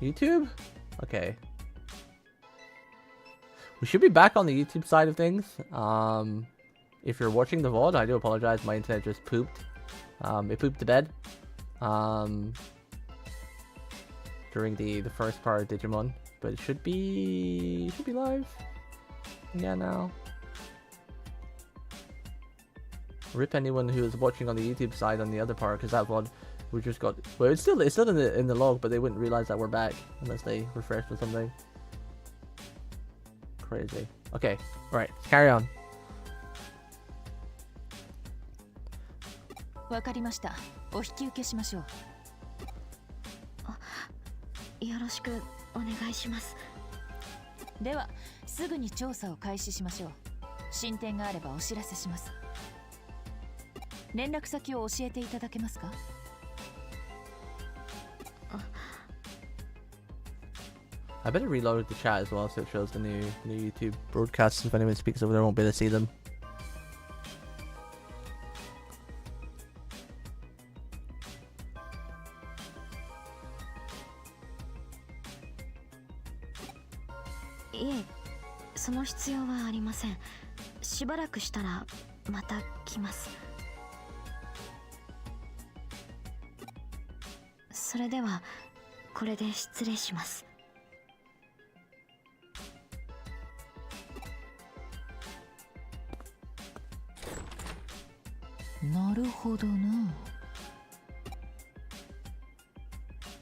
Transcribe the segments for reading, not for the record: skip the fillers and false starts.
YouTube? Okay. We should be back on the YouTube side of things. If you're watching the VOD, I do apologize. My internet just pooped. It pooped to bed. During the first part of Digimon, but it should be live. Yeah, now. Rip anyone who is watching on the YouTube side on the other part, because that VOD we just got. Well, it's still in the log, but they wouldn't realize that we're back unless they refreshed or something. Crazy. Okay, all right, carry on. わかりました。お引き受けしましょう。よろしくお願いします。では、すぐに調査を開始しましょう。進展があればお知らせします。連絡先を教えていただけますか？ I better reload the chat as well so it shows the new YouTube broadcasts. If anyone speaks over there, I won't be able to see them. Yeah, その必要はありません。しばらくしたらまた来ます。それではこれで失礼します。なるほどな。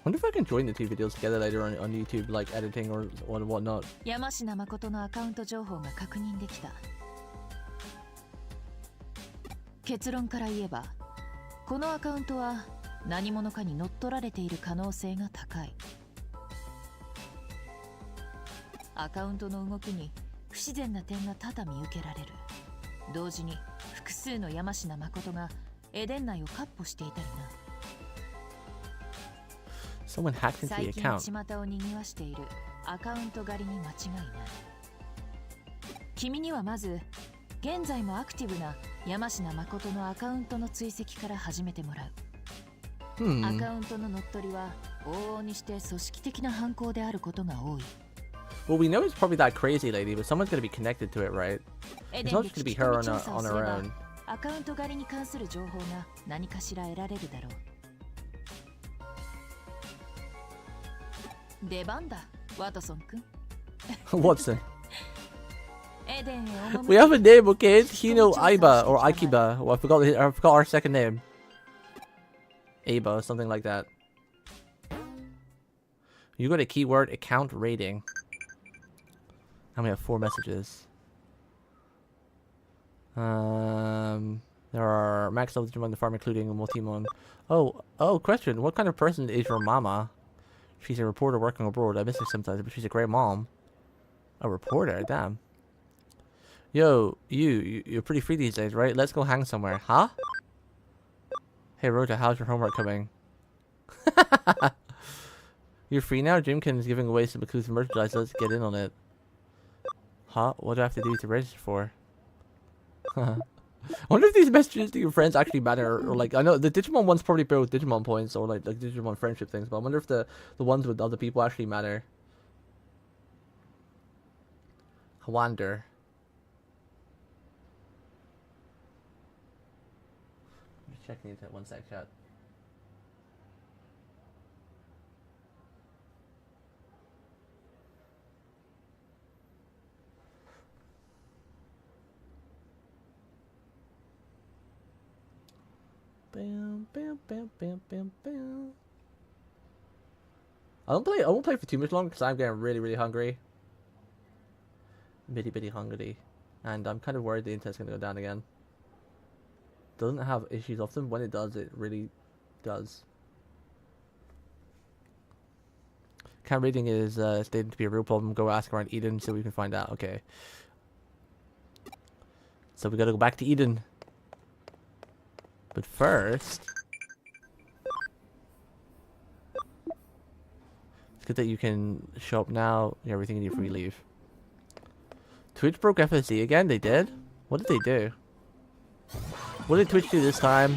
Wonder if I can join the two videos together later on YouTube, like editing or whatnot. 山科誠のアカウント情報が確認できた。結論から言えば、このアカウントは何者かに乗っ取られている可能性が高い。アカウントの動きに不自然な点が多々見受けられる。同時に複数の山科誠がエデン内を闊歩していたりな。Someone hacked into the 最近 account. 巷を賑わしているアカウント狩りに間違いない。君にはまず現在もアクティブな山科誠のアカウントの追跡から始めてもらう。アカウントの乗っ取りは往々にして組織的な犯行であることが多い。Well, we know it's probably that crazy lady, but someone's gonna be connected to it, right? It's not just gonna be her on her own. アカウント狩りに関する情報が何かしら得られるだろう。出番だ、ワトソン君。Watson. We have a name, okay? It's Hino-Iba or Akiba. Well, I forgot our second name. Aba, something like that. You got a keyword account rating. And we have 4 messages. There are max level Digimon in the farm, including a Multimon. Oh, question. What kind of person is your mama? She's a reporter working abroad. I miss her sometimes, but she's a great mom. A reporter? Damn. Yo, you're pretty free these days, right? Let's go hang somewhere. Huh? Hey, Rota, how's your homework coming? You're free now? Jimkin's giving away some exclusive merchandise. Let's get in on it. Huh? What do I have to do to register for? I wonder if these messages to your friends actually matter, or like, I know the Digimon ones probably build Digimon points or like Digimon friendship things, but I wonder if the ones with other people actually matter. I wonder. I'm just checking into it. One sec, chat. Bam, bam, bam, bam, bam, bam. I won't play for too much longer because I'm getting really hungry. Bitty hungry. And I'm kind of worried the internet's gonna go down again. Doesn't have issues often. When it does, it really does. Account rating is stated to be a real problem. Go ask around Eden so we can find out. Okay. So we gotta go back to Eden. But first, it's good that you can show up now. Everything you need before you leave. Twitch broke FSC again? They did? What did they do? What did Twitch do this time?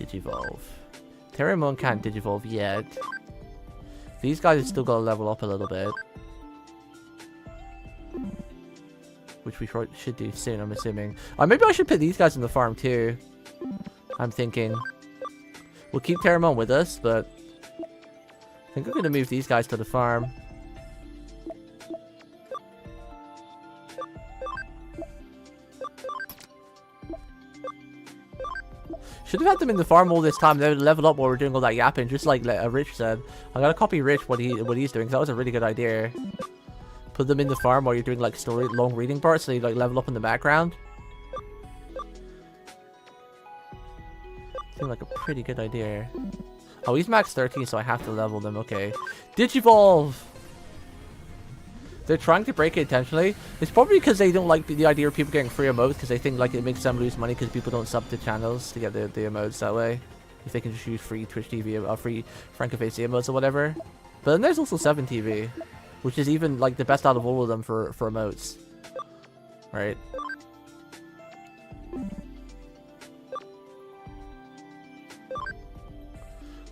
Digivolve. Terramon can't Digivolve yet. These guys have still got to level up a little bit. Which we should do soon, I'm assuming. Maybe I should put these guys in the farm too. I'm thinking. We'll keep Terramon with us, but I think I'm going to move these guys to the farm. Should have had them in the farm all this time. They would level up while we're doing all that yapping, just like Rich said. I gotta copy Rich what he's doing, because that was a really good idea. Put them in the farm while you're doing like long reading parts, so you like level up in the background. Seems like a pretty good idea. Oh, he's max 13, so I have to level them. Okay, Digivolve. They're trying to break it intentionally. It's probably because they don't like the idea of people getting free emotes, because they think like it makes them lose money because people don't sub to channels to get the emotes that way. If they can just use free Twitch TV, free Francoface emotes or whatever. But then there's also 7 TV, which is even like the best out of all of them for emotes. Right?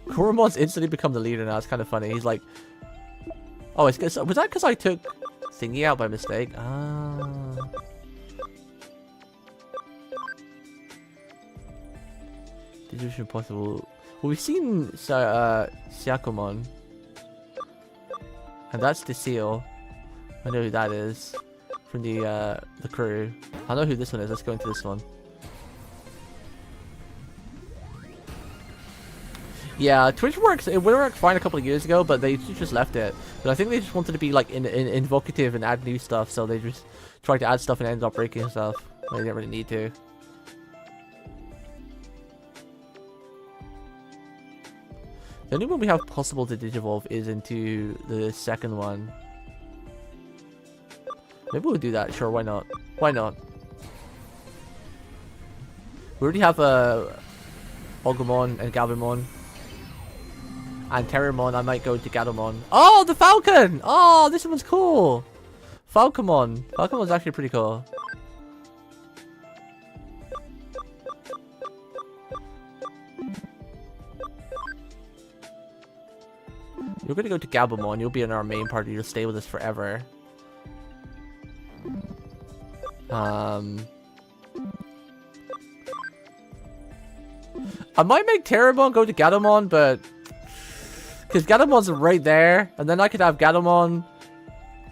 Kurumon's instantly become the leader now. It's kind of funny. He's like, oh, was that because I took thingy out by mistake? Ah. Digivision possible. Well, we've seen Syakomon. And that's the seal. I know who that is. From the crew. I know who this one is. Let's go into this one. Yeah, Twitch works. It worked fine a couple of years ago, but they just left it. But I think they just wanted to be like invocative and add new stuff, so they just tried to add stuff and ended up breaking stuff. They didn't really need to. The only one we have possible to Digivolve is into the second one. Maybe we'll do that. Sure, why not? Why not? We already have Ogumon and Gabumon. And Terramon, I might go into Gatomon. Oh, the Falcon! Oh, this one's cool. Falcomon. Falcomon's actually pretty cool. You're gonna go to Gabumon. You'll be in our main party. You'll stay with us forever. I might make Terramon go to Gatomon, but because Gatomon's right there, and then I could have Gatomon,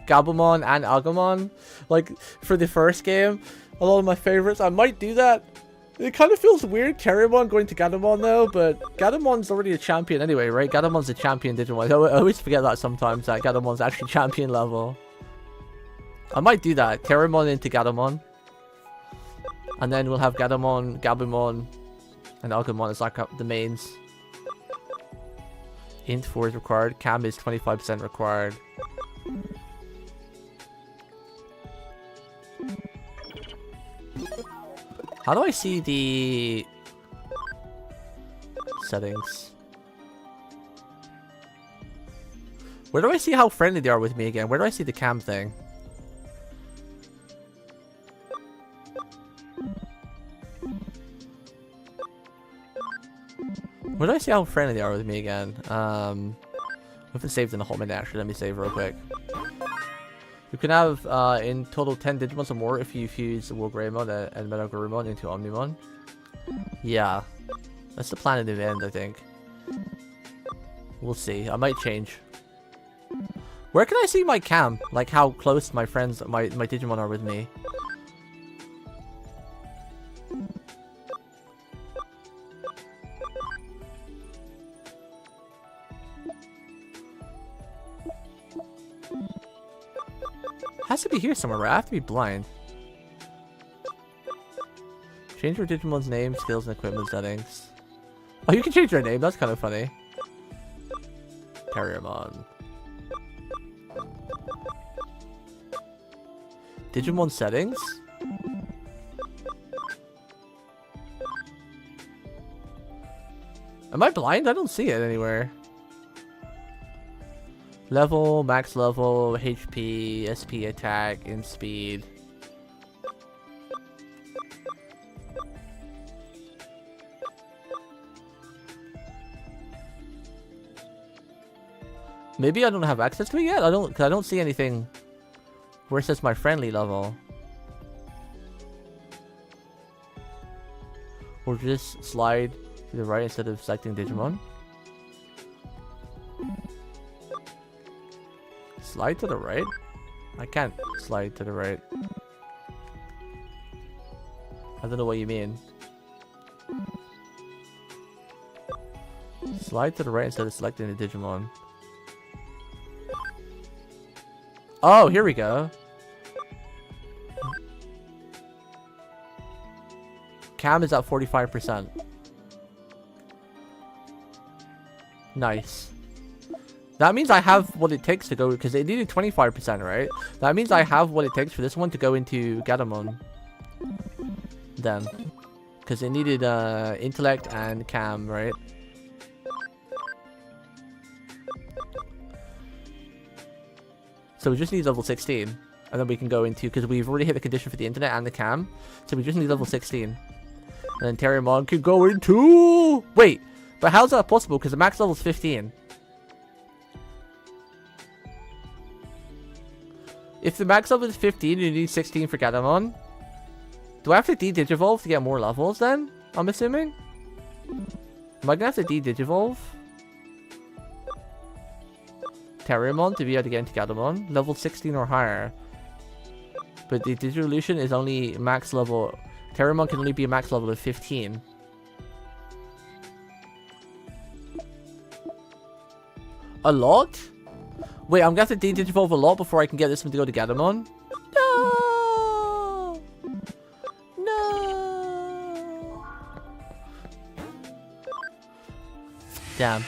Gabumon, and Agumon, like for the first game. A lot of my favorites. I might do that. It kind of feels weird, Terramon going to Gatomon though, but Gatomon's already a champion anyway, right? Gatomon's a champion Digimon. I always forget that sometimes, that Gatomon's actually champion level. I might do that. Terramon into Gatomon. And then we'll have Gatomon, Gabumon, and Agumon as like the mains. Int 4 is required. Cam is 25% required. How do I see the settings? Where do I see how friendly they are with me again? Where do I see the cam thing? Where do I see how friendly they are with me again? I haven't saved in a whole minute actually. Let me save real quick. You can have in total 10 Digimon or more if you fuse Wolgreymon and Metagurumon into Omnimon. Yeah. That's the plan in the end, I think. We'll see. I might change. Where can I see my cam? Like how close my friends, my Digimon are with me. Has to be here somewhere, right? I have to be blind. Change your Digimon's name, skills, and equipment settings. Oh, you can change your name. That's kind of funny. Terramon. Digimon settings? Am I blind? I don't see it anywhere. Level, max level, HP, SP attack, and speed. Maybe I don't have access to it yet? Cause I don't see anything where it says my friendly level. Or just slide to the right instead of selecting Digimon. Slide to the right? I can't slide to the right. I don't know what you mean. Slide to the right instead of selecting the Digimon. Oh, here we go. Cam is at 45%. Nice. That means I have what it takes to go, because it needed 25%, right? That means I have what it takes for this one to go into Gatomon. Then. Because it needed intellect and cam, right? So we just need level 16. And then we can go into, because we've already hit the condition for the internet and the cam. So we just need level 16. And then Terriermon can go into... Wait, but how's that possible? Because the max level is 15. If the max level is 15, you need 16 for Gatomon. Do I have to de-digivolve to get more levels then? I'm assuming? Am I gonna have to de-digivolve Terriermon to be able to get into Gatomon? Level 16 or higher. But the Digivolution is only max level... Terriermon can only be a max level of 15. A lot? Wait, I'm gonna have to de-digivolve a lot before I can get this one to go to Gatomon? No! No! Damn.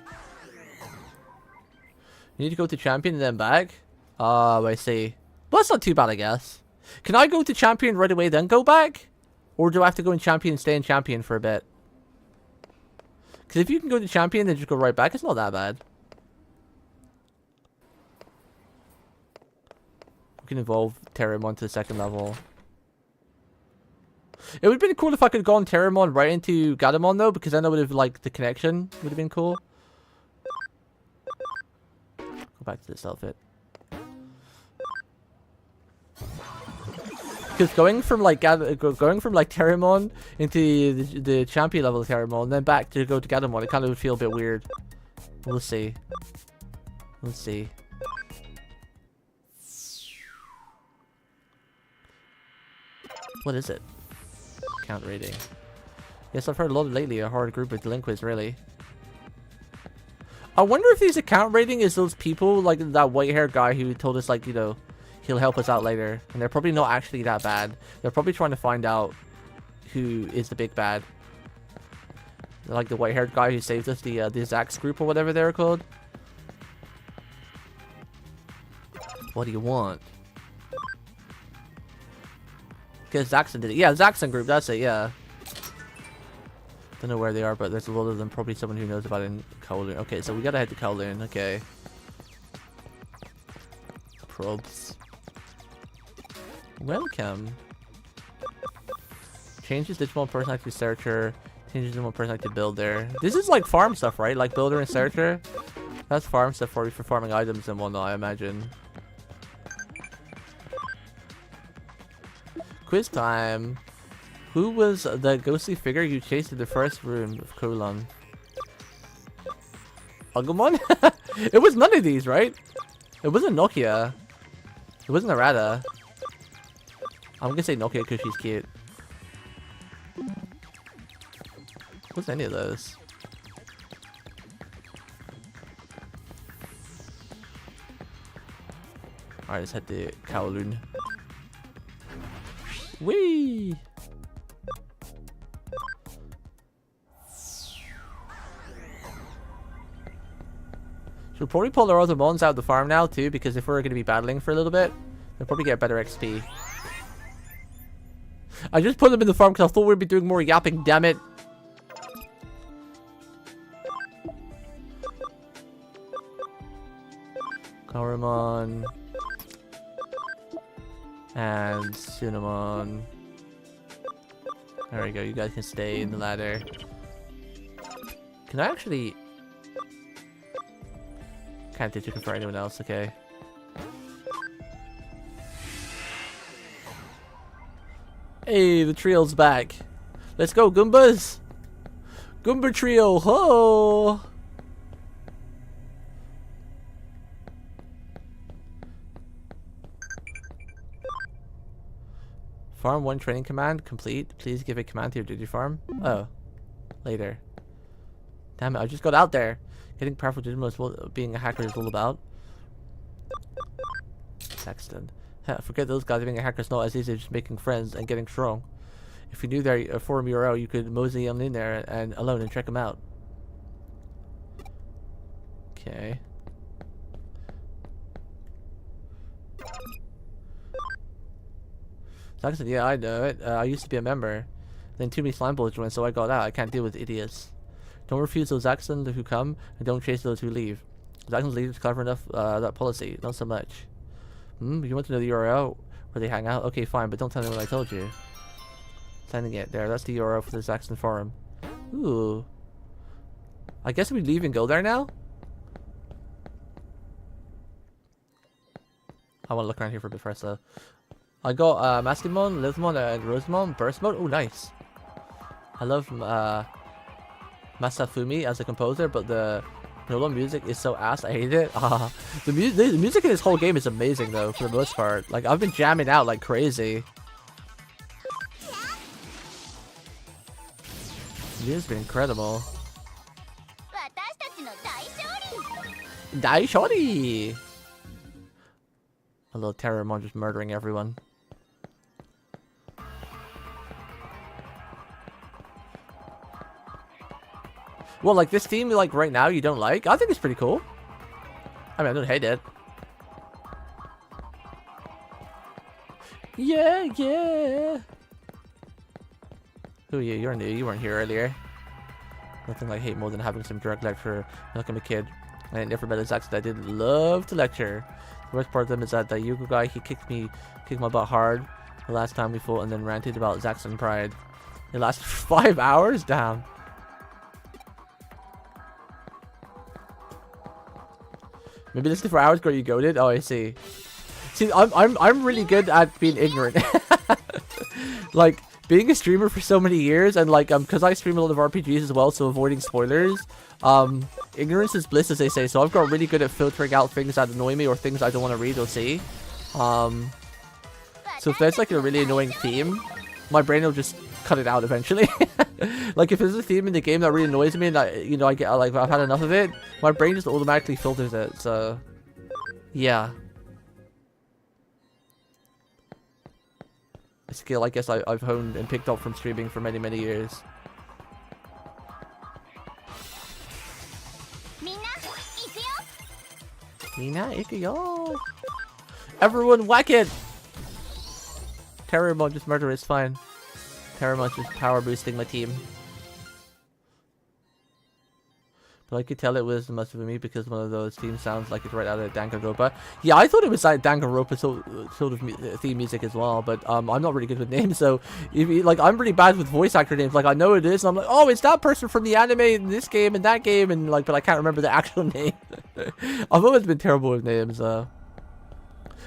You need to go to champion and then back? I see. Well, that's not too bad, I guess. Can I go to champion right away then go back? Or do I have to go in champion and stay in champion for a bit? Because if you can go to champion then just go right back, it's not that bad. We can evolve Terriermon to the second level. It would have been cool if I could have gone Terriermon right into Gatomon though, because then I would have, like, the connection would have been cool. Go back to this outfit. Because going from like Terriermon into the champion level of Terriermon, and then back to go to Gatomon, it kind of would feel a bit weird. We'll see. Let's see. What is it? Count rating. Yes, I've heard a lot lately. A hard group of delinquents, really. I wonder if these account rating is those people, like that white-haired guy who told us, like, you know, he'll help us out later. And they're probably not actually that bad. They're probably trying to find out who is the big bad. Like the white-haired guy who saved us, the Zax group or whatever they're called. What do you want? Because Zaxxon did it. Yeah, Zaxxon group, that's it, yeah. Don't know where they are, but there's a lot of them. Probably someone who knows about it in Kowloon. Okay, so we gotta head to Kowloon. Okay. Probs. Welcome. Changes Digimon personality to Searcher. Changes Digimon personality to Builder. This is like farm stuff, right? Like Builder and Searcher. That's farm stuff for farming items and whatnot, I imagine. Quiz time. Who was the ghostly figure you chased in the first room of Kowloon? Agumon? It was none of these, right? It wasn't Nokia. It wasn't Arata. I'm gonna say Nokia because she's cute. It wasn't any of those. Alright, let's head to Kowloon. Whee! Should probably pull our other mons out of the farm now too, because if we're going to be battling for a little bit, they'll probably get better XP. I just put them in the farm because I thought we'd be doing more yapping, damn it. Koromon. And Cinnamon. There we go, you guys can stay in the ladder. Can I actually... Can't do chicken for anyone else, okay. Hey, the trio's back. Let's go, Goombas! Goomba trio, ho! Farm 1 training command complete. Please give a command to your duty farm. Oh. Later. Damn it, I just got out there. Getting powerful Digimon is what being a hacker is all about. Sexton. Forget those guys, being a hacker is not as easy as just making friends and getting strong. If you knew their forum URL, you could mosey on in there and alone and check them out. Okay. Sexton, yeah, I know it. I used to be a member. Then too many slime bullets joined, so I got out. I can't deal with idiots. Don't refuse those Zaxxons who come, and don't chase those who leave. Zaxxons leave is clever enough, that policy. Not so much. You want to know the URL where they hang out? Okay, fine, but don't tell them what I told you. Sending it. There, that's the URL for the Zaxxon forum. Ooh. I guess we leave and go there now? I want to look around here for a bit first, though. I got Mastimon, Lithmon, and Rosemon, Burst Mode. Oh, nice. I love Masafumi as a composer, but the Nolo music is so ass. I hate it. The music in this whole game is amazing, though, for the most part. Like, I've been jamming out like crazy. It has been incredible. Daishori! A little Terrormon just murdering everyone. Well, like, this theme, like, right now, you don't like? I think it's pretty cool. I mean, I don't hate it. Yeah, yeah. Who are you? You're new. You weren't here earlier. Nothing like hate more than having some drug lecture when I'm a kid. I ain't never met a Zaxxon that I did love to lecture. The worst part of them is that Yugo guy, he kicked my butt hard the last time we fought and then ranted about Zaxxon pride. It lasted 5 hours? Damn. Maybe this is for hours ago you goaded? Oh, I see. See, I'm really good at being ignorant. Like, being a streamer for so many years, and like, because I stream a lot of RPGs as well, so avoiding spoilers. Ignorance is bliss, as they say, so I've got really good at filtering out things that annoy me or things I don't want to read or see. So if there's like a really annoying theme, my brain will just cut it out eventually. Like, if there's a theme in the game that really annoys me and I get like, I've had enough of it, my brain just automatically filters it. So yeah, a skill I guess I've honed and picked up from streaming for many years. Mina Ikuyo! Everyone whack it! Terrormon just murder is fine. Terrormon just power boosting my team. But I could tell it was must have been me because one of those themes sounds like it's right out of Danganronpa. Yeah, I thought it was like Danganronpa sort of theme music as well, but I'm not really good with names, so like I'm really bad with voice actor names. Like I know it is, and I'm like, oh, it's that person from the anime in this game and that game, and like, but I can't remember the actual name. I've always been terrible with names.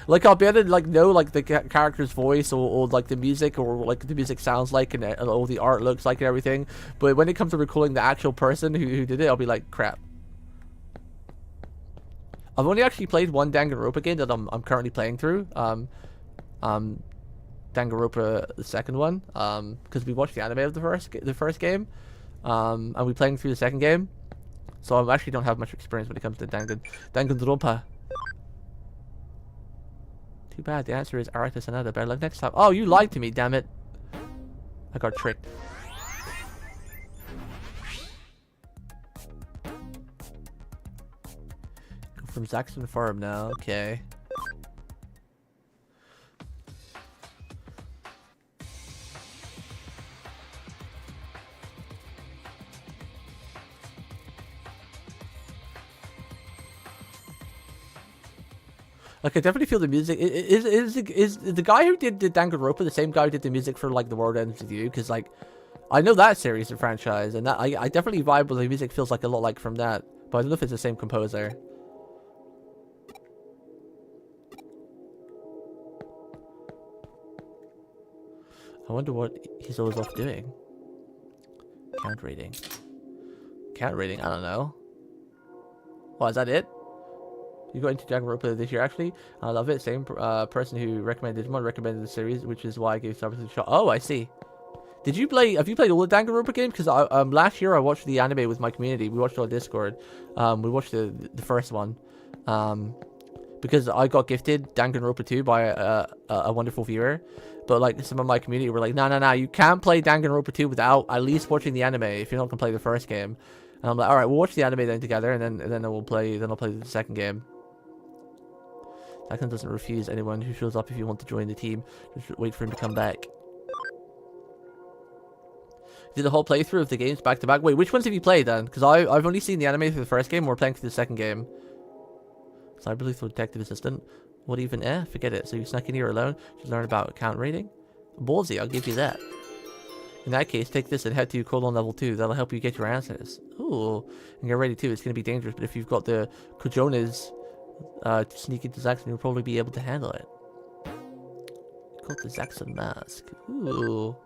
Like I'll be able to like know like the character's voice or like the music or like the music sounds like and all the art looks like and everything, but when it comes to recalling the actual person who did it, I'll be like, crap. I've only actually played one Danganronpa game that I'm currently playing through. Danganronpa the second one, because we watched the anime of the first game, and we're playing through the second game, so I actually don't have much experience when it comes to Danganronpa. Too bad, the answer is Arthas another. Better luck next time. Oh, you lied to me, damn it. I got tricked. Go from Zaxxon Farm now, okay. Like, I definitely feel the music is the guy who did the Danganronpa the same guy who did the music for like The World Ends With You? Because like, I know that series and franchise, and that I definitely vibe with the music. Feels like a lot like from that, but I don't know if it's the same composer. I wonder what he's always off doing. Count rating. Count rating, I don't know. What, is that it? You got into Danganronpa this year, actually. I love it. Same person who recommended Digimon recommended the series, which is why I gave Suffians a shot. Oh, I see. Did you play? Have you played all the Danganronpa games? Because last year I watched the anime with my community. We watched it on Discord. We watched the first one. Because I got gifted Danganronpa 2 by a wonderful viewer. But like some of my community were like, no, you can't play Danganronpa 2 without at least watching the anime if you're not gonna play the first game. And I'm like, all right, we'll watch the anime then together, and then I'll play the second game. Second doesn't refuse anyone who shows up if you want to join the team. Just wait for him to come back. Did the whole playthrough of the games back to back. Wait, which ones have you played then? Because I've only seen the anime for the first game. We're playing for the second game. Cyberleuth for detective assistant. What even? Forget it. So you snuck in here alone. Just learn about account rating. Ballsy, I'll give you that. In that case, take this and head to colon level 2. That'll help you get your answers. Ooh, and get ready too. It's gonna be dangerous, but if you've got the Kojonas to sneak into Zaxxon, you'll probably be able to handle it. Got the Zaxxon mask. Ooh.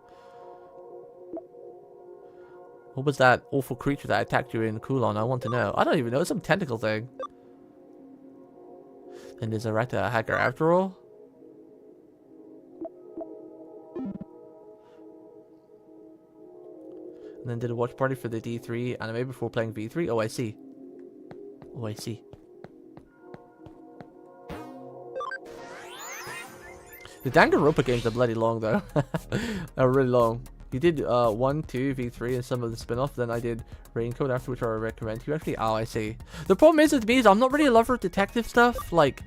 What was that awful creature that attacked you in Kulon? I want to know. I don't even know. It's some tentacle thing. And is Arata a hacker after all? And then did a watch party for the D3 anime before playing V3? Oh, I see. Oh, I see. The Danganronpa games are bloody long, though. They're really long. You did 1, 2, V3, and some of the spin-off. Then I did Raincoat, after which I recommend to you. Actually, oh, I see. The problem is with me is I'm not really a lover of detective stuff. Like,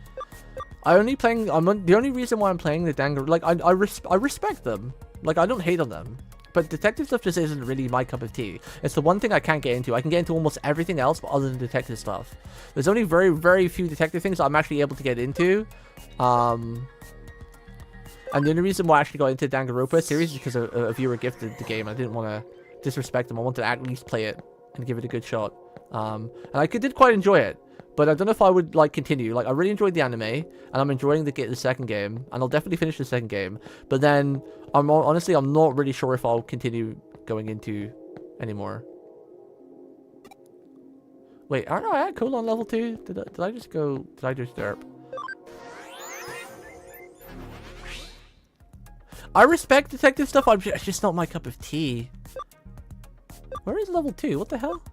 the only reason why I'm playing the Danganronpa, like, I respect them. Like, I don't hate on them. But detective stuff just isn't really my cup of tea. It's the one thing I can't get into. I can get into almost everything else, but other than detective stuff. There's only very, very few detective things I'm actually able to get into. And the only reason why I actually got into the Danganronpa series is because a viewer gifted the game. I didn't want to disrespect them. I wanted to at least play it and give it a good shot. And I did quite enjoy it. But I don't know if I would like continue. Like, I really enjoyed the anime, and I'm enjoying the second game, and I'll definitely finish the second game. But then, honestly, I'm not really sure if I'll continue going into anymore. Wait, aren't I at colon level 2? Did I just go? Did I just derp? I respect detective stuff. It's just not my cup of tea. Where is level 2? What the hell?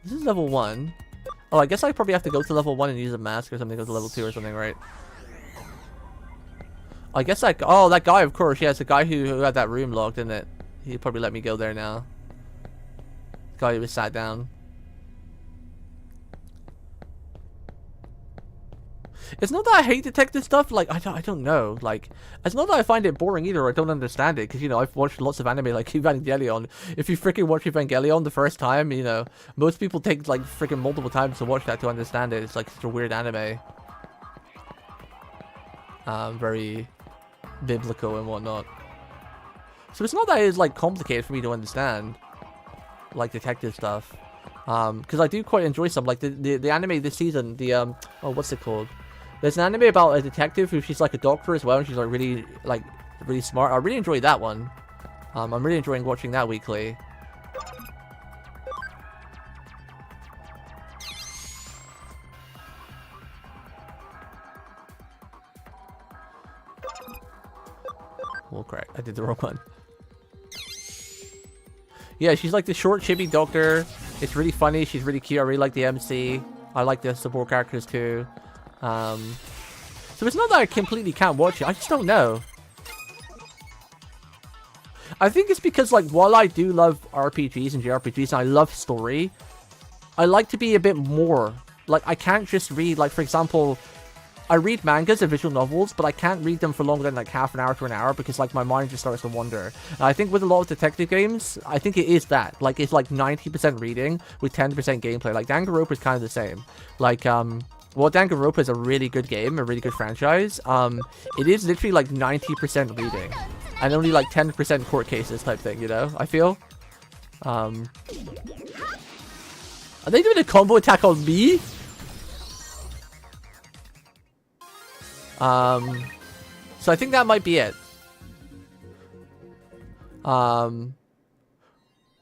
This is level 1. Oh, I guess I probably have to go to level 1 and use a mask or something to go to level 2 or something, right? I guess that... Oh, that guy, of course. Yeah, it's the guy who had that room locked, isn't it? He'd probably let me go there now. The guy who was sat down. It's not that I hate detective stuff, like, I don't know, like, it's not that I find it boring either, or I don't understand it, because, you know, I've watched lots of anime, like Evangelion. If you freaking watch Evangelion the first time, you know, most people take, like, freaking multiple times to watch that to understand it. It's, like, such a weird anime. Very biblical and whatnot. So it's not that it's, like, complicated for me to understand, like, detective stuff. Because I do quite enjoy some, like, the anime this season, the, oh, what's it called? There's an anime about a detective who she's like a doctor as well, and she's like really smart. I really enjoyed that one. I'm really enjoying watching that weekly. Oh crap, I did the wrong one. Yeah, she's like the short chibi doctor. It's really funny, she's really cute. I really like the MC. I like the support characters too. So it's not that I completely can't watch it, I just don't know. I think it's because, like, while I do love RPGs and JRPGs and I love story, I like to be a bit more. Like, I can't just read, like, for example, I read mangas and visual novels, but I can't read them for longer than, like, half an hour to an hour because, like, my mind just starts to wander. And I think with a lot of detective games, I think it is that. Like, it's, like, 90% reading with 10% gameplay. Like, Danganronpa is kind of the same. Like, well, Danganronpa is a really good game, a really good franchise. It is literally, like, 90% reading. And only, like, 10% court cases type thing, you know? I feel. Are they doing a combo attack on me? So I think that might be it.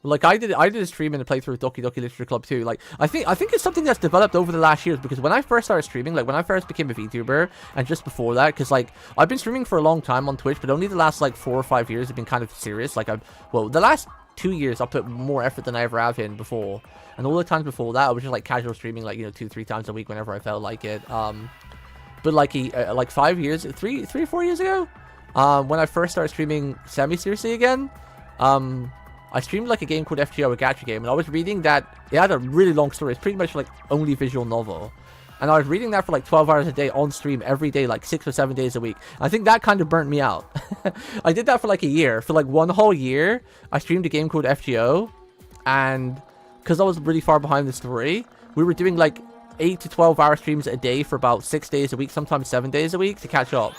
Like I did a stream and a playthrough of Doki Doki Literature Club too. Like I think it's something that's developed over the last years, because when I first started streaming, like when I first became a VTuber, and just before that, because like I've been streaming for a long time on Twitch, but only the last like 4 or 5 years have been kind of serious. Like the last 2 years I put more effort than I ever have in before, and all the times before that I was just like casual streaming, like 2-3 times a week whenever I felt like it. But like 5 years, 3 or 4 years ago, when I first started streaming semi-seriously again, I streamed like a game called FGO, a gacha game, and I was reading that. It had a really long story. It's pretty much like only visual novel. And I was reading that for like 12 hours a day on stream every day, like 6 or 7 days a week. And I think that kind of burnt me out. I did that for like a year. For like 1 whole year, I streamed a game called FGO. And because I was really far behind the story, we were doing like 8 to 12 hour streams a day for about 6 days a week, sometimes 7 days a week to catch up.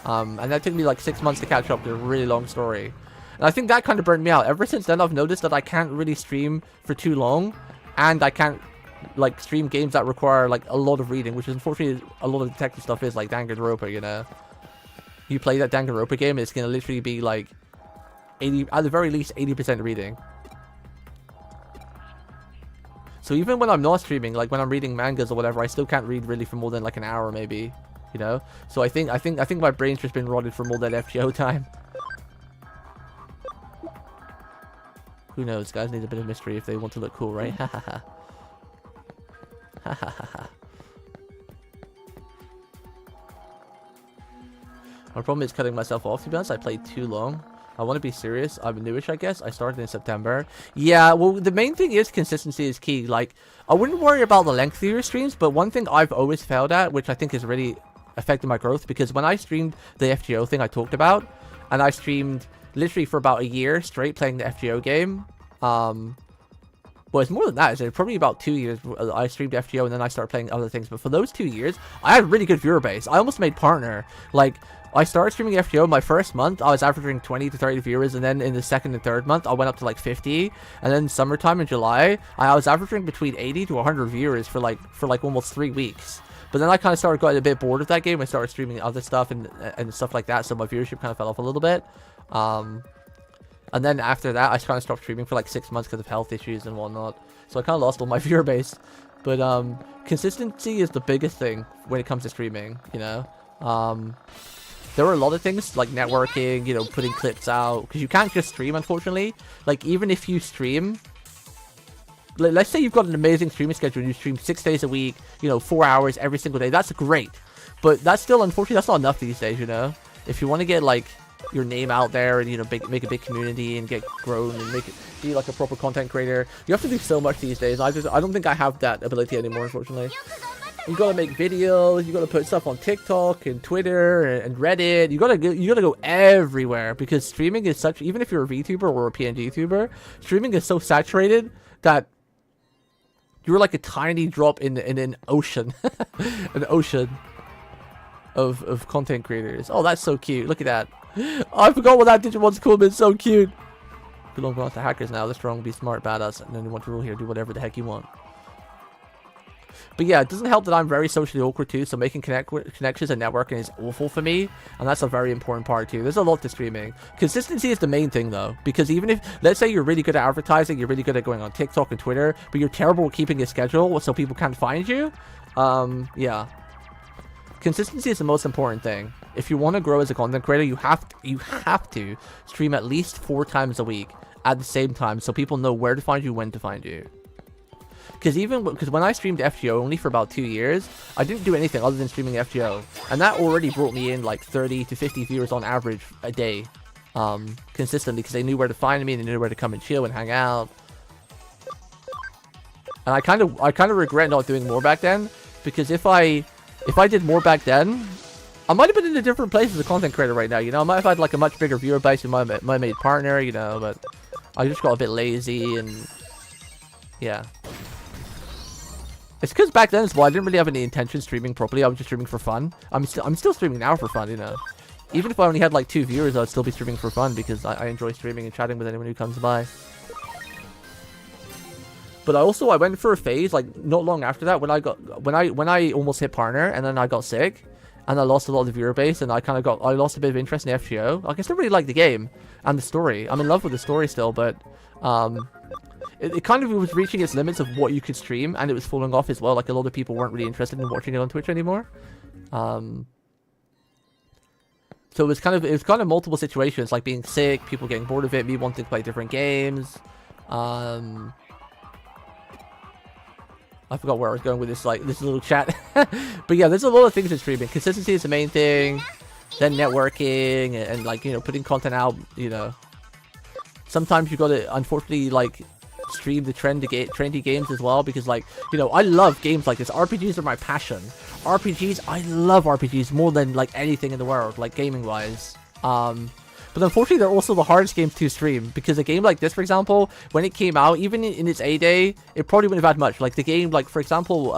And that took me like 6 months to catch up to a really long story. And I think that kind of burned me out. Ever since then, I've noticed that I can't really stream for too long, and I can't like stream games that require like a lot of reading, which is unfortunately a lot of detective stuff is, like Danganronpa. You play that Danganronpa game, it's gonna literally be like 80, at the very least 80% reading. So even when I'm not streaming, like when I'm reading mangas or whatever, I still can't read really for more than like an hour maybe, So I think my brain's just been rotted from all that FGO time. Who knows? Guys need a bit of mystery if they want to look cool, right? Ha ha ha. Ha ha ha ha. My problem is cutting myself off, to be honest. I played too long. I want to be serious. I'm newish, I guess. I started in September. Yeah, well, the main thing is consistency is key. Like, I wouldn't worry about the length of your streams, but one thing I've always failed at, which I think has really affected my growth, because when I streamed the FGO thing I talked about, and I streamed literally for about a year straight playing the FGO game. Well, it's more than that. It's probably about 2 years. I streamed FGO and then I started playing other things. But for those 2 years, I had a really good viewer base. I almost made partner. Like, I started streaming FGO my first month. I was averaging 20 to 30 viewers. And then in the second and third month, I went up to like 50. And then summertime in July, I was averaging between 80 to 100 viewers for like almost 3 weeks. But then I kind of started getting a bit bored of that game. I started streaming other stuff and stuff like that. So my viewership kind of fell off a little bit. And then after that, I kind of stopped streaming for like 6 months because of health issues and whatnot. So I kind of lost all my viewer base. But consistency is the biggest thing when it comes to streaming, There are a lot of things like networking, putting clips out. Because you can't just stream, unfortunately. Like, even if you stream... Let's say you've got an amazing streaming schedule and you stream 6 days a week, 4 hours every single day. That's great. But that's still, unfortunately, that's not enough these days, If you want to get, like, your name out there and, make a big community and get grown and be like a proper content creator, you have to do so much these days. I don't think I have that ability anymore, unfortunately. You gotta make videos, you gotta put stuff on TikTok and Twitter and Reddit. You gotta go everywhere, because streaming is such, even if you're a VTuber or a PNG tuber, streaming is so saturated that you're like a tiny drop in an ocean. An ocean of content creators. Oh, that's so cute. Look at that. Oh, I forgot what that Digimon's called, but it's so cute. Belong to hackers now. They're strong, be smart, badass, and then you want to rule here, do whatever the heck you want. But yeah, it doesn't help that I'm very socially awkward too, so making connections and networking is awful for me, and that's a very important part too. There's a lot to streaming. Consistency is the main thing though, because even if, let's say you're really good at advertising, you're really good at going on TikTok and Twitter, but you're terrible at keeping a schedule so people can't find you, yeah. Consistency is the most important thing. If you want to grow as a content creator, you have to stream at least 4 times a week at the same time, so people know where to find you, when to find you. Because when I streamed FGO only for about 2 years, I didn't do anything other than streaming FGO, and that already brought me in like 30 to 50 viewers on average a day, consistently, because they knew where to find me and they knew where to come and chill and hang out. And I kind of regret not doing more back then, because if I did more back then, I might have been in a different place as a content creator right now, I might have had like a much bigger viewer base and my made partner, but I just got a bit lazy and yeah. It's because back then as well, I didn't really have any intention streaming properly. I was just streaming for fun. I'm still streaming now for fun, Even if I only had like 2 viewers, I'd still be streaming for fun because I enjoy streaming and chatting with anyone who comes by. But I went for a phase like not long after that when I almost hit partner and then I got sick, and I lost a lot of the viewer base, and I lost a bit of interest in the FGO. Like, I still really like the game and the story. I'm in love with the story still, but it kind of was reaching its limits of what you could stream, and it was falling off as well. Like, a lot of people weren't really interested in watching it on Twitch anymore. So it was kind of multiple situations, like being sick, people getting bored of it, me wanting to play different games. I forgot where I was going with this, like, this little chat. But yeah, there's a lot of things in streaming. Consistency is the main thing. Then networking and like, you know, putting content out, you know. Sometimes you gotta, unfortunately, like, stream the trendy games as well, because, like, you know, I love games like this. RPGs are my passion. I love RPGs more than, like, anything in the world, like, gaming-wise. But unfortunately, they're also the hardest games to stream, because a game like this, for example, when it came out, even in its A-Day, it probably wouldn't have had much. Like, the game, like, for example,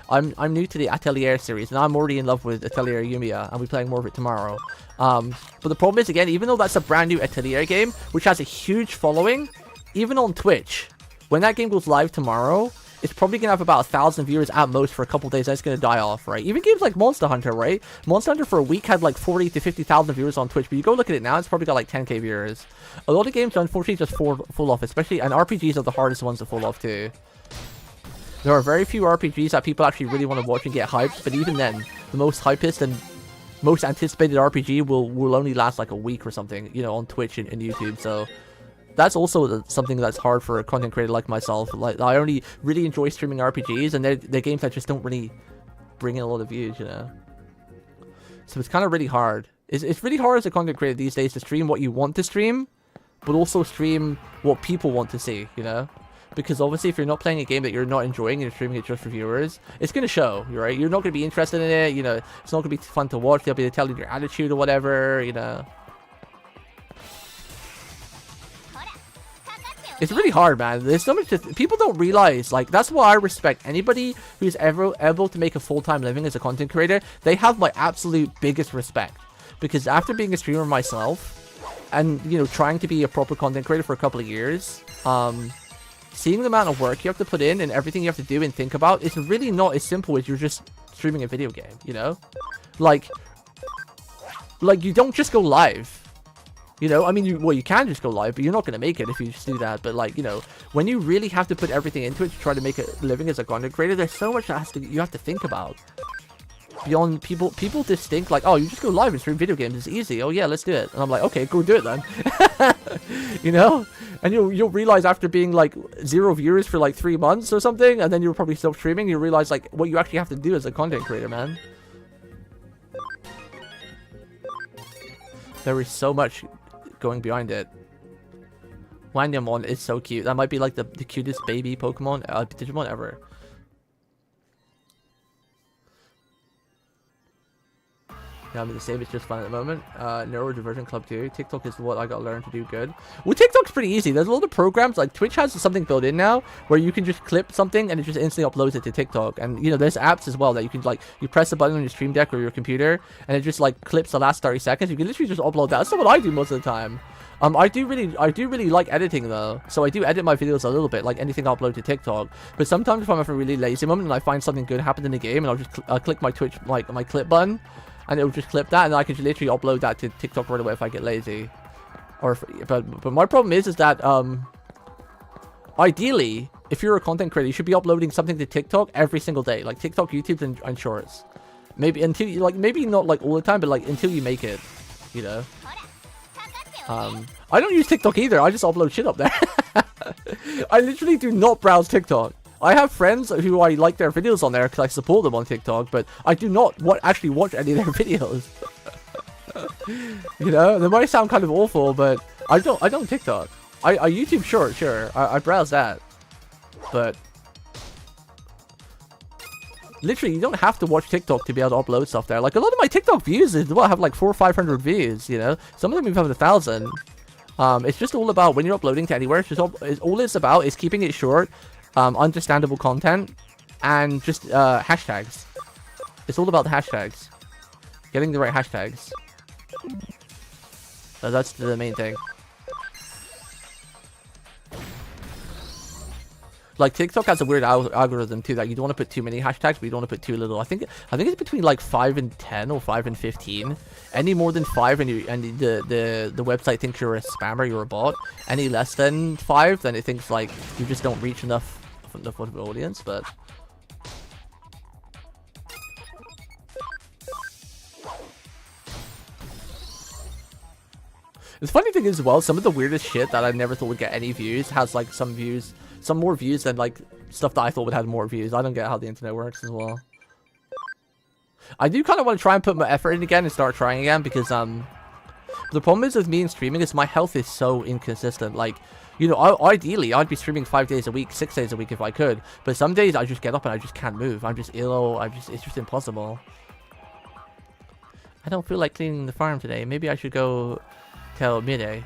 I'm new to the Atelier series, and I'm already in love with Atelier Yumiya, and we'll be playing more of it tomorrow. But the problem is, again, even though that's a brand new Atelier game, which has a huge following, even on Twitch, when that game goes live tomorrow, it's probably going to have about 1,000 viewers at most for a couple days, and it's going to die off, right? Even games like Monster Hunter, right? Monster Hunter for a week had like 40 to 50,000 viewers on Twitch, but you go look at it now, it's probably got like 10k viewers. A lot of games, unfortunately, just fall off, especially, and RPGs are the hardest ones to fall off too. There are very few RPGs that people actually really want to watch and get hyped, but even then, the most hypest and most anticipated RPG will only last like a week or something, you know, on Twitch and YouTube, so that's also something that's hard for a content creator like myself. Like, I only really enjoy streaming RPGs, and they're games that just don't really bring in a lot of views, you know. So it's kind of really hard. It's really hard as a content creator these days to stream what you want to stream, but also stream what people want to see, you know. Because obviously, if you're not playing a game that you're not enjoying and you're streaming it just for viewers, it's going to show, right? You're not going to be interested in it, you know. It's not going to be fun to watch. They'll be telling your attitude or whatever, you know. It's really hard, man. There's so much people don't realize. Like, that's why I respect anybody who's ever able to make a full-time living as a content creator. They have my absolute biggest respect, because after being a streamer myself and, you know, trying to be a proper content creator for a couple of years, seeing the amount of work you have to put in and everything you have to do and think about, it's really not as simple as you're just streaming a video game, you know. Like you don't just go live. You know, I mean, you can just go live, but you're not going to make it if you just do that. But, like, you know, when you really have to put everything into it to try to make a living as a content creator, there's so much that you have to think about. Beyond people just think, like, oh, you just go live and stream video games, it's easy. Oh, yeah, let's do it. And I'm like, okay, go do it then. You know? And you'll realize after being, like, 0 viewers for, like, 3 months or something, and then you'll probably stop streaming, you realize, like, what you actually have to do as a content creator, man. There is so much going behind it. Wanyamon is so cute. That might be like the cutest baby Pokemon, Digimon ever. Yeah, I mean, the same is just fun at the moment. Neurodivergent Club 2. TikTok is what I gotta learn to do good. Well, TikTok's pretty easy. There's a lot of programs, like Twitch has something built in now where you can just clip something and it just instantly uploads it to TikTok. And, you know, there's apps as well that you can, like, you press a button on your Stream Deck or your computer and it just, like, clips the last 30 seconds. You can literally just upload that. That's not what I do most of the time. I do really like editing though, so I do edit my videos a little bit, like anything I upload to TikTok. But sometimes if I'm having a really lazy moment and I find something good happened in the game, and I'll just click my Twitch, like my clip button, and it'll just clip that, and I can just literally upload that to TikTok right away if I get lazy. But my problem is that ideally, if you're a content creator, you should be uploading something to TikTok every single day, like TikTok, YouTube, and Shorts. Maybe until you, like, maybe not like all the time, but like until you make it, you know. I don't use TikTok either. I just upload shit up there. I literally do not browse TikTok. I have friends who I like their videos on there because I support them on TikTok, but I do not actually watch any of their videos. You know, they might sound kind of awful, but I don't TikTok. I YouTube Short, sure. I browse that, but literally, you don't have to watch TikTok to be able to upload stuff there. Like, a lot of my TikTok views is, well, have like 400 or 500 views, you know? Some of them even have 1,000. It's just all about, when you're uploading to anywhere, it's just all it's about is keeping it short, understandable content, and just hashtags. It's all about the hashtags. Getting the right hashtags. That's the main thing. Like TikTok has a weird algorithm too that you don't want to put too many hashtags, but you don't want to put too little. I think it's between like 5 and 10 or 5 and 15. Any more than 5 and the website thinks you're a spammer, you're a bot. Any less than 5, then it thinks like you just don't reach enough of an audience. But the funny thing is, well, some of the weirdest shit that I never thought would get any views has like some more views than like stuff that I thought would have more views. I don't get how the internet works as well. I do kind of want to try and put my effort in again and start trying again because the problem is with me and streaming is my health is so inconsistent. Like, you know, ideally I'd be streaming 5 days a week, 6 days a week if I could, but some days I just get up and I just can't move. I'm just ill. It's just impossible. I don't feel like cleaning the farm today. Maybe I should go tell Midday.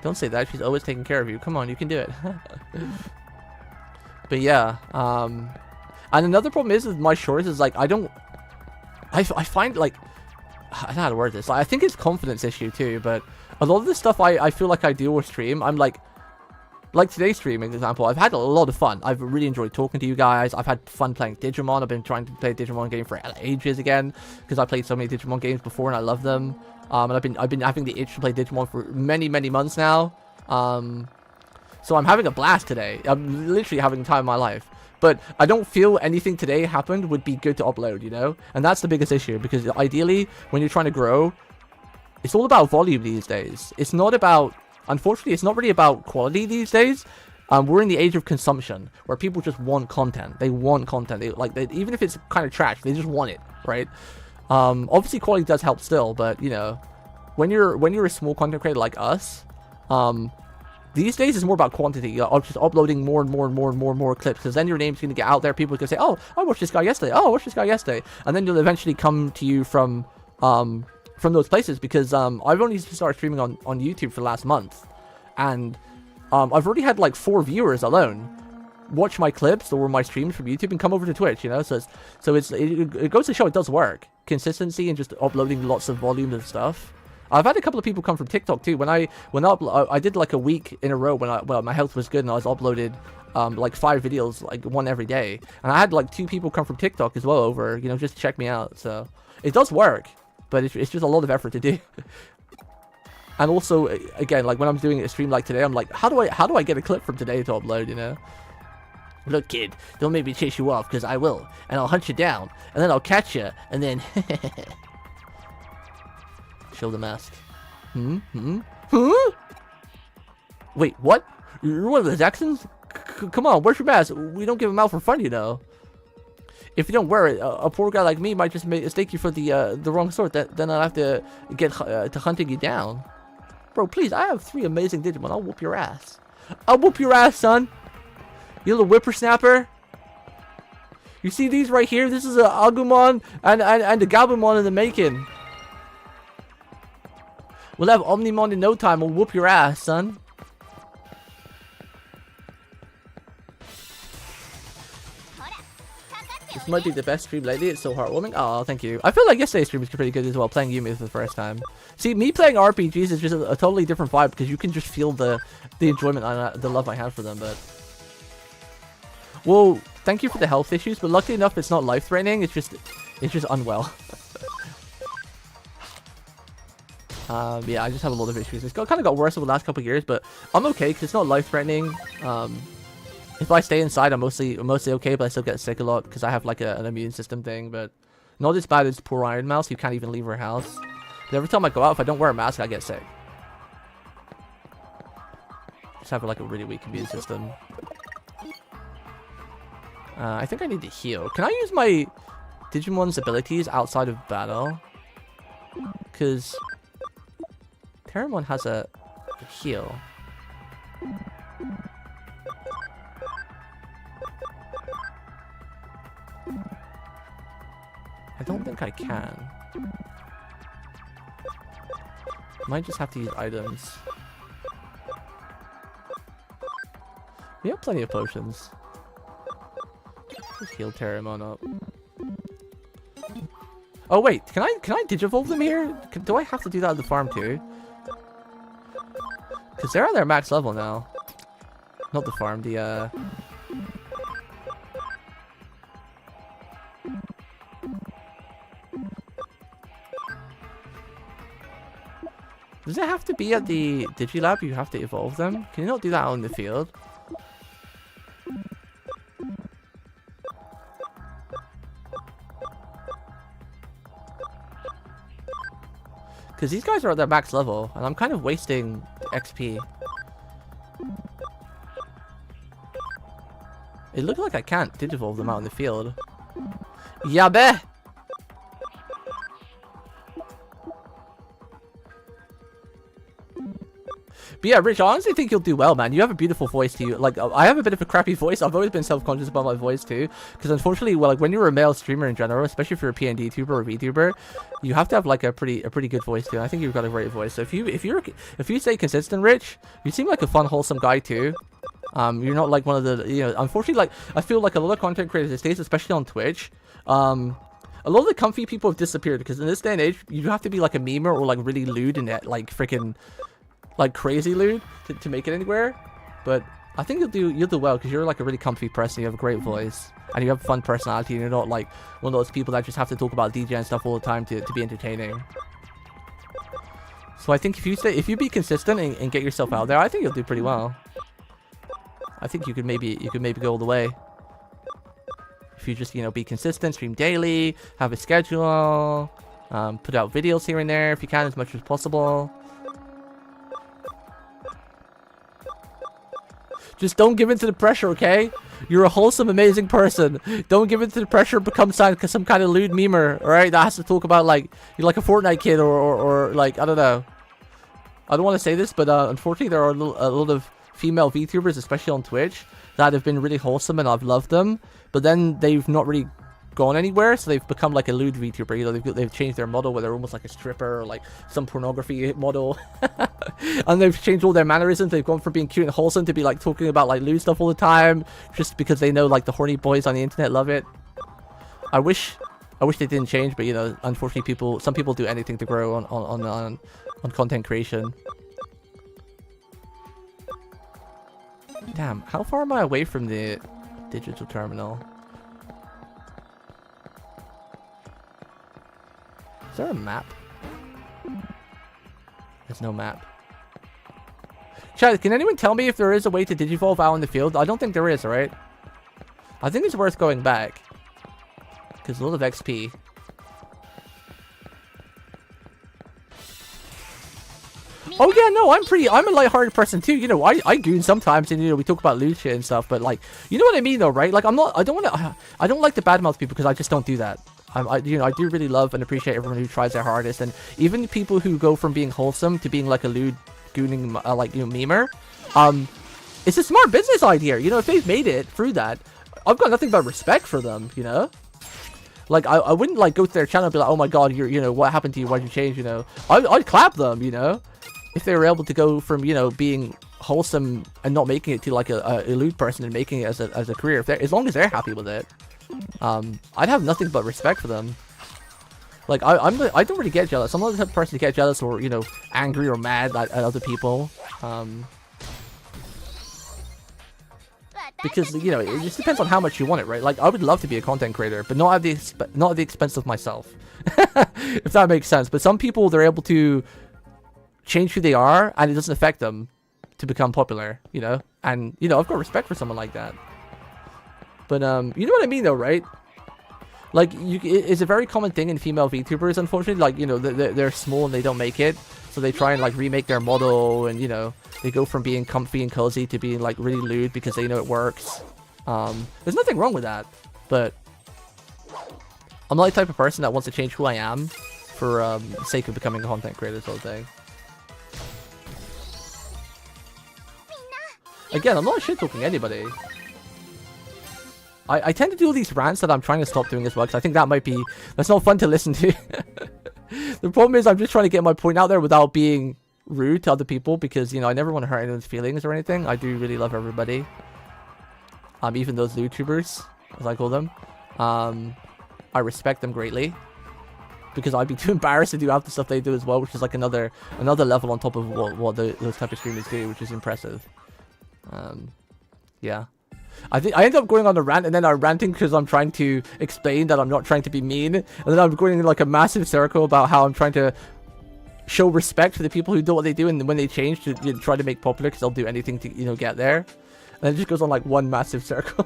Don't say that. She's always taking care of you. Come on, you can do it. But yeah, and another problem is my shorts is like I find like I don't know how to word this. Like, I think it's confidence issue too, but a lot of the stuff I feel like I do or stream, I'm like today's stream, for example, I've had a lot of fun. I've really enjoyed talking to you guys. I've had fun playing Digimon. I've been trying to play a Digimon game for ages again because I played so many Digimon games before and I love them. And I've been having the itch to play Digimon for many months now. So I'm having a blast today. I'm literally having the time of my life. But I don't feel anything today happened would be good to upload, you know? And that's the biggest issue because ideally, when you're trying to grow, it's all about volume these days. It's not about, unfortunately, it's not really about quality these days. We're in the age of consumption where people just want content. They want content. Even if it's kind of trash, they just want it, right? Obviously quality does help still, but you know, when you're a small content creator like us, these days it's more about quantity. You're just uploading more and more clips because then your name's going to get out there. People are going to say, oh, I watched this guy yesterday. Oh, I watched this guy yesterday. And then you'll eventually come to you from those places because I've only started streaming on YouTube for the last month. And I've already had like 4 viewers alone watch my clips or my streams from YouTube and come over to Twitch, you know? So it goes to show it does work. Consistency and just uploading lots of volume and stuff. I've had a couple of people come from TikTok too. When I did like a week in a row when my health was good and I was uploaded like 5 videos, like one every day. And I had like 2 people come from TikTok as well over, you know, just to check me out. So it does work, but it's just a lot of effort to do. And also, again, like when I'm doing a stream like today, I'm like, how do I get a clip from today to upload, you know? Look, kid, don't make me chase you off, because I will. And I'll hunt you down, and then I'll catch you, and then... Show the mask. Huh? Wait, what? You're one of the Jacksons? Come on, where's your mask? We don't give them out for fun, you know. If you don't wear it, a poor guy like me might just mistake you for the wrong sort. Then I'll have to get to hunting you down. Bro, please, I have 3 amazing Digimon. I'll whoop your ass. I'll whoop your ass, son. You little whippersnapper. You see these right here? This is a Agumon and a Gabumon in the making. We'll have Omnimon in no time. We'll whoop your ass, son. This might be the best stream lately. It's so heartwarming. Oh, thank you. I feel like yesterday's stream was pretty good as well, playing Yumi for the first time. See, me playing RPGs is just a totally different vibe because you can just feel the enjoyment and the love I have for them. But well, thank you for the health issues, but luckily enough, it's not life-threatening. It's just unwell. Yeah, I just have a lot of issues. It's kind of got worse over the last couple of years, but I'm okay because it's not life-threatening. If I stay inside, I'm mostly okay, but I still get sick a lot because I have like an immune system thing, but not as bad as poor Iron Mouse, who can't even leave her house. But every time I go out, if I don't wear a mask, I get sick. Just have like a really weak immune system. I think I need to heal. Can I use my Digimon's abilities outside of battle? Because Terramon has a heal. I don't think I can. Might just have to use items. We have plenty of potions. Just heal Terramon up. Oh wait, can I digivolve them here? Do I have to do that at the farm too? Because they're at their max level now. Not the farm, the Does it have to be at the Digilab? You have to evolve them? Can you not do that out in the field? Because these guys are at their max level, and I'm kind of wasting XP. It looks like I can't digivolve them out in the field. Yabe! But yeah, Rich, I honestly think you'll do well, man. You have a beautiful voice to you. Like, I have a bit of a crappy voice. I've always been self-conscious about my voice too. Because unfortunately, well, like when you're a male streamer in general, especially if you're a PND tuber or VTuber, you have to have like a pretty good voice too. And I think you've got a great voice. So if you stay consistent, Rich, you seem like a fun, wholesome guy too. You're not like one of the, you know, unfortunately, like I feel like a lot of content creators these days, especially on Twitch, a lot of the comfy people have disappeared because in this day and age, you have to be like a memer or like really lewd and like freaking like crazy lewd to make it anywhere. But I think you'll do well because you're like a really comfy person. You have a great voice and you have a fun personality, and you're not like one of those people that just have to talk about DJ and stuff all the time to be entertaining. So I think if you be consistent and get yourself out there, I think you'll do pretty well. I think you could maybe go all the way. If you just, you know, be consistent, stream daily, have a schedule, put out videos here and there if you can, as much as possible. Just don't give in to the pressure, okay? You're a wholesome, amazing person. Don't give in to the pressure and become some kind of lewd memer, alright? That has to talk about, like, you're like a Fortnite kid or like, I don't know. I don't want to say this, but unfortunately there are a lot of female VTubers, especially on Twitch, that have been really wholesome and I've loved them. But then they've not really gone anywhere, so they've become like a lewd VTuber. You know, they've changed their model where they're almost like a stripper or like some pornography model. And they've changed all their mannerisms. They've gone from being cute and wholesome to be like talking about like lewd stuff all the time, just because they know like the horny boys on the internet love it. I wish they didn't change, but you know, unfortunately some people do anything to grow on content creation. Damn, how far am I away from the digital terminal? Is there a map? There's no map. Chat, can anyone tell me if there is a way to digivolve out in the field? I don't think there is, alright? I think it's worth going back. Because a lot of XP. Oh yeah, no, I'm a lighthearted person too. You know, I goon sometimes, and you know, we talk about loot shit and stuff. But like, you know what I mean, though, right? Like, I don't like to badmouth people because I just don't do that. You know, I do really love and appreciate everyone who tries their hardest, and even people who go from being wholesome to being like a lewd, gooning, like, you know, memer. It's a smart business idea. You know, if they've made it through that, I've got nothing but respect for them. You know. Like, I wouldn't like go to their channel and be like, oh my god, you know, what happened to you? Why'd you change? You know, I'd clap them. You know. If they were able to go from, you know, being wholesome and not making it to like a lewd person and making it as a career, as long as they're happy with it, I'd have nothing but respect for them. Like, I don't really get jealous. I'm not the type of person to get jealous or, you know, angry or mad at other people. Because, you know, it just depends on how much you want it, right? Like, I would love to be a content creator, but not at the expense of myself. If that makes sense. But some people, they're able to change who they are, and it doesn't affect them to become popular, you know. And you know, I've got respect for someone like that. But you know what I mean, though, right? Like, it's a very common thing in female VTubers, unfortunately. Like, you know, they're small and they don't make it, so they try and like remake their model, and you know, they go from being comfy and cozy to being like really lewd because they know it works. There's nothing wrong with that, but I'm not the type of person that wants to change who I am for the sake of becoming a content creator, sort of thing. Again, I'm not shit-talking anybody. I tend to do all these rants that I'm trying to stop doing as well, because I think that's not fun to listen to. The problem is I'm just trying to get my point out there without being rude to other people, because, you know, I never want to hurt anyone's feelings or anything. I do really love everybody. Even those YouTubers, as I call them. I respect them greatly, because I'd be too embarrassed to do half the stuff they do as well, which is like another level on top of what those type of streamers do, which is impressive. Yeah, I think I end up going on a rant, and then I'm ranting because I'm trying to explain that I'm not trying to be mean, and then I'm going in like a massive circle about how I'm trying to show respect for the people who do what they do, and when they change to try to make popular, because they'll do anything to get there. And then it just goes on like one massive circle.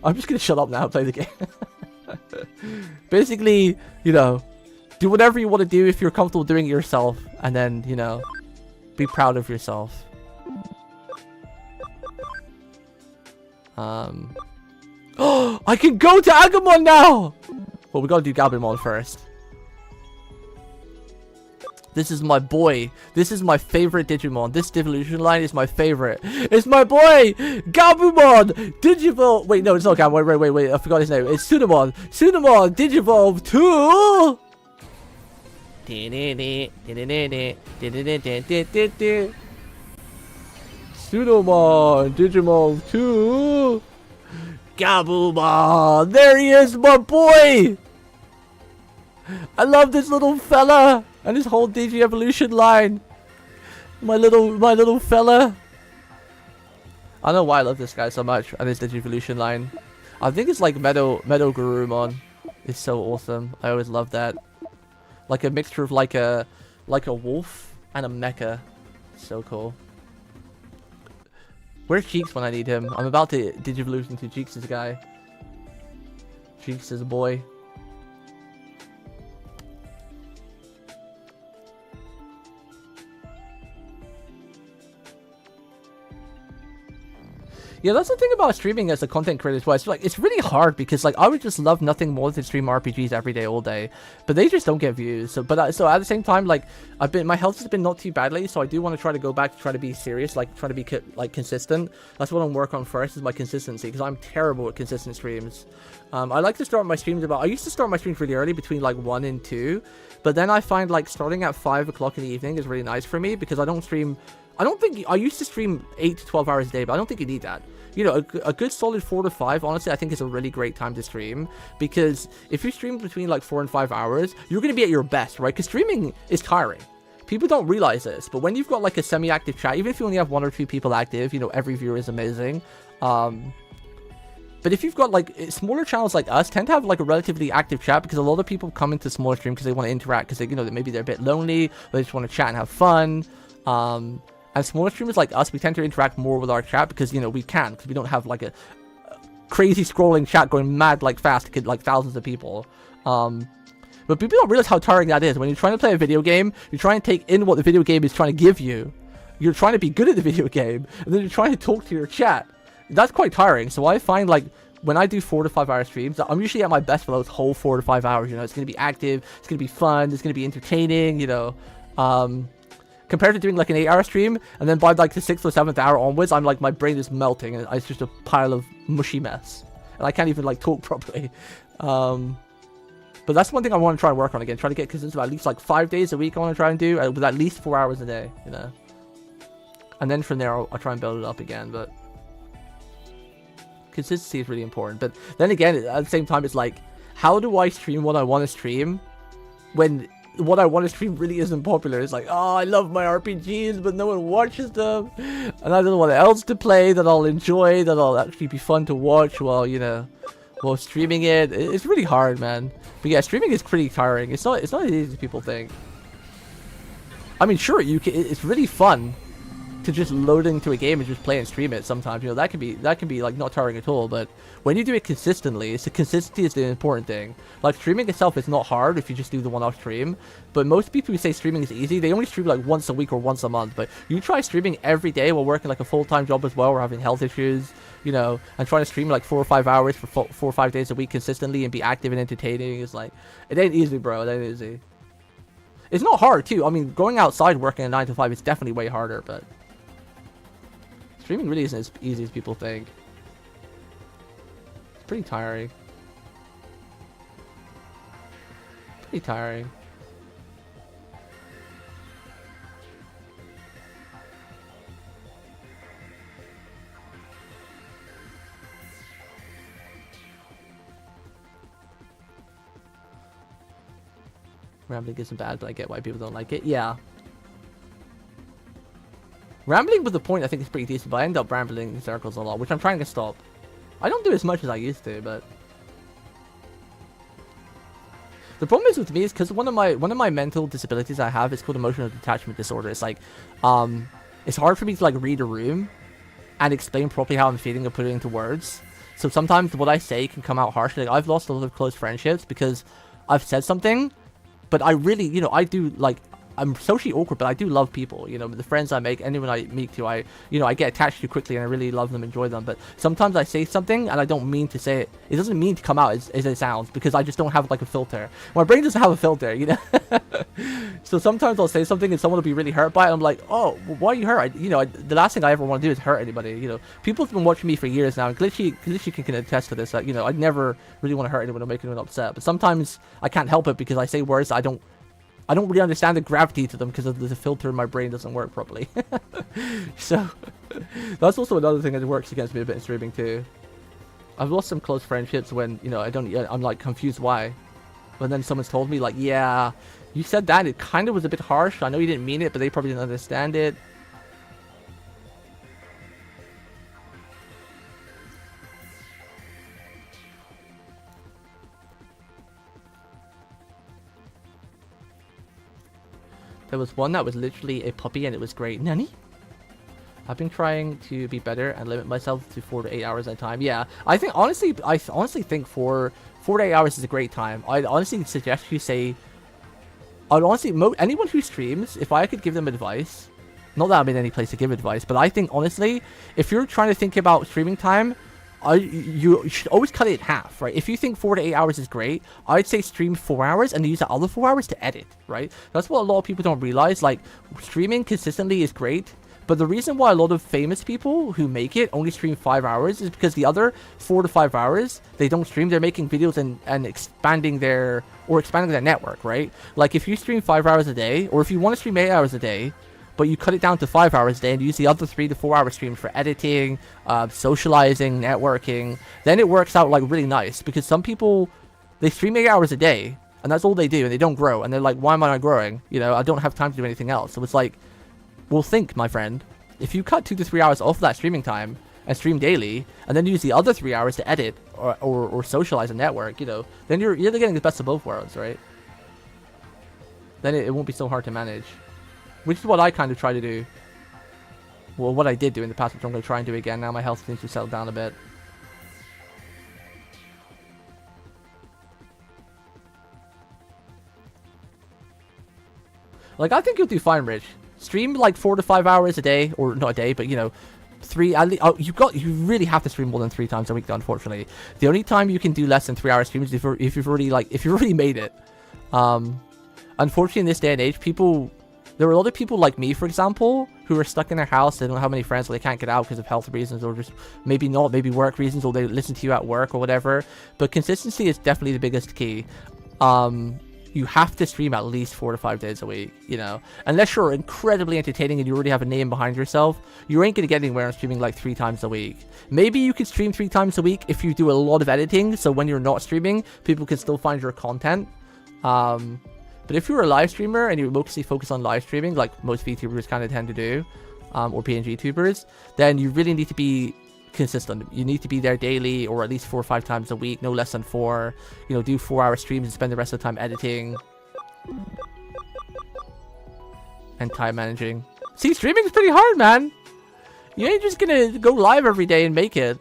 I'm just gonna shut up now and play the game. Basically, do whatever you want to do if you're comfortable doing it yourself, and then be proud of yourself. Oh, I can go to Agumon now! Well, we gotta do Gabumon first. This is my boy. This is my favorite Digimon. This Digivolution line is my favorite. It's my boy! Gabumon! Digivolve! Wait, no, it's not Gabumon. Wait. I forgot his name. It's Sunamon. Sunamon! Digivolve 2! Sunamon! Digivolve 2! Gabumon! There he is, my boy! I love this little fella and his whole Digi-Evolution line. My little fella. I don't know why I love this guy so much and his Digi-Evolution line. I think it's like Meadow Garurumon. It's so awesome. I always love that. Like a mixture of like a wolf and a mecha. So cool. Where's Cheeks when I need him? I'm about to Digivolution to Cheeks' guy. Cheeks is a boy. Yeah, that's the thing about streaming as a content creator as well. It's like, it's really hard because like I would just love nothing more than stream RPGs every day, all day, but they just don't get views. So, so at the same time, like my health has been not too bad lately, so I do want to try to go back to try to be serious, like try to be like consistent. That's what I'm working on first, is my consistency, because I'm terrible at consistent streams. I like to start my streams I used to start my streams really early, between like 1 and 2, but then I find like starting at 5 o'clock in the evening is really nice for me, because I don't stream. I used to stream 8 to 12 hours a day, but I don't think you need that. A good solid 4 to 5, honestly, I think is a really great time to stream, because if you stream between like 4 and 5 hours, you're going to be at your best, right? Because streaming is tiring. People don't realize this, but when you've got like a semi-active chat, even if you only have 1 or 2 people active, every viewer is amazing. But if you've got like smaller channels like us, tend to have like a relatively active chat, because a lot of people come into smaller stream because they want to interact, because they, maybe they're a bit lonely, or they just want to chat and have fun. And smaller streamers like us, we tend to interact more with our chat because, we can, because we don't have like a crazy scrolling chat going mad like fast to get like thousands of people. But people don't realize how tiring that is. When you're trying to play a video game, you're trying to take in what the video game is trying to give you. You're trying to be good at the video game, and then you're trying to talk to your chat. That's quite tiring. So I find like when I do 4 to 5 hour streams, I'm usually at my best for those whole 4 to 5 hours. It's going to be active, it's going to be fun, it's going to be entertaining, compared to doing like an 8-hour stream, and then by like the 6th or 7th hour onwards, I'm like, my brain is melting, and it's just a pile of mushy mess, and I can't even like talk properly. But that's one thing I want to try and work on again. Try to get consistent at least like 5 days a week. I want to try and do with at least 4 hours a day, And then from there, I'll try and build it up again. But consistency is really important. But then again, at the same time, it's like, how do I stream what I want to stream when what I want to stream really isn't popular? It's like, oh, I love my RPGs, but no one watches them, and I don't know what else to play that I'll enjoy, that'll actually be fun to watch while while streaming it. It's really hard, man. But yeah, streaming is pretty tiring. It's not as easy as people think. I mean, sure, it's really fun to just load into a game and just play and stream it sometimes. That can be like not tiring at all. But when you do it consistently, consistency is the important thing. Like, streaming itself is not hard if you just do the one-off stream. But most people who say streaming is easy, they only stream like once a week or once a month. But you try streaming every day while working like a full-time job as well, or having health issues, and trying to stream like 4 or 5 hours for 4 or 5 days a week consistently and be active and entertaining is like, it ain't easy, bro. It ain't easy. It's not hard too. I mean, going outside working a 9 to 5 is definitely way harder, but streaming really isn't as easy as people think. It's pretty tiring. Pretty tiring. Rambling isn't bad, but I get why people don't like it. Yeah. Rambling with the point I think is pretty decent, but I end up rambling in circles a lot, which I'm trying to stop. I don't do as much as I used to, but The problem is with me is because one of my mental disabilities I have is called emotional detachment disorder. It's like, it's hard for me to like read a room and explain properly how I'm feeling and put it into words. So sometimes what I say can come out harsh. Like I've lost a lot of close friendships because I've said something, but I really, you know, I do like. I'm socially awkward, but I do love people. You know, the friends I make, anyone I meet to, I get attached to quickly, and I really love them, enjoy them. But sometimes I say something, and I don't mean to say it. It doesn't mean to come out as it sounds, because I just don't have like a filter. My brain doesn't have a filter, you know. So sometimes I'll say something, and someone will be really hurt by it. And I'm like, oh, why are you hurt? The last thing I ever want to do is hurt anybody. You know, people have been watching me for years now, and Glitchy can attest to this. That I never really want to hurt anyone or make anyone upset. But sometimes I can't help it because I say words I don't really understand the gravity to them because the filter in my brain doesn't work properly. So that's also another thing that works against me a bit in streaming too. I've lost some close friendships when, I'm like confused why. But then someone's told me like, yeah, you said that, it kind of was a bit harsh. I know you didn't mean it, but they probably didn't understand it. There was one that was literally a puppy and it was great. Nani? I've been trying to be better and limit myself to 4 to 8 hours at a time. Yeah, I honestly think 4 to 8 hours is a great time. I'd honestly suggest you say, anyone who streams, if I could give them advice, not that I'm in any place to give advice, but I think honestly, if you're trying to think about streaming time, you should always cut it in half, right? If you think 4 to 8 hours is great, I'd say stream 4 hours and use the other 4 hours to edit, right? That's what a lot of people don't realize. Like, streaming consistently is great, but the reason why a lot of famous people who make it only stream 5 hours is because the other 4 to 5 hours they don't stream. They're making videos and expanding their network, right? Like, if you stream 5 hours a day, or if you want to stream 8 hours a day, but you cut it down to 5 hours a day and use the other 3 to 4 hour streams for editing, socializing, networking, then it works out like really nice. Because some people, they stream 8 hours a day and that's all they do and they don't grow. And they're like, why am I not growing? I don't have time to do anything else. So it's like, well, think, my friend, if you cut 2 to 3 hours off that streaming time and stream daily and then use the other 3 hours to edit or socialize and network, then you're getting the best of both worlds, right? Then it won't be so hard to manage. Which is what I kind of try to do. Well, what I did do in the past, which I'm going to try and do again. Now my health seems to settle down a bit. Like, I think you'll do fine, Rich. Stream like 4 to 5 hours a day, or not a day, but 3. At least, you really have to stream more than 3 times a week, unfortunately. The only time you can do less than 3 hour streams is if you've already made it. Unfortunately, in this day and age, there are a lot of people like me, for example, who are stuck in their house. They don't have any friends, or they can't get out because of health reasons, or just maybe work reasons, or they listen to you at work or whatever. But consistency is definitely the biggest key. You have to stream at least 4 to 5 days a week, Unless you're incredibly entertaining and you already have a name behind yourself, you ain't going to get anywhere on streaming like 3 times a week. Maybe you could stream 3 times a week if you do a lot of editing, so when you're not streaming, people can still find your content. But if you're a live streamer and you mostly focus on live streaming, like most VTubers kind of tend to do, or PNG tubers, then you really need to be consistent. You need to be there daily, or at least 4 or 5 times a week, no less than 4. Do 4 hour streams and spend the rest of the time editing and time managing. See, streaming is pretty hard, man. You ain't just gonna go live every day and make it.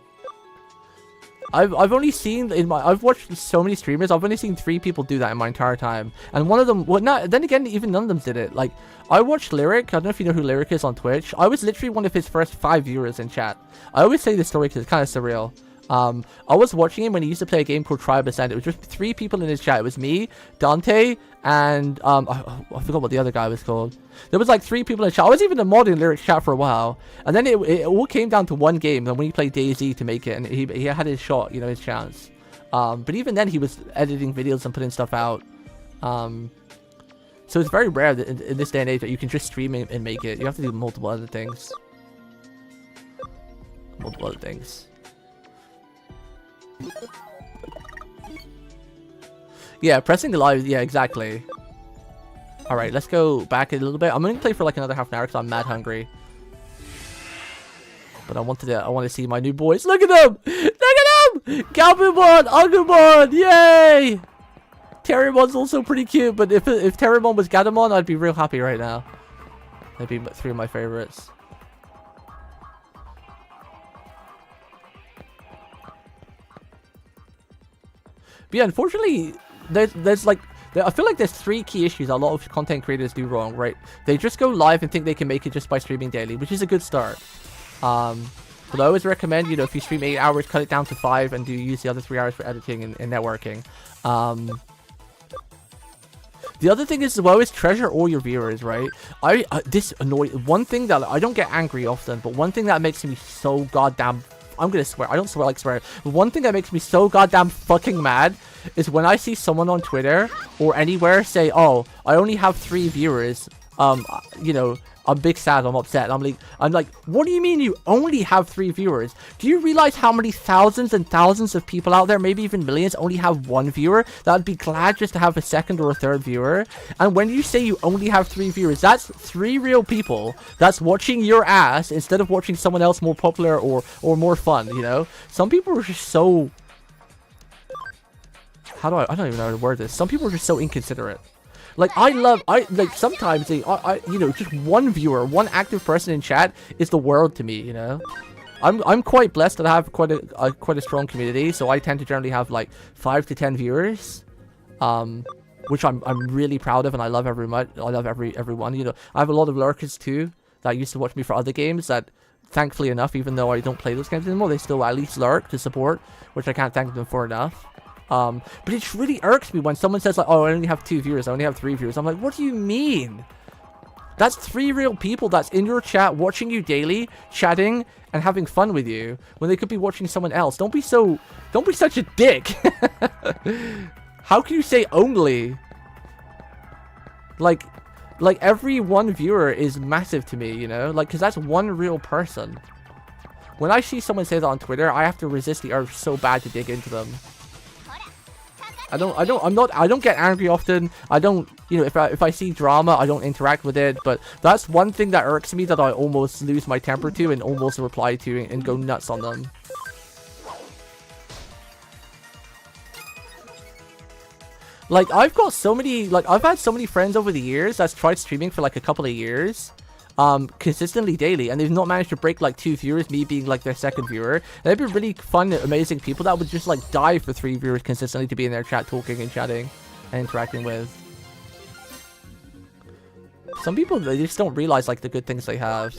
I've only seen I've watched so many streamers. I've only seen 3 people do that in my entire time, and one of them, then again, even none of them did it. Like, I watched Lyric. I don't know if you know who Lyric is on Twitch. I was literally one of his first 5 viewers in chat. I always say this story because it's kind of surreal. I was watching him when he used to play a game called Tribe Ascent. It was just 3 people in his chat. It was me, Dante, and I forgot what the other guy was called. There was like 3 people in the chat. I was even a mod in Lyric's chat for a while, and then it all came down to one game. And when he played DayZ to make it, and he had his shot, his chance. But even then, he was editing videos and putting stuff out. So it's very rare that in this day and age that you can just stream and make it. You have to do multiple other things. Yeah, pressing the live. Yeah, exactly. All right, let's go back a little bit. I'm gonna play for like another half an hour because I'm mad hungry. But I want to see my new boys. Look at them! Look at them! Gabumon, Agumon, yay! Terrimon's also pretty cute, but if Terrimon was Gatomon, I'd be real happy right now. They'd be 3 of my favorites. But yeah, unfortunately, there's like, I feel like there's 3 key issues a lot of content creators do wrong, right? They just go live and think they can make it just by streaming daily, which is a good start. But I always recommend, you know, if you stream 8 hours, cut it down to 5 and use the other 3 hours for editing and networking. The other thing is as well is treasure all your viewers, right? This annoys, one thing that I don't get angry often, but one thing that makes me so goddamn, I'm gonna swear, I don't swear like swear, but one thing that makes me so goddamn fucking mad is when I see someone on Twitter or anywhere say, oh, I only have 3 viewers, you know, I'm big sad, I'm upset. I'm like, what do you mean you only have 3 viewers? Do you realize how many thousands and thousands of people out there, maybe even millions, only have 1 viewer? That would be glad just to have a 2nd or a 3rd viewer. And when you say you only have 3 viewers, that's 3 real people that's watching your ass instead of watching someone else more popular or more fun, you know? Some people are just so... I don't even know how to word this. Some people are just so inconsiderate. Like, like, sometimes, you know, just 1 viewer, 1 active person in chat is the world to me, you know? I'm quite blessed that I have quite a strong community, so I tend to generally have, like, 5 to 10 viewers, which I'm really proud of, and I love everyone, you know? I have a lot of lurkers, too, that used to watch me for other games that, thankfully enough, even though I don't play those games anymore, they still at least lurk to support, which I can't thank them for enough. But it really irks me when someone says, like, oh, I only have 2 viewers, I only have 3 viewers. I'm like, what do you mean? That's 3 real people that's in your chat, watching you daily, chatting, and having fun with you, when they could be watching someone else. Don't be such a dick. How can you say only? Like every 1 viewer is massive to me, you know? Like, because that's 1 real person. When I see someone say that on Twitter, I have to resist the urge so bad to dig into them. I don't get angry often. I don't, you know, if I see drama, I don't interact with it. But that's one thing that irks me, that I almost lose my temper to and almost reply to and go nuts on them. Like, I've got so many, like, I've had so many friends over the years that's tried streaming for like a couple of years. Consistently daily, and they've not managed to break like 2 viewers, me being like their 2nd viewer. And they'd be really fun, amazing people that would just like die for 3 viewers consistently to be in their chat talking and chatting and interacting with. Some people, they just don't realize like the good things they have.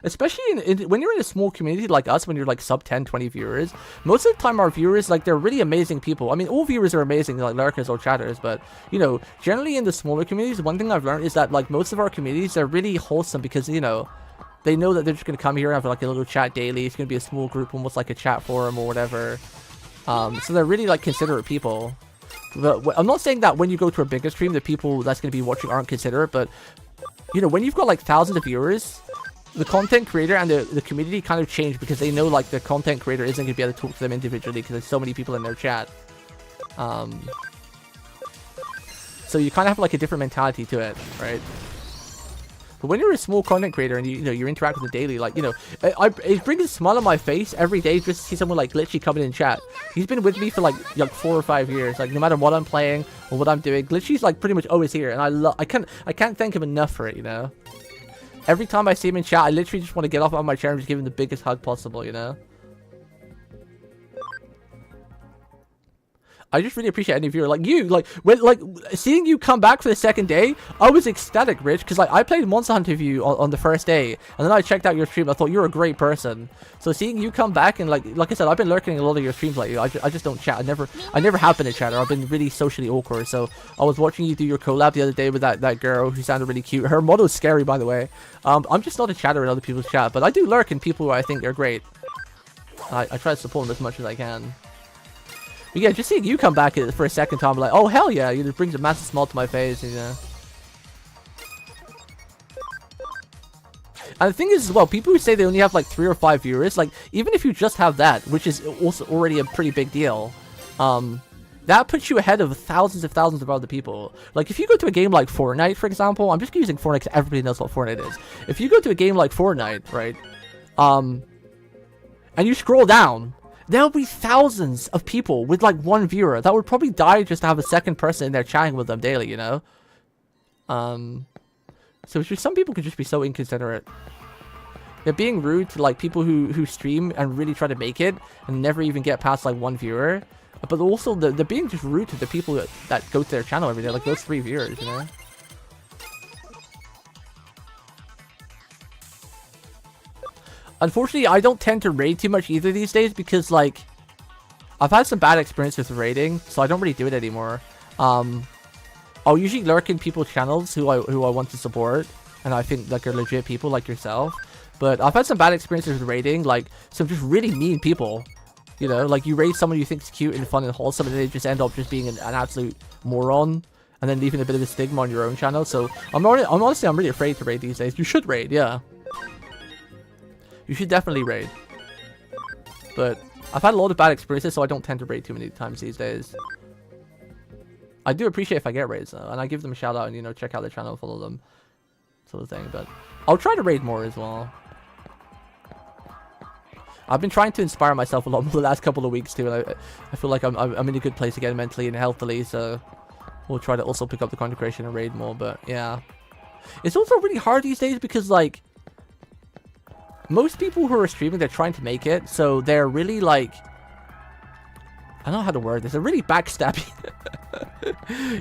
Especially when you're in a small community like us, when you're like sub 10, 20 viewers, most of the time our viewers, like, they're really amazing people. I mean, all viewers are amazing, like lurkers or chatters, but, you know, generally in the smaller communities, one thing I've learned is that, like, most of our communities are really wholesome because, you know, they know that they're just going to come here and have like a little chat daily. It's going to be a small group, almost like a chat forum or whatever. So they're really like considerate people. But I'm not saying that when you go to a bigger stream, the people that's going to be watching aren't considerate, but, you know, when you've got like thousands of viewers, the content creator and the community kind of change because they know like the content creator isn't going to be able to talk to them individually because there's so many people in their chat. So you kind of have like a different mentality to it, right? But when you're a small content creator and you know you interact with it daily, like, you know, it brings a smile on my face every day just to see someone like literally coming in chat. He's been with me for like 4 or 5 years. Like, no matter what I'm playing or what I'm doing, literally's like pretty much always here, and I can't thank him enough for it, you know. Every time I see him in chat, I literally just want to get off on my chair and just give him the biggest hug possible, you know? I just really appreciate any viewer. Like, you, like, when, like, seeing you come back for the 2nd day, I was ecstatic, Rich, because, like, I played Monster Hunter with you on the 1st day, and then I checked out your stream, I thought you're a great person. So seeing you come back, and, like I said, I've been lurking a lot of your streams lately. I just don't chat. I never have been a chatter. I've been really socially awkward. So I was watching you do your collab the other day with that girl who sounded really cute. Her model's scary, by the way. I'm just not a chatter in other people's chat, but I do lurk in people who I think are great. I try to support them as much as I can. But yeah, just seeing you come back for a 2nd time, like, oh hell yeah, it brings a massive smile to my face, you know. And the thing is as well, people who say they only have like 3 or 5 viewers, like, even if you just have that, which is also already a pretty big deal, that puts you ahead of thousands of other people. Like, if you go to a game like Fortnite, for example, I'm just using Fortnite because everybody knows what Fortnite is. If you go to a game like Fortnite, right, and you scroll down, there'll be thousands of people with like one viewer that would probably die just to have a second person in there chatting with them daily, you know? So it's just, some people could just be so inconsiderate. They're being rude to like people who stream and really try to make it and never even get past like one viewer. But also they're being just rude to the people that go to their channel every day, like those 3 viewers, you know? Unfortunately, I don't tend to raid too much either these days because, like, I've had some bad experiences with raiding, so I don't really do it anymore. I'll usually lurk in people's channels who I want to support, and I think, like, are legit people like yourself. But I've had some bad experiences with raiding, like, some just really mean people. You know, like, you raid someone you think's cute and fun and wholesome, and they just end up just being an absolute moron, and then leaving a bit of a stigma on your own channel. So, I'm really afraid to raid these days. You should raid, yeah. You should definitely raid. But I've had a lot of bad experiences, so I don't tend to raid too many times these days. I do appreciate if I get raids, though, and I give them a shout out and, you know, check out their channel, follow them, sort of thing. But I'll try to raid more as well. I've been trying to inspire myself a lot more the last couple of weeks too, and I feel like I'm in a good place again mentally and healthily, so we'll try to also pick up the content creation and raid more. But yeah, it's also really hard these days because, like, most people who are streaming, they're trying to make it, so they're really, like, I don't know how to word this, they're really backstabbing.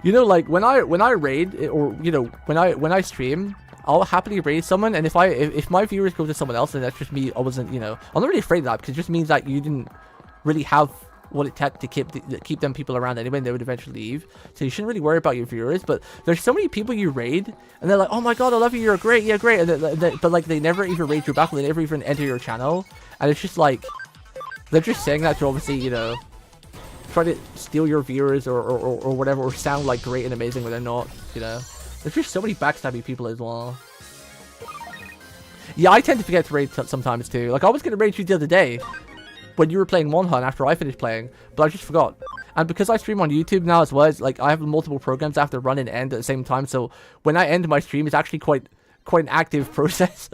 You know, like, when I raid, or, you know, when I stream, I'll happily raid someone, and if my viewers go to someone else, then that's just me. I wasn't, you know, I'm not really afraid of that, because it just means that you didn't really have what it took to keep them people around anyway, and they would eventually leave. So you shouldn't really worry about your viewers. But there's so many people you raid, and they're like, oh my god, I love you, you're great, yeah, great, but like, they never even raid you back, or they never even enter your channel, and it's just like, they're just saying that to obviously, you know, try to steal your viewers or whatever, or sound like great and amazing when they're not, you know. There's just so many backstabby people as well. Yeah, I tend to forget to raid sometimes too. Like, I was going to raid you the other day when you were playing Monhan after I finished playing, but I just forgot. And because I stream on YouTube now as well, it's like I have multiple programs I have to run and end at the same time, so when I end my stream, it's actually quite an active process.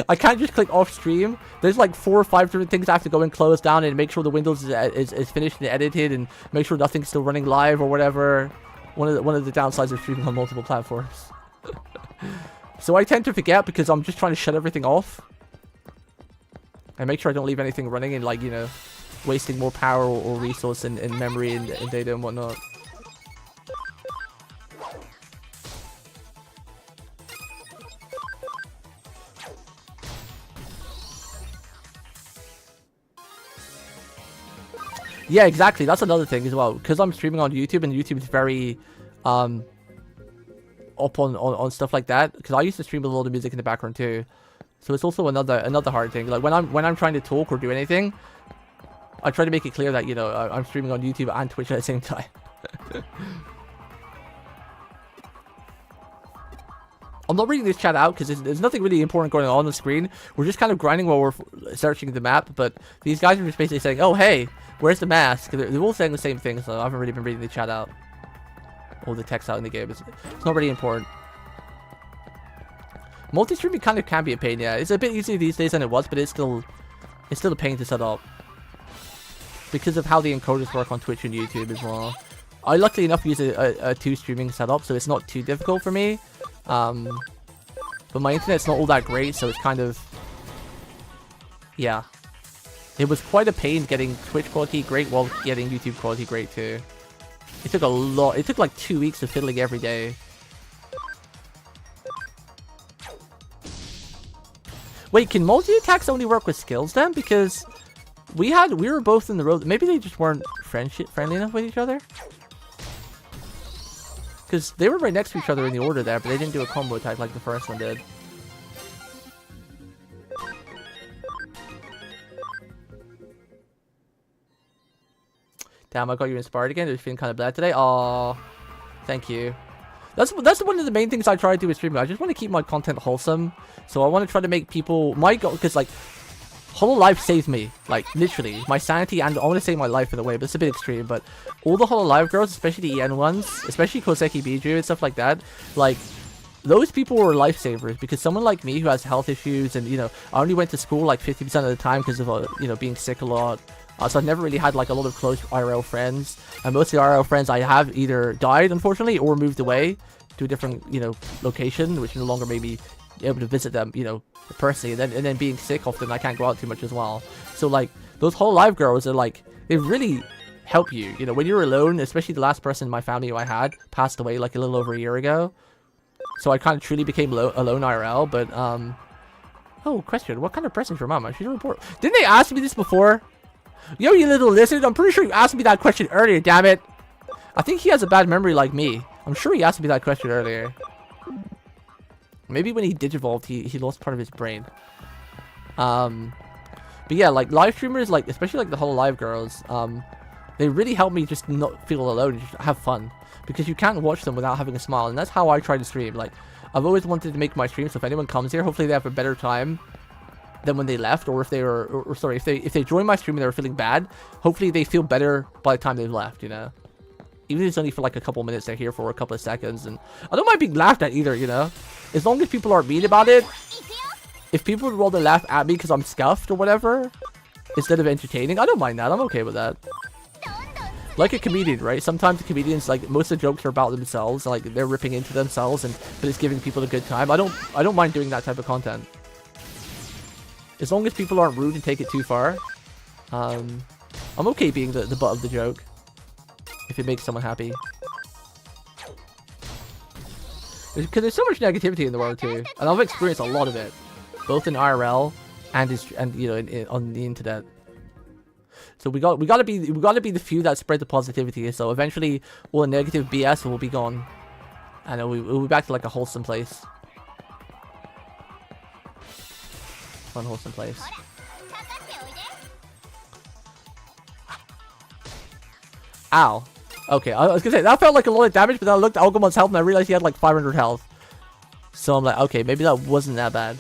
I can't just click off stream. There's like 4 or 5 different things I have to go and close down and make sure the Windows is finished and edited, and make sure nothing's still running live or whatever. One of the downsides of streaming on multiple platforms. So I tend to forget because I'm just trying to shut everything off and make sure I don't leave anything running and, like, you know, wasting more power or resource and memory and data and whatnot. Yeah, exactly. That's another thing as well. Because I'm streaming on YouTube, and YouTube is very up on stuff like that. Because I used to stream with a lot of music in the background too. So it's also another hard thing. Like, when I'm trying to talk or do anything, I try to make it clear that, you know, I'm streaming on YouTube and Twitch at the same time. I'm not reading this chat out because there's nothing really important going on the screen. We're just kind of grinding while we're searching the map. But these guys are just basically saying, oh, hey, where's the mask? They're all saying the same thing, so I haven't really been reading the chat out. Or the text out in the game. It's not really important. Multi-streaming kind of can be a pain, yeah. It's a bit easier these days than it was, but it's still a pain to set up. Because of how the encoders work on Twitch and YouTube as well. I luckily enough use a 2 streaming setup, so it's not too difficult for me. But my internet's not all that great, so it's kind of, yeah. It was quite a pain getting Twitch quality great while getting YouTube quality great too. It took a lot. It took like 2 weeks of fiddling every day. Wait, can multi-attacks only work with skills then? Because we were both in the road. Maybe they just weren't friendly enough with each other. Because they were right next to each other in the order there, but they didn't do a combo attack like the first one did. Damn, I got you inspired again. You're feeling kind of bad today. Aw, thank you. That's one of the main things I try to do with streaming. I just want to keep my content wholesome. So I want to try to make people... My goal, because, like, Hololive saved me, like, literally, my sanity, and I want to save my life in a way, but it's a bit extreme, but all the Hololive girls, especially the EN ones, especially Koseki Biju and stuff like that, like, those people were lifesavers, because someone like me who has health issues, and, you know, I only went to school, like, 50% of the time because of, you know, being sick a lot, So I've never really had like a lot of close IRL friends, and most of the IRL friends I have either died, unfortunately, or moved away to a different, you know, location, which no longer made me able to visit them, you know, personally. And then being sick often, I can't go out too much as well. So like those whole live girls are like, they really help you, you know, when you're alone. Especially the last person in my family who I had passed away like a little over a year ago, so I kind of truly became alone IRL. But oh, question, what kind of person is your mama? She's a report. Didn't they ask me this before? Yo, you little lizard, I'm pretty sure you asked me that question earlier, damn it. I think he has a bad memory like me. I'm sure he asked me that question earlier. Maybe when he digivolved, he lost part of his brain. But yeah, like live streamers, like especially like the whole live girls, they really help me just not feel alone and just have fun, because you can't watch them without having a smile, and that's how I try to stream. Like I've always wanted to make my stream so if anyone comes here, hopefully they have a better time than when they left, or if they were, or sorry, if they joined my stream and they were feeling bad, hopefully they feel better by the time they've left, you know. Even if it's only for like a couple minutes, they're here for a couple of seconds, and I don't mind being laughed at either, you know. As long as people aren't mean about it. If people would rather laugh at me because I'm scuffed or whatever, instead of entertaining, I don't mind that. I'm okay with that. Like a comedian, right? Sometimes the comedians, like, most of the jokes are about themselves, like they're ripping into themselves, but it's giving people a good time. I don't mind doing that type of content. As long as people aren't rude and take it too far, I'm okay being the butt of the joke, if it makes someone happy. Because there's so much negativity in the world too, and I've experienced a lot of it, both in IRL and you know, on the internet. So we gotta be the few that spread the positivity. So eventually, all the negative BS will be gone, and we'll be back to like a wholesome place. Fun, wholesome place. Ow. Okay, I was gonna say, that felt like a lot of damage, but then I looked at Algomon's health and I realized he had like 500 health. So I'm like, okay, maybe that wasn't that bad.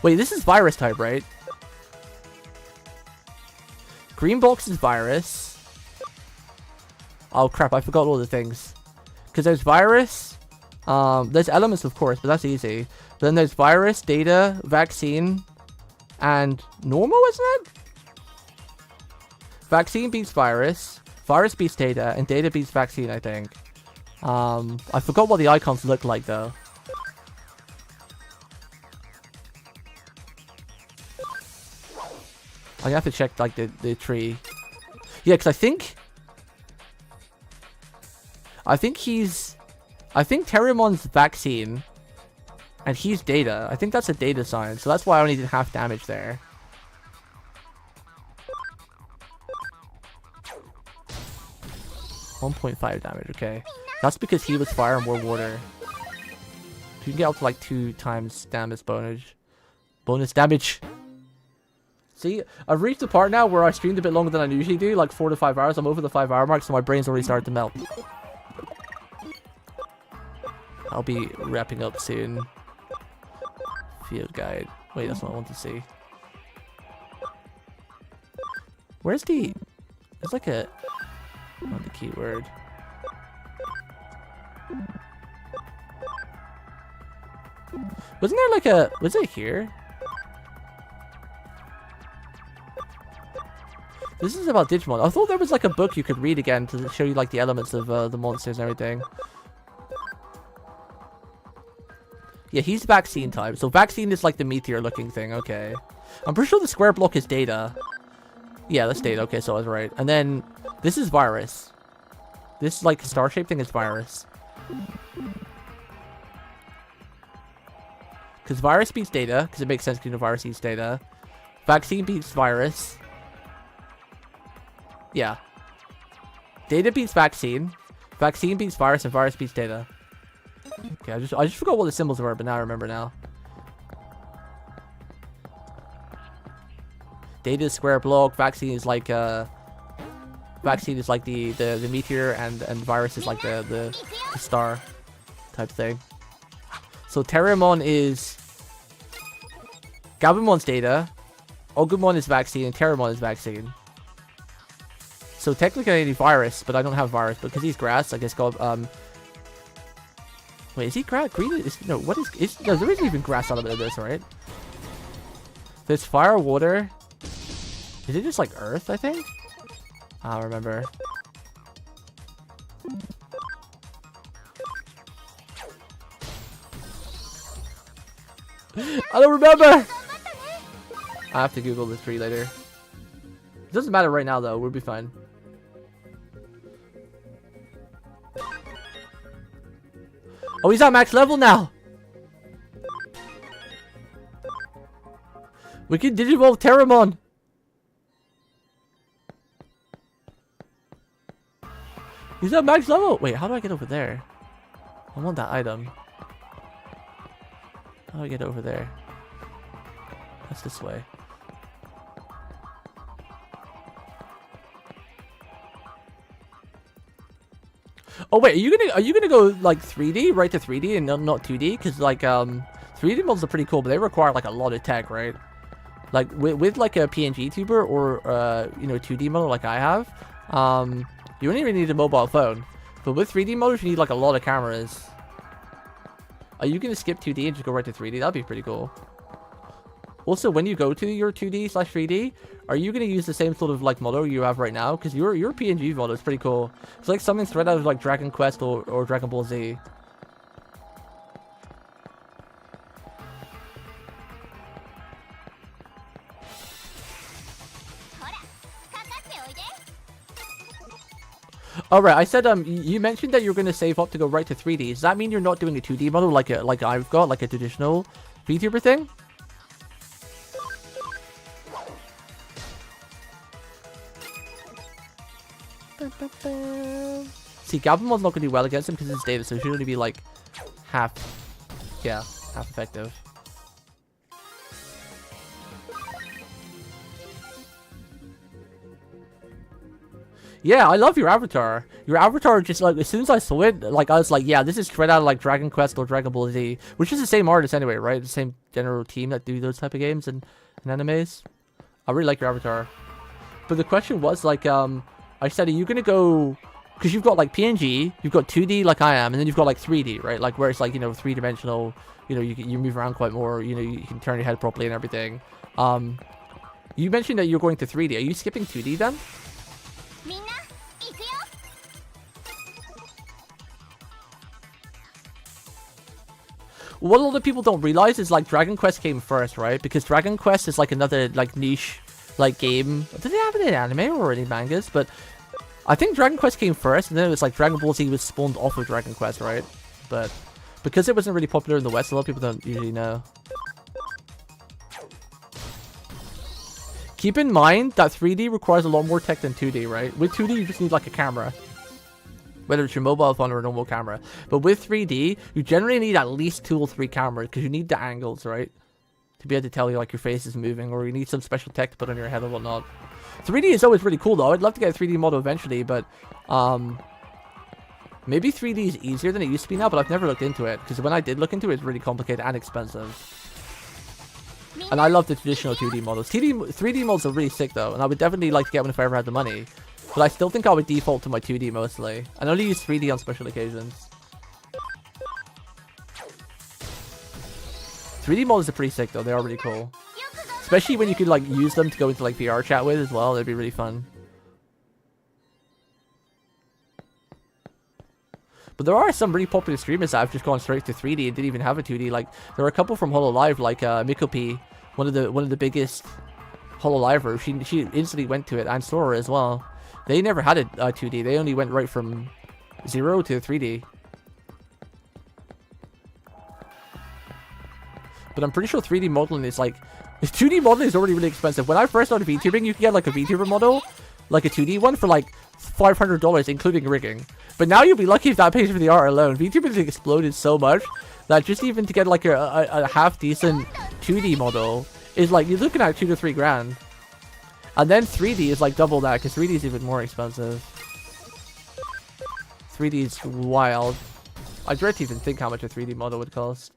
Wait, this is virus type, right? Green box is virus. Oh crap, I forgot all the things. Because there's virus, there's elements of course, but that's easy. But then there's virus, data, vaccine, and normal, isn't it? Vaccine beats virus, virus beats data, and data beats vaccine, I think. I forgot what the icons look like though. I have to check like the tree. Yeah, because I think Terrimon's vaccine, and he's data. I think that's a data sign, so that's why I only did half damage there. $1.5 damage, okay. That's because he was fire and more water. You can get up to like 2 times damage bonus damage. See, I've reached the part now where I streamed a bit longer than I usually do, like 4 to 5 hours. I'm over the 5-hour mark, so my brain's already started to melt. I'll be wrapping up soon. Field guide. Wait, that's what I want to see. Where's the... There's like a... Not the keyword. Wasn't there like a... Was it here? This is about Digimon. I thought there was like a book you could read again to show you like the elements of the monsters and everything. Yeah, he's vaccine type. So vaccine is like the meteor looking thing. Okay. I'm pretty sure the square block is data. Yeah, that's data. Okay, so I was right. And then this is virus. This like star-shaped thing is virus. Because virus beats data. Because it makes sense because, you know, virus beats data. Vaccine beats virus. Yeah. Data beats vaccine. Vaccine beats virus, and virus beats data. Okay, I just forgot what the symbols were, but now I remember now. Data is square block. Vaccine is like the meteor, and virus is like the star type thing. So Terramon is Gabumon's data. Ogumon is vaccine, and Terramon is vaccine. So technically I need virus, but I don't have virus because he's grass. I guess called wait, is he grass? Green? No, what is? No, there isn't even grass element of this, right? There's fire, water. Is it just like Earth, I think? I don't remember. I don't remember! I have to Google this tree later. It doesn't matter right now though, we'll be fine. Oh, he's at max level now! We can Digivolve Terramon! He's at max level! Wait, how do I get over there? I want that item. How do I get over there? That's this way. Oh wait, are you gonna go like 3D, right to 3D and not 2D? Because like 3D models are pretty cool, but they require like a lot of tech, right? Like with like a PNG tuber or you know, 2D model like I have, you don't even need a mobile phone. But with 3D models, you need like a lot of cameras. Are you gonna skip 2D and just go right to 3D? That'd be pretty cool. Also, when you go to your 2D/3D, are you gonna use the same sort of like model you have right now? Because your PNG model is pretty cool. It's like something straight out of like Dragon Quest or Dragon Ball Z. Alright, I said you mentioned that you're gonna save up to go right to 3D. Does that mean you're not doing a 2D model like I've got, like a traditional VTuber thing? See, Gabumon's not gonna do well against him because it's David, so it should only be like half effective. Yeah, I love your avatar. Your avatar just like, as soon as I saw it, like I was like, yeah, this is straight out of like Dragon Quest or Dragon Ball Z, which is the same artist anyway, right? The same general team that do those type of games and animes. I really like your avatar. But the question was like, I said, are you gonna go? Because you've got like PNG, you've got 2D like I am, and then you've got like 3D, right? Like where it's like, you know, 3-dimensional. You know, you move around quite more. You know, you can turn your head properly and everything. You mentioned that you're going to 3D. Are you skipping 2D then? What a lot of people don't realize is like Dragon Quest came first, right? Because Dragon Quest is like another like niche like game. Did they have any anime or any mangas? But I think Dragon Quest came first, and then it was like Dragon Ball Z was spawned off of Dragon Quest, right? But because it wasn't really popular in the West, a lot of people don't usually know. Keep in mind that 3D requires a lot more tech than 2D, right? With 2D, you just need like a camera. Whether it's your mobile phone or a normal camera. But with 3D, you generally need at least 2 or 3 cameras because you need the angles, right? To be able to tell you like your face is moving, or you need some special tech to put on your head or whatnot. 3D is always really cool though. I'd love to get a 3D model eventually, but maybe 3D is easier than it used to be now, but I've never looked into it because when I did look into it, it's really complicated and expensive. And I love the traditional 2D models. 3D models are really sick though, and I would definitely like to get one if I ever had the money. But I still think I would default to my 2D mostly. And only use 3D on special occasions. 3D models are pretty sick though, they are really cool. Especially when you could like use them to go into like VR chat with as well, that'd be really fun. But there are some really popular streamers that have just gone straight to 3D and didn't even have a 2D. Like there are a couple from HoloLive, like Mikopi, one of the biggest HoloLivers. She instantly went to it, and Sora as well. They never had a 2D. They only went right from 0 to 3D. But I'm pretty sure 3D modeling is like... 2D modeling is already really expensive. When I first started VTubing, you could get like a VTuber model, like a 2D one, for like $500, including rigging. But now you'll be lucky if that pays for the art alone. VTubing has exploded so much that just even to get like a half-decent 2D model is like, you're looking at $2 to $3 grand. And then 3D is like double that, because 3D is even more expensive. 3D is wild. I dread to even think how much a 3D model would cost.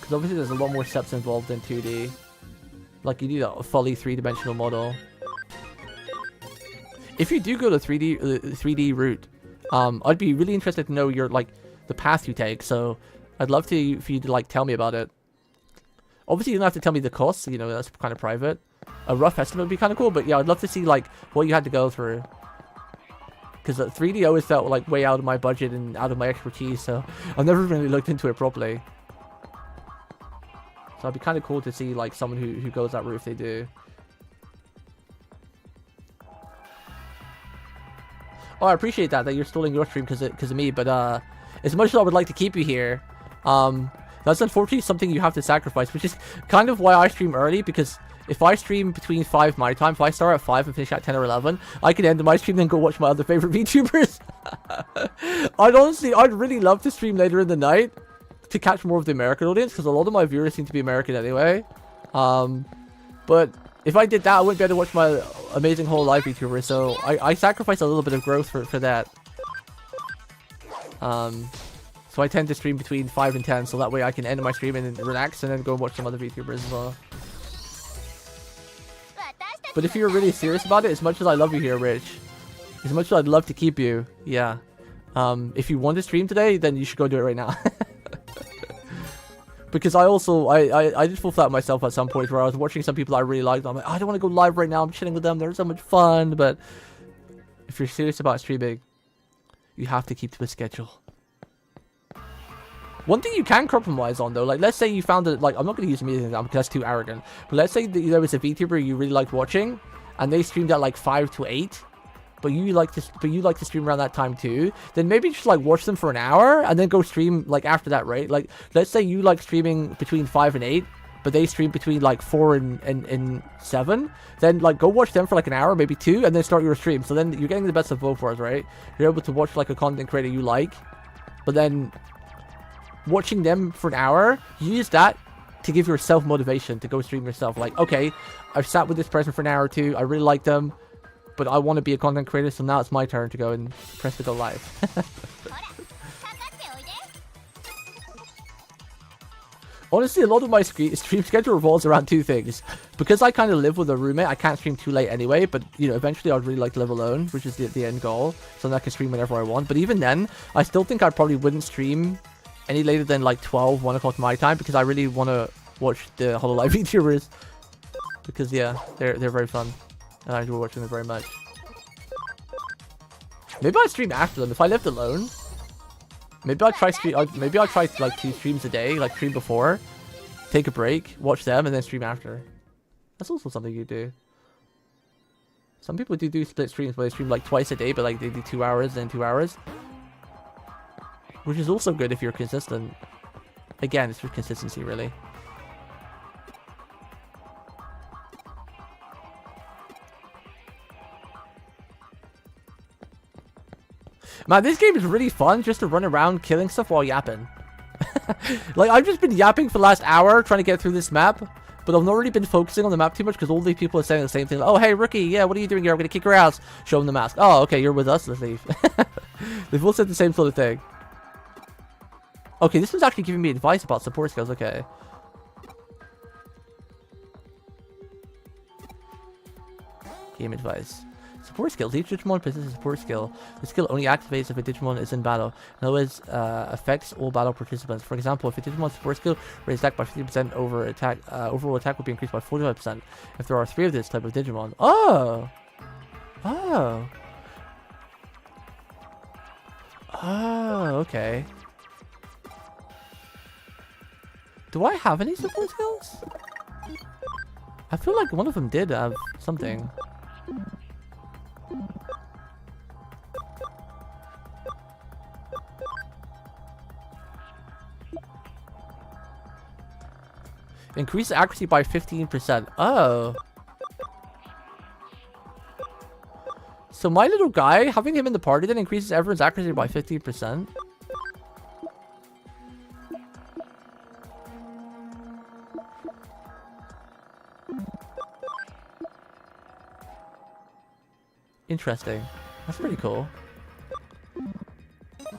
Because obviously there's a lot more steps involved in 2D. Like you need a fully 3-dimensional model. If you do go the 3D route, I'd be really interested to know your like the path you take. So I'd love to for you to like tell me about it. Obviously, you don't have to tell me the cost. You know, that's kind of private. A rough estimate would be kind of cool. But yeah, I'd love to see like what you had to go through. Because 3D always felt like way out of my budget and out of my expertise. So I've never really looked into it properly. So it'd be kind of cool to see like someone who goes that route if they do. Oh, I appreciate that you're stalling your stream because of me. But as much as I would like to keep you here, that's unfortunately something you have to sacrifice, which is kind of why I stream early. Because if I stream between 5 my time, if I start at 5 and finish at 10 or 11, I can end my stream and then go watch my other favorite VTubers. I'd really love to stream later in the night to catch more of the American audience, because a lot of my viewers seem to be American anyway. But if I did that, I wouldn't be able to watch my amazing whole live VTuber, so I sacrifice a little bit of growth for that. So I tend to stream between 5 and 10, so that way I can end my stream and relax and then go watch some other VTubers as well. But if you're really serious about it, as much as I love you here, Rich, as much as I'd love to keep you, yeah. If you want to stream today, then you should go do it right now. Because I did fulfill that myself at some point where I was watching some people I really liked. I'm like, I don't want to go live right now. I'm chilling with them. They're so much fun. But if you're serious about streaming, you have to keep to a schedule. One thing you can compromise on though, like let's say you found it, like I'm not going to use me as an example because that's too arrogant. But let's say that there was a VTuber you really liked watching, and they streamed at like 5 to 8. But you like to stream around that time too, then maybe just like watch them for an hour and then go stream like after that, right? Like let's say you like streaming between 5 and 8, but they stream between like 4 and 7, then like go watch them for like an hour, maybe 2, and then start your stream. So then you're getting the best of both worlds, right? You're able to watch like a content creator you like, but then watching them for an hour, you use that to give yourself motivation to go stream yourself. Like, okay, I've sat with this person for an hour or 2, I really like them, but I want to be a content creator, so now it's my turn to go and press to go live. Honestly, a lot of my stream schedule revolves around 2 things. Because I kind of live with a roommate, I can't stream too late anyway, but, you know, eventually I'd really like to live alone, which is the end goal, so then I can stream whenever I want. But even then, I still think I probably wouldn't stream any later than like 12, 1 o'clock my time, because I really want to watch the HoloLive VTubers. Because, yeah, they're very fun. And I enjoy watching them very much. Maybe I'd stream after them if I lived alone. Maybe I'd try like 2 streams a day, like stream before, take a break, watch them, and then stream after. That's also something you do. Some people do split streams where they stream like twice a day, but like they do 2 hours and 2 hours, which is also good if you're consistent. Again, it's just consistency, really. Man, this game is really fun just to run around killing stuff while yapping. Like, I've just been yapping for the last hour trying to get through this map, but I've not really been focusing on the map too much because all the people are saying the same thing. Like, oh, hey, rookie, yeah, what are you doing here? I'm going to kick your ass. Show them the mask. Oh, okay, you're with us. Let's leave. They've all said the same sort of thing. Okay, this one's actually giving me advice about support skills. Okay. Game advice. Support skills. Each Digimon possesses a support skill. The skill only activates if a Digimon is in battle. In other words, affects all battle participants. For example, if a Digimon's support skill raises attack by 50%, overall attack will be increased by 45% if there are 3 of this type of Digimon. Oh! Oh! Oh, okay. Do I have any support skills? I feel like one of them did have something. Increase accuracy by 15%. Oh. So my little guy, having him in the party then increases everyone's accuracy by 15%. Interesting. That's pretty cool. That's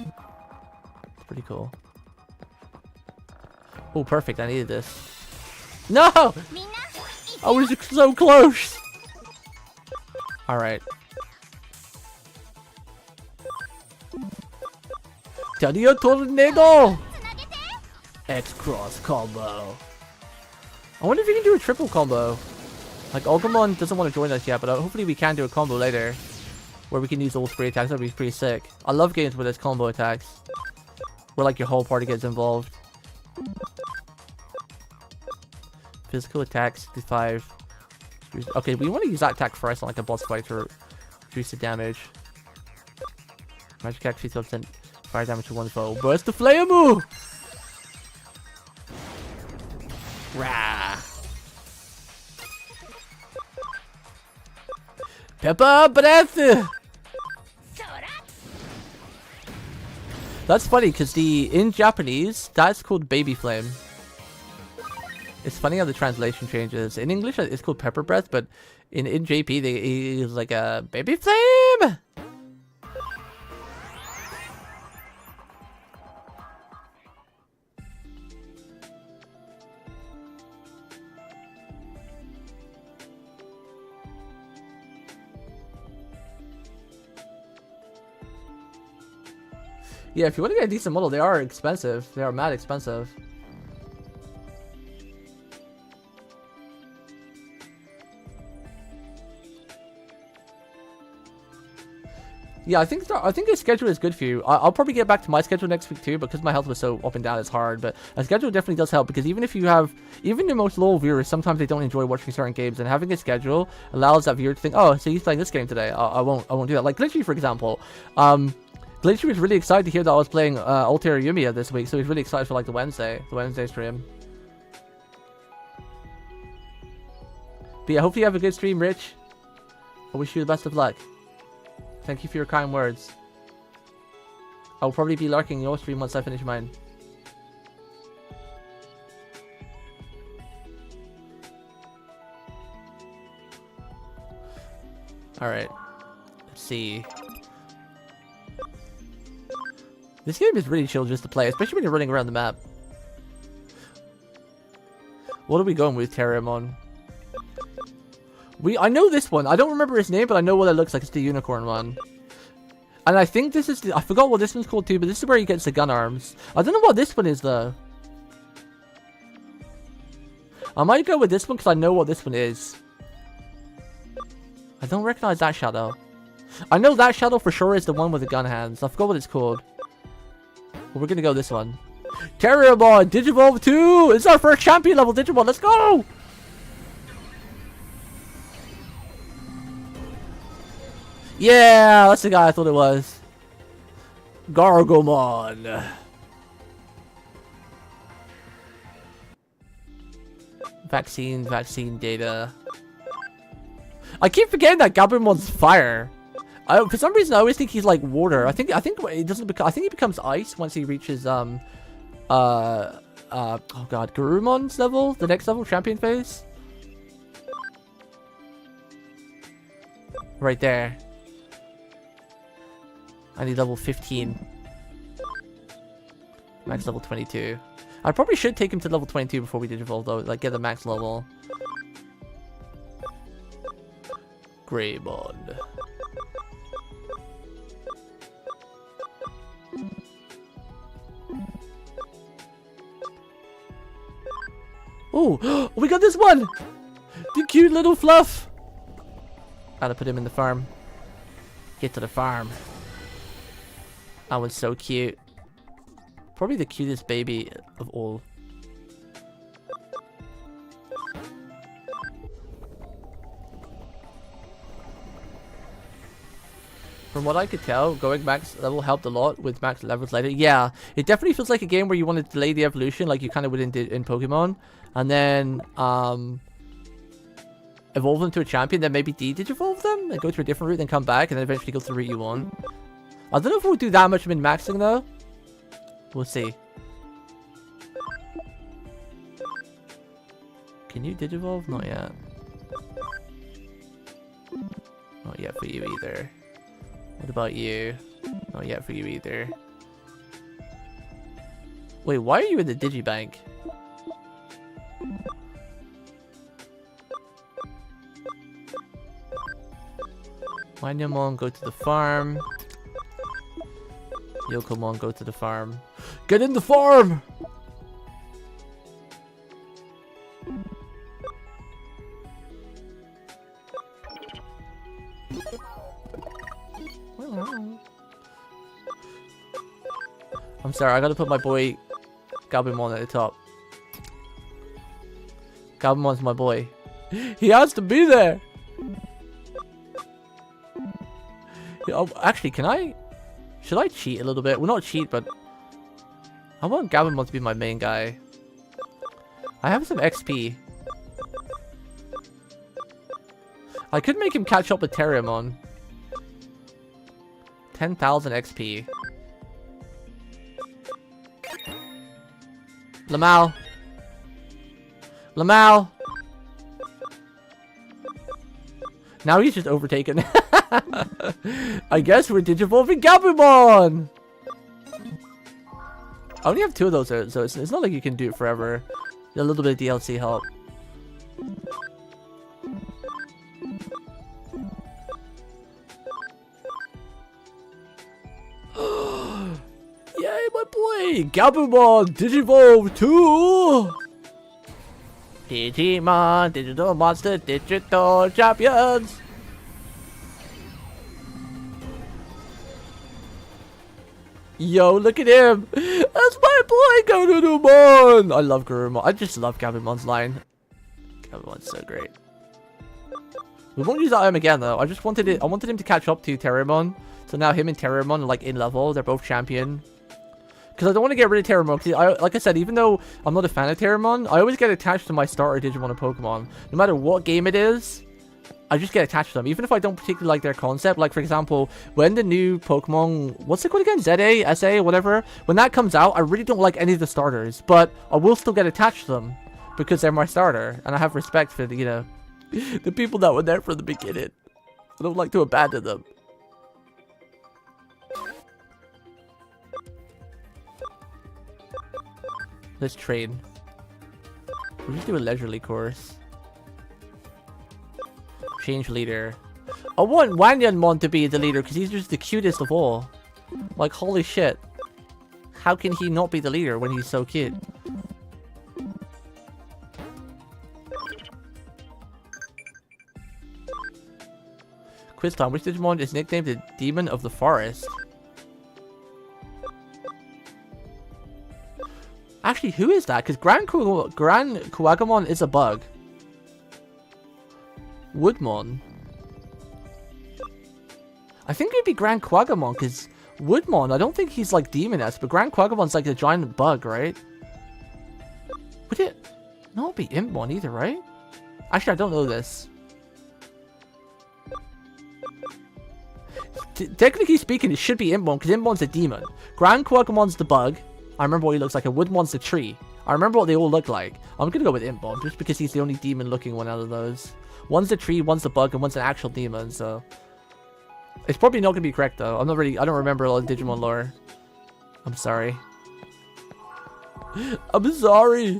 pretty cool. Oh, perfect. I needed this. No! I was so close! Alright. Tornado! X-Cross combo. I wonder if you can do a triple combo. Like, Agumon doesn't want to join us yet, but hopefully we can do a combo later. Where we can use all 3 attacks. That'd be pretty sick. I love games where there's combo attacks. Where, like, your whole party gets involved. Physical attack, 65. Okay, we want to use that attack first on, like, a boss fight to reduce the damage. Magic attack, 50% fire damage to one foe. Burst the Flamu! Rah! Pepper breath! That's funny because in Japanese that's called baby flame. It's funny how the translation changes. In English it's called pepper breath, but in JP they use like a baby flame. Yeah, if you want to get a decent model, they are expensive. They are mad expensive. Yeah, I think a schedule is good for you. I'll probably get back to my schedule next week too, because my health was so up and down. It's hard, but a schedule definitely does help because even the most loyal viewers, sometimes they don't enjoy watching certain games, and having a schedule allows that viewer to think, oh, so he's playing this game today. I won't do that. Like Glitchy, for example. Glitchy was really excited to hear that I was playing Altair Yumiya this week, so he's really excited for like the Wednesday stream. But yeah, hopefully you have a good stream, Rich. I wish you the best of luck. Thank you for your kind words. I'll probably be lurking your stream once I finish mine. Alright. Let's see. This game is really chill just to play, especially when you're running around the map. What are we going with, Terramon? I know this one. I don't remember his name, but I know what it looks like. It's the unicorn one. And I think this is I forgot what this one's called too, but this is where he gets the gun arms. I don't know what this one is though. I might go with this one because I know what this one is. I don't recognize that shadow. I know that shadow for sure is the one with the gun hands. I forgot what it's called. Well, we're gonna go this one. Terrible! Digivolve 2! It's our first champion level Digimon! Let's go! Yeah! That's the guy I thought it was. Gargomon! Vaccine data. I keep forgetting that Gabumon's fire. For some reason, I always think he's like water. I think it doesn't become. I think he becomes ice once he reaches oh god, Garumon's level, the next level, champion phase. Right there. I need level 15. Max level 22. I probably should take him to level 22 before we digivolve though, like get the max level. Greymon. Oh, we got this one! The cute little Fluff! Gotta put him in the farm. Get to the farm. That one's so cute. Probably the cutest baby of all. From what I could tell, going max level helped a lot with max levels later. Yeah, it definitely feels like a game where you want to delay the evolution like you kind of would in Pokemon. And then evolve them to a champion, then maybe de-digivolve them and go to a different route, then come back, and then eventually go to the route you want. I don't know if we'll do that much min-maxing though. We'll see. Can you digivolve? Not yet. Not yet for you either. What about you? Not yet for you either. Wait, why are you in the Digibank? Wanyamon, go to the farm. Yokomon, go to the farm. Get in the farm! I'm sorry, I gotta put my boy Gabumon at the top. Gabumon's my boy. He has to be there! Oh, actually, can I... Should I cheat a little bit? Well, not cheat, but... I want Gabumon to be my main guy. I have some XP. I could make him catch up with Terriermon. 10,000 XP. Lamau. Lamau. Now he's just overtaken. I guess we're digivolving Gabumon! I only have 2 of those, so it's not like you can do it forever. A little bit of DLC help. Yay, my boy! Gabumon Digivolve 2! Digimon, Digital Monster, Digital Champions! Yo, look at him! That's my boy, Gabumon! I love Garurumon. I just love Gabumon's line. Gabumon's so great. We won't use that item again though. I wanted him to catch up to Terriermon. So now him and Terriermon are like in level. They're both champion. Because I don't want to get rid of Terriermon. Like I said, even though I'm not a fan of Terriermon, I always get attached to my starter Digimon and Pokemon. No matter what game it is, I just get attached to them. Even if I don't particularly like their concept. Like, for example, when the new Pokemon... What's it called again? ZA? SA? Whatever? When that comes out, I really don't like any of the starters. But I will still get attached to them. Because they're my starter. And I have respect for the, you know... the people that were there from the beginning. I don't like to abandon them. Let's train. We'll just do a leisurely course. Change leader. I want Wanyanmon to be the leader because he's just the cutest of all. Like, holy shit. How can he not be the leader when he's so cute? Quiz time. Which Digimon is nicknamed the Demon of the Forest? Actually, who is that? Because Gran Kuwagamon is a bug. Woodmon. I think it would be Gran Kuwagamon, because Woodmon, I don't think he's like Demoness, but Gran Kuwagamon's like a giant bug, right? Would it not be Impmon either, right? Actually, I don't know this. Technically speaking, it should be Impmon, because Impmon's a demon. Gran Kuwagamon's the bug. I remember what he looks like. And Woodmon's the tree. I remember what they all look like. I'm gonna go with Impmon, just because he's the only demon-looking one out of those. One's the tree, one's the bug, and one's an actual demon, so... It's probably not gonna be correct, though. I don't remember a lot of Digimon lore. I'm sorry. I'm sorry!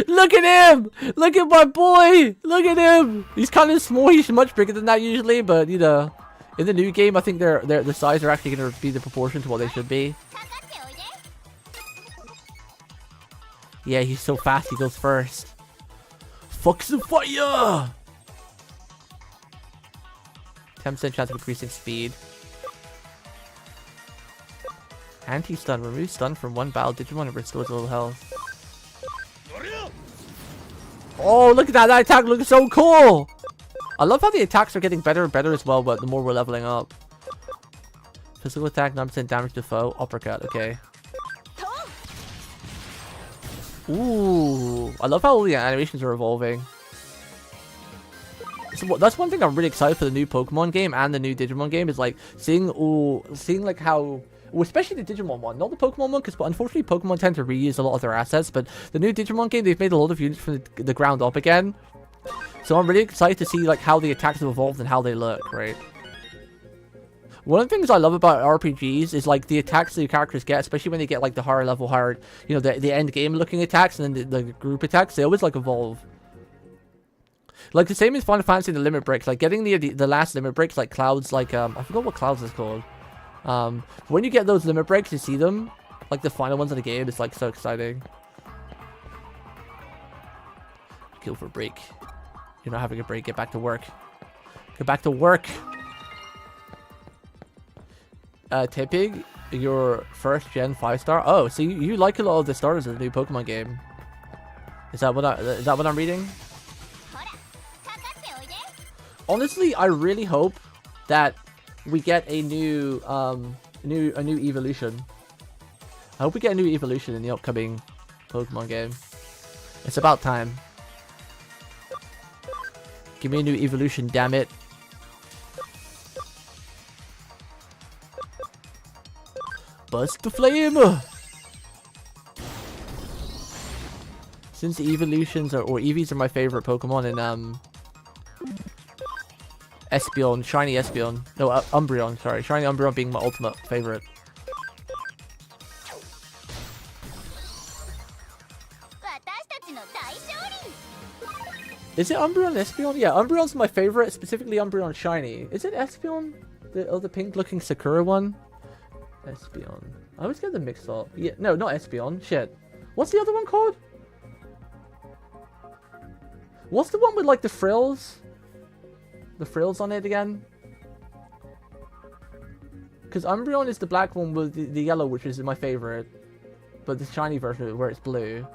Look at him! Look at my boy! Look at him! He's kind of small. He's much bigger than that usually, but, you know... In the new game, I think the size are actually going to be the proportion to what they should be. Yeah, he's so fast, he goes first. Fuck some fire! 10% chance of increasing speed. Anti-stun. Remove stun from one battle Digimon and restores a little health. Oh, look at that! That attack looks so cool! I love how the attacks are getting better and better as well, but the more we're leveling up. Physical attack, 9% damage to foe. Uppercut, okay. Ooh, I love how all the animations are evolving. So that's one thing I'm really excited for the new Pokemon game and the new Digimon game is like seeing like how, well, especially the Digimon one, not the Pokemon one, because unfortunately Pokemon tend to reuse a lot of their assets, but the new Digimon game, they've made a lot of units from the ground up again. So I'm really excited to see like how the attacks have evolved and how they look, right? One of the things I love about RPGs is like the attacks that your characters get, especially when they get like the higher level, you know, the end game looking attacks and then the group attacks, they always like evolve. Like the same as Final Fantasy and the limit breaks, like getting the last limit breaks, like Clouds, like I forgot what Clouds is called. When you get those limit breaks, you see them, like the final ones in the game, it's like so exciting. Kill for break. You're not having a break. Get back to work. Get back to work. Tepig, your first gen 5-star. Oh, so you like a lot of the starters of the new Pokemon game. Is that what I'm reading? Honestly, I really hope that we get a new evolution. I hope we get a new evolution in the upcoming Pokemon game. It's about time. Give me a new evolution, damn it. Bust the flame! Since the evolutions or Eevees are my favorite Pokemon in Espeon, Shiny Espeon. No, Umbreon, sorry. Shiny Umbreon being my ultimate favorite. Is it Umbreon Espeon? Yeah, Umbreon's my favorite, specifically Umbreon Shiny. Is it Espeon? The pink looking Sakura one? Espeon. I always get them mixed up. Yeah, no, not Espeon. Shit. What's the other one called? What's the one with like the frills? The frills on it again? Because Umbreon is the black one with the yellow, which is my favorite. But the shiny version of it where it's blue.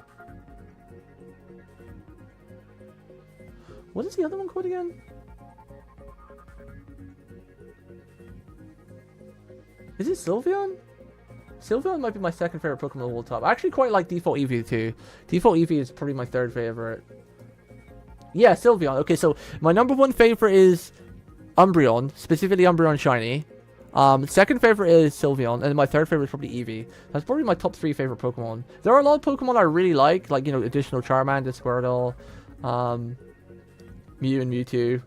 What is the other one called again? Is it Sylveon? Sylveon might be my second favorite Pokemon of all time. I actually quite like Default Eevee too. Default Eevee is probably my third favorite. Yeah, Sylveon. Okay, so my number one favorite is Umbreon, specifically Umbreon Shiny. Second favorite is Sylveon, and my third favorite is probably Eevee. That's probably my top 3 favorite Pokemon. There are a lot of Pokemon I really like, you know, additional Charmander, Squirtle, Mew and Mewtwo.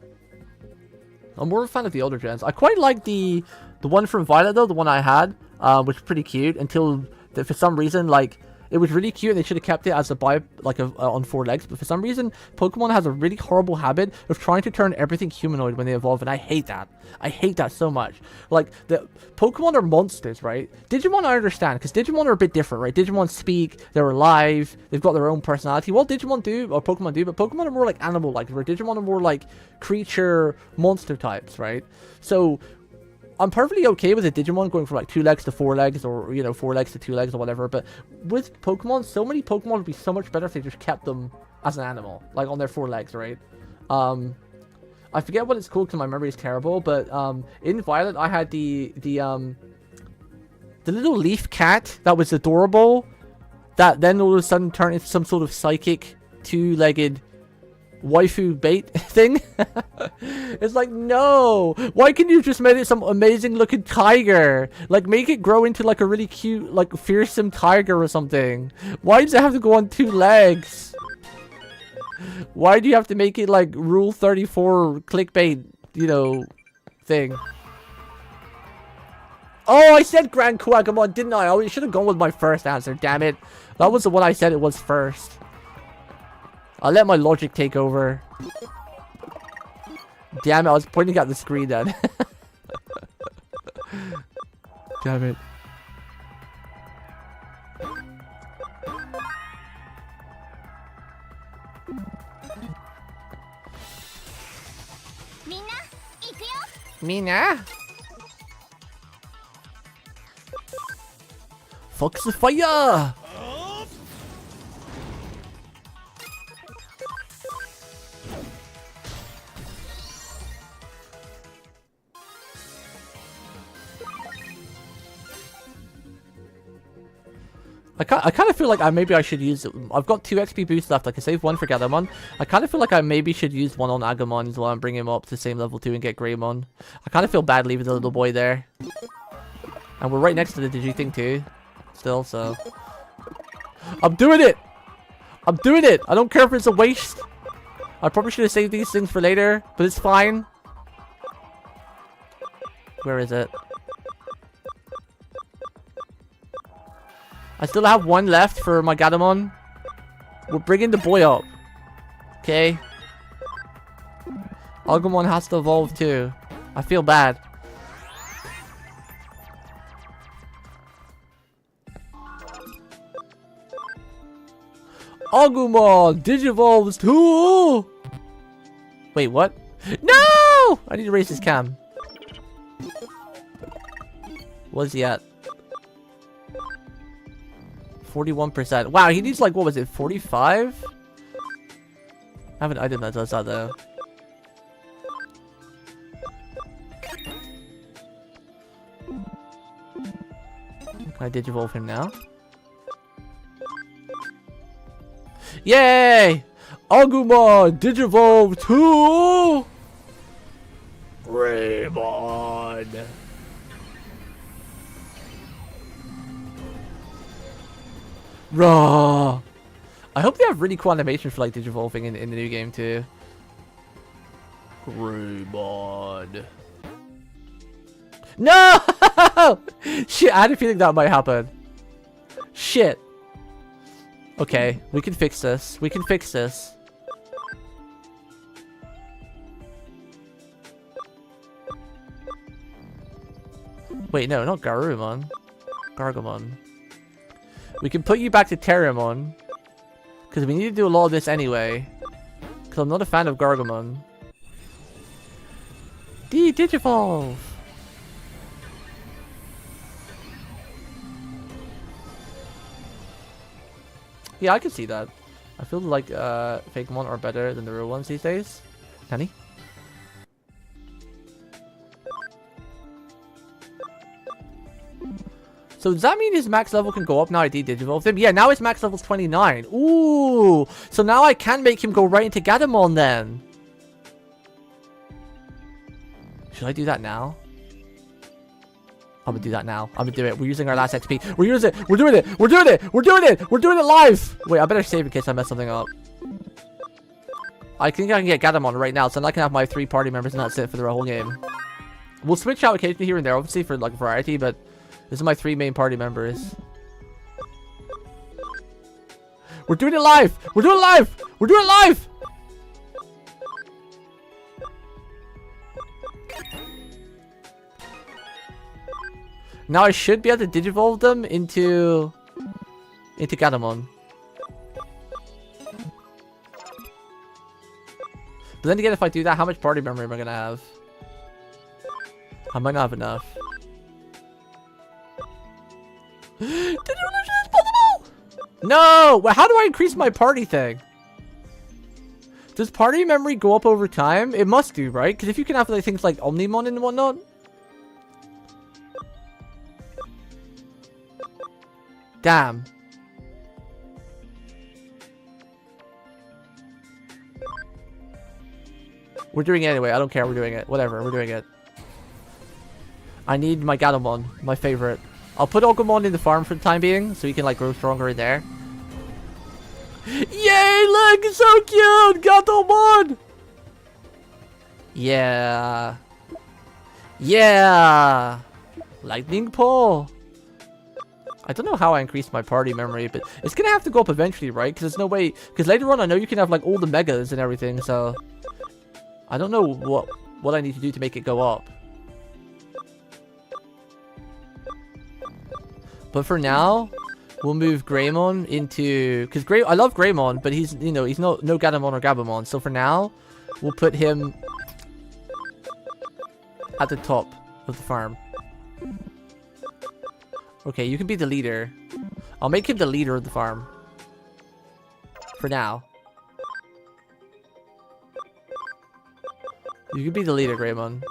I'm more of a fan of the older gens. I quite like the one from Violet though, the one I had, which was pretty cute until for some reason, like, it was really cute and they should have kept it as on 4 legs, but for some reason, Pokemon has a really horrible habit of trying to turn everything humanoid when they evolve, and I hate that. I hate that so much. Like, the Pokemon are monsters, right? Digimon I understand, because Digimon are a bit different, right? Digimon speak, they're alive, they've got their own personality. Well, Digimon do, or Pokemon do, but Pokemon are more like animal-like, where Digimon are more like creature, monster types, right? So I'm perfectly okay with a Digimon going from like 2 legs to 4 legs, or, you know, 4 legs to 2 legs or whatever, but with Pokemon, so many Pokemon would be so much better if they just kept them as an animal, like on their 4 legs, right? I forget what it's called because my memory is terrible, but in Violet I had the little leaf cat that was adorable, that then all of a sudden turned into some sort of psychic 2-legged waifu bait thing. It's like, no, why can't you just make it some amazing looking tiger? Like, make it grow into like a really cute, like, fearsome tiger or something. Why does it have to go on 2 legs? Why do you have to make it like Rule 34 clickbait, you know, thing? Oh, I said Grand Kuwagamon, didn't I? I should have gone with my first answer, damn it. That was the one I said it was first. I'll let my logic take over. Damn it, I was pointing at the screen then. Damn it. Mina? Fox the fire! I kind of feel like maybe I should use... I've got 2 XP boosts left. I can save 1 for Gatomon. I kind of feel like I maybe should use 1 on Agumon as well and bring him up to the same level 2 and get Greymon. I kind of feel bad leaving the little boy there. And we're right next to the Digi thing too. Still, so... I'm doing it! I'm doing it! I don't care if it's a waste. I probably should have saved these things for later, but it's fine. Where is it? I still have 1 left for my Gatomon. We're bringing the boy up. Okay. Agumon has to evolve too. I feel bad. Agumon Digivolves too! Wait, what? No! I need to raise his cam. What is he at? 41%. Wow, he needs like, what was it, 45? I have an item that does that though. Can I digivolve him now? Yay! Agumon digivolve to Greymon. Raw. I hope they have really cool animation for like digivolving in the new game too. Greymon. No! Shit, I had a feeling that might happen. Shit. Okay, we can fix this. We can fix this. Wait, no, not Garurumon. Gargomon. We can put you back to Terramon. Because we need to do a lot of this anyway. Because I'm not a fan of Gargomon. Digivolve! Yeah, I can see that. I feel like Fakemon are better than the real ones these days. Nani? So does that mean his max level can go up now I de-digivolved him? Yeah, now his max level's 29. Ooh! So now I can make him go right into Gatomon then. Should I do that now? I'm gonna do that now. I'm gonna do it. We're using our last XP. We're using it. We're doing it. We're doing it. We're doing it. We're doing it live. Wait, I better save in case I mess something up. I think I can get Gatomon right now, so then I can have my 3 party members and that's it for the whole game. We'll switch out occasionally here and there, obviously, for like variety, but this is my 3 main party members. We're doing it live! We're doing it live! We're doing it live! Now I should be able to digivolve them into Gatomon. But then again, if I do that, how much party memory am I gonna have? I might not have enough. No! Well, how do I increase my party thing? Does party memory go up over time? It must do, right? Because if you can have like, things like Omnimon and whatnot. Damn. We're doing it anyway. I don't care. We're doing it. Whatever. We're doing it. I need my Gatomon. My favorite. I'll put Agumon in the farm for the time being, so he can like grow stronger in there. Yay! Look, it's so cute, Gatomon. Yeah, yeah. Lightning pull. I don't know how I increased my party memory, but it's gonna have to go up eventually, right? Because there's no way. Because later on, I know you can have like all the megas and everything, so I don't know what I need to do to make it go up. But for now, we'll move Greymon into... Because I love Greymon, but he's, you know, he's no Gatomon or Gabumon. So for now, we'll put him at the top of the farm. Okay, you can be the leader. I'll make him the leader of the farm. For now. You can be the leader, Greymon.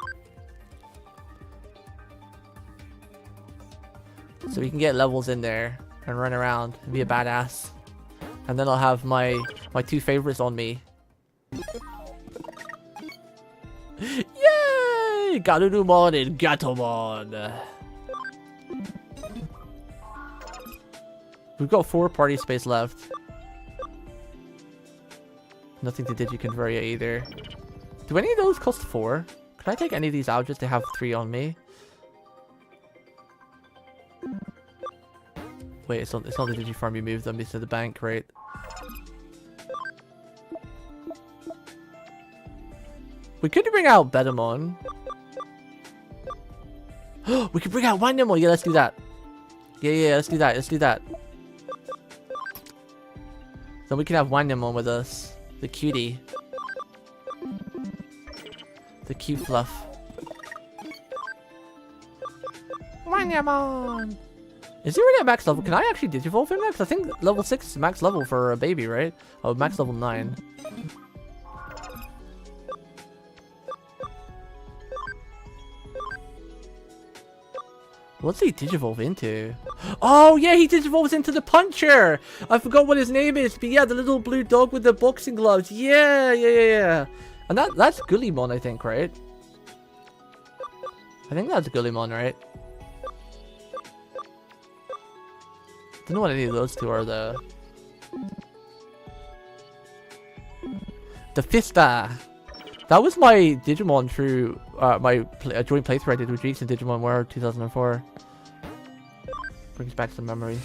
So we can get levels in there and run around and be a badass. And then I'll have my 2 favorites on me. Yay! Garurumon and Gatomon. We've got 4 party space left. Nothing to Digiconvert yet either. Do any of those cost 4? Can I take any of these out just to have 3 on me? Wait, it's not the Digifarm you move them, it's to the bank, right? We could bring out Betamon. We could bring out Windamon! Yeah, let's do that. Yeah, let's do that, let's do that. Then we can have Windamon with us. The cutie. The cute fluff. Wanyamon! Is he already at max level? Can I actually digivolve him next? I think level 6 is max level for a baby, right? Oh, max level 9. What's he digivolve into? Oh, yeah, he digivolves into the puncher! I forgot what his name is, but yeah, the little blue dog with the boxing gloves. Yeah. And that's Gulimon, I think, right? I think that's Gulimon, right? Don't know what any of those two are, though. The Fista! That was my Digimon through my joint playthrough I did with Jeeks in Digimon World 2004. Brings back some memories.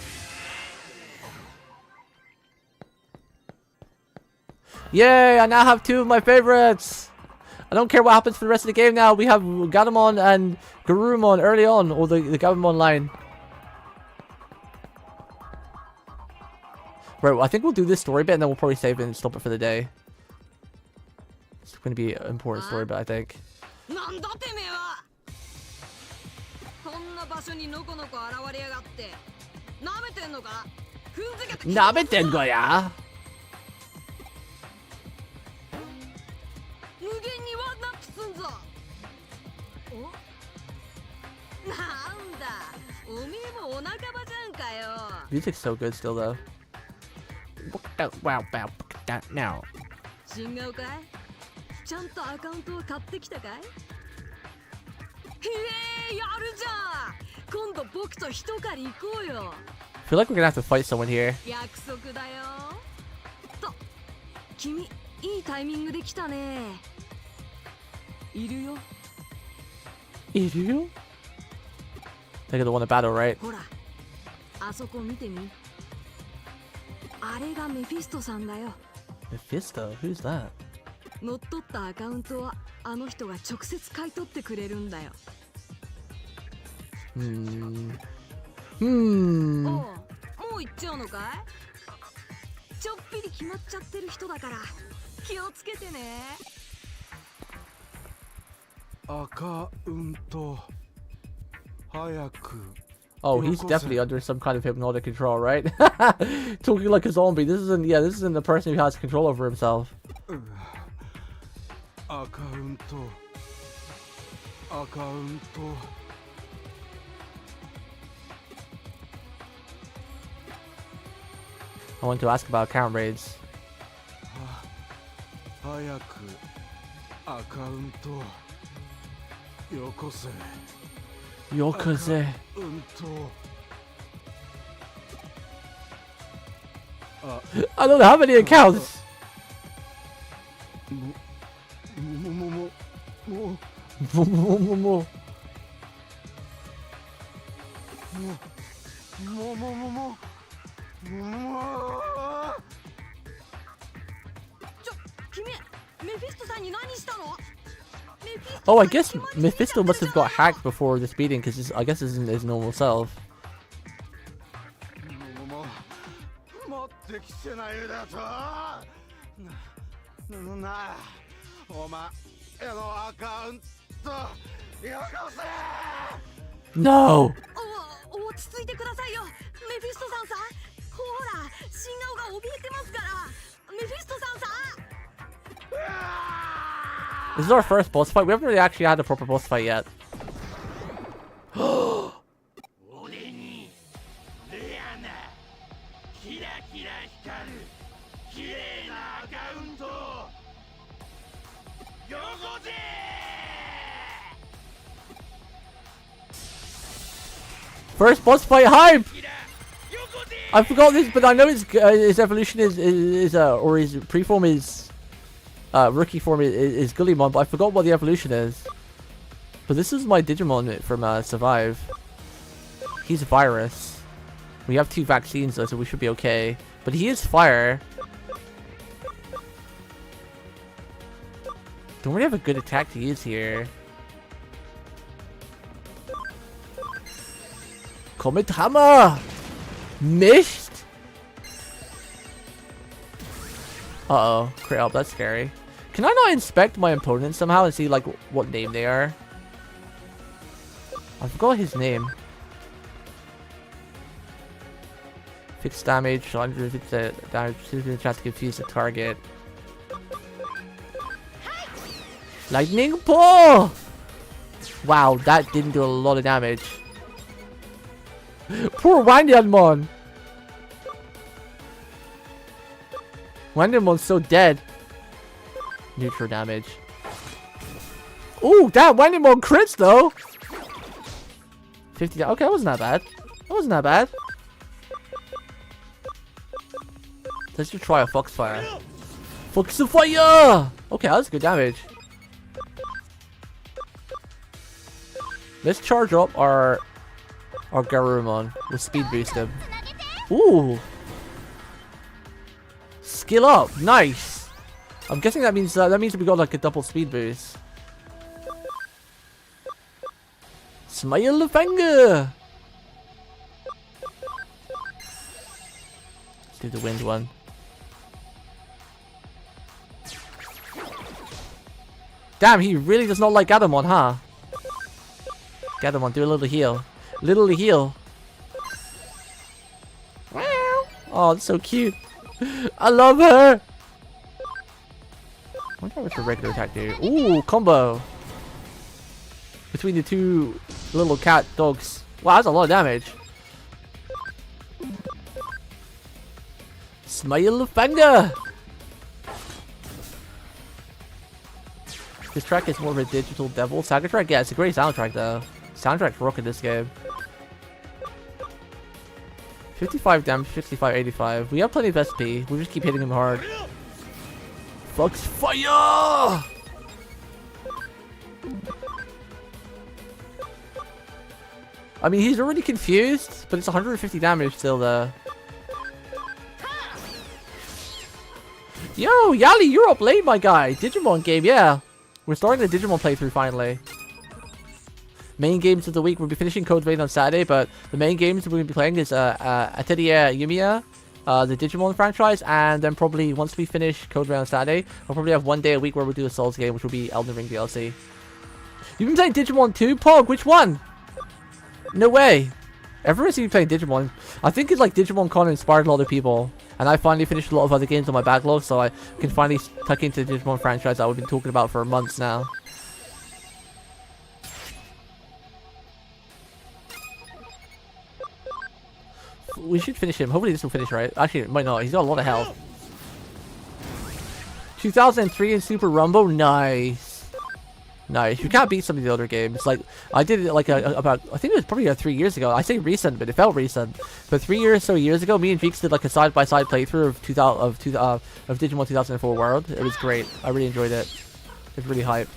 Yay! I now have 2 of my favorites! I don't care what happens for the rest of the game now. We have Gatomon and Garurumon early on, or the Gabumon line. Right, well, I think we'll do this story bit and then we'll probably save it and stop it for the day. It's going to be an important story bit, I think. Nabeten goya! Music's so good still, though. Wow, now. ちゃんとアカウントを買ってきたかい？やるじゃん。今度僕と一狩り行こうよ。I feel like we're gonna have to fight someone here. 約束だよ。と、君いいタイミングで来たね。いるよ。いるよ? They're the one to battle, right? ほら、あそこ見てみ。あれがメフィストさんだよ。Mephisto? Who's that? 乗っ取ったアカウントはあの人が直接買い取ってくれるんだよ。おう、もう行っちゃうのかい？ちょっぴり決まっちゃってる人だから気をつけてね。アカウント早く。 Oh, he's definitely under some kind of hypnotic control, right? Talking like a zombie. This isn't the person who has control over himself. アカウント I want to ask about account raids. 早くアカウントよこせ。 Yokoze. I don't have any accounts. Oh, I guess Mephisto must have got hacked before this beating, because I guess this isn't his normal self. No! 落ち着いてくださいよ。メフィストさんさ。ほら、新顔が怯えてますから。メフィストさんさ。 This is our first boss fight. We haven't really actually had a proper boss fight yet. First boss fight hype! I forgot this, but I know his evolution or his pre-form is rookie form is Gulimon, but I forgot what the evolution is. But this is my Digimon from Survive. He's a virus. We have 2 vaccines though, so we should be okay. But he is fire. Don't really have a good attack to use here. Comet Hammer! Missed? Uh-oh. Crit up, that's scary. Can I not inspect my opponents somehow and see, like, what name they are? I forgot his name. Fixed damage, 150 damage, chance to confuse the target. Lightning pull! Wow, that didn't do a lot of damage. Poor Wanyanmon! Wanyanmon's so dead. Neutral damage. Ooh, damn, Wanyanmon crits though! 50, okay, that wasn't that bad. That wasn't that bad. Let's just try a Foxfire. Foxfire! Okay, that's good damage. Let's charge up our Garurumon. We'll speed boost him. Ooh! Skill up! Nice! I'm guessing that means we got like a double speed boost. Smile the finger! Let's do the wind one. Damn, he really does not like Gatomon, huh? Gatomon, do a little heal. Little heal. Oh, that's so cute. I love her! I wonder what's her regular attack do. Ooh, combo! Between the two little cat dogs. Wow, that's a lot of damage. Smile finger! This track is more of a digital devil. Saga track? Yeah, it's a great soundtrack though. Soundtrack's rocking this game. 55 damage, 65, 85. We have plenty of SP. We just keep hitting him hard. Foxfire! I mean, he's already confused, but it's 150 damage still though. Yo, Yali, you're up late, my guy. Digimon game, yeah. We're starting the Digimon playthrough finally. Main games of the week, we'll be finishing Code Vein on Saturday, but the main games we're going to be playing is Atelier Yumiya, the Digimon franchise, and then probably once we finish Code Vein on Saturday, we'll probably have one day a week where we'll do a Souls game, which will be Elden Ring DLC. You've been playing Digimon 2? Pog, which one? No way. Everyone's been playing Digimon. I think it's like Digimon Con inspired a lot of people. And I finally finished a lot of other games on my backlog, so I can finally tuck into the Digimon franchise that we've been talking about for months now. We should finish him. Hopefully this will finish right. Actually, it might not. He's got a lot of health. 2003 in Super Rumble? Nice. Nice. You can't beat some of the other games. Like, I did it like about, I think it was probably 3 years ago. I say recent, but it felt recent. But 3 years ago, me and Jeeks did like a side-by-side playthrough of Digimon 2004 World. It was great. I really enjoyed it. It was really hype.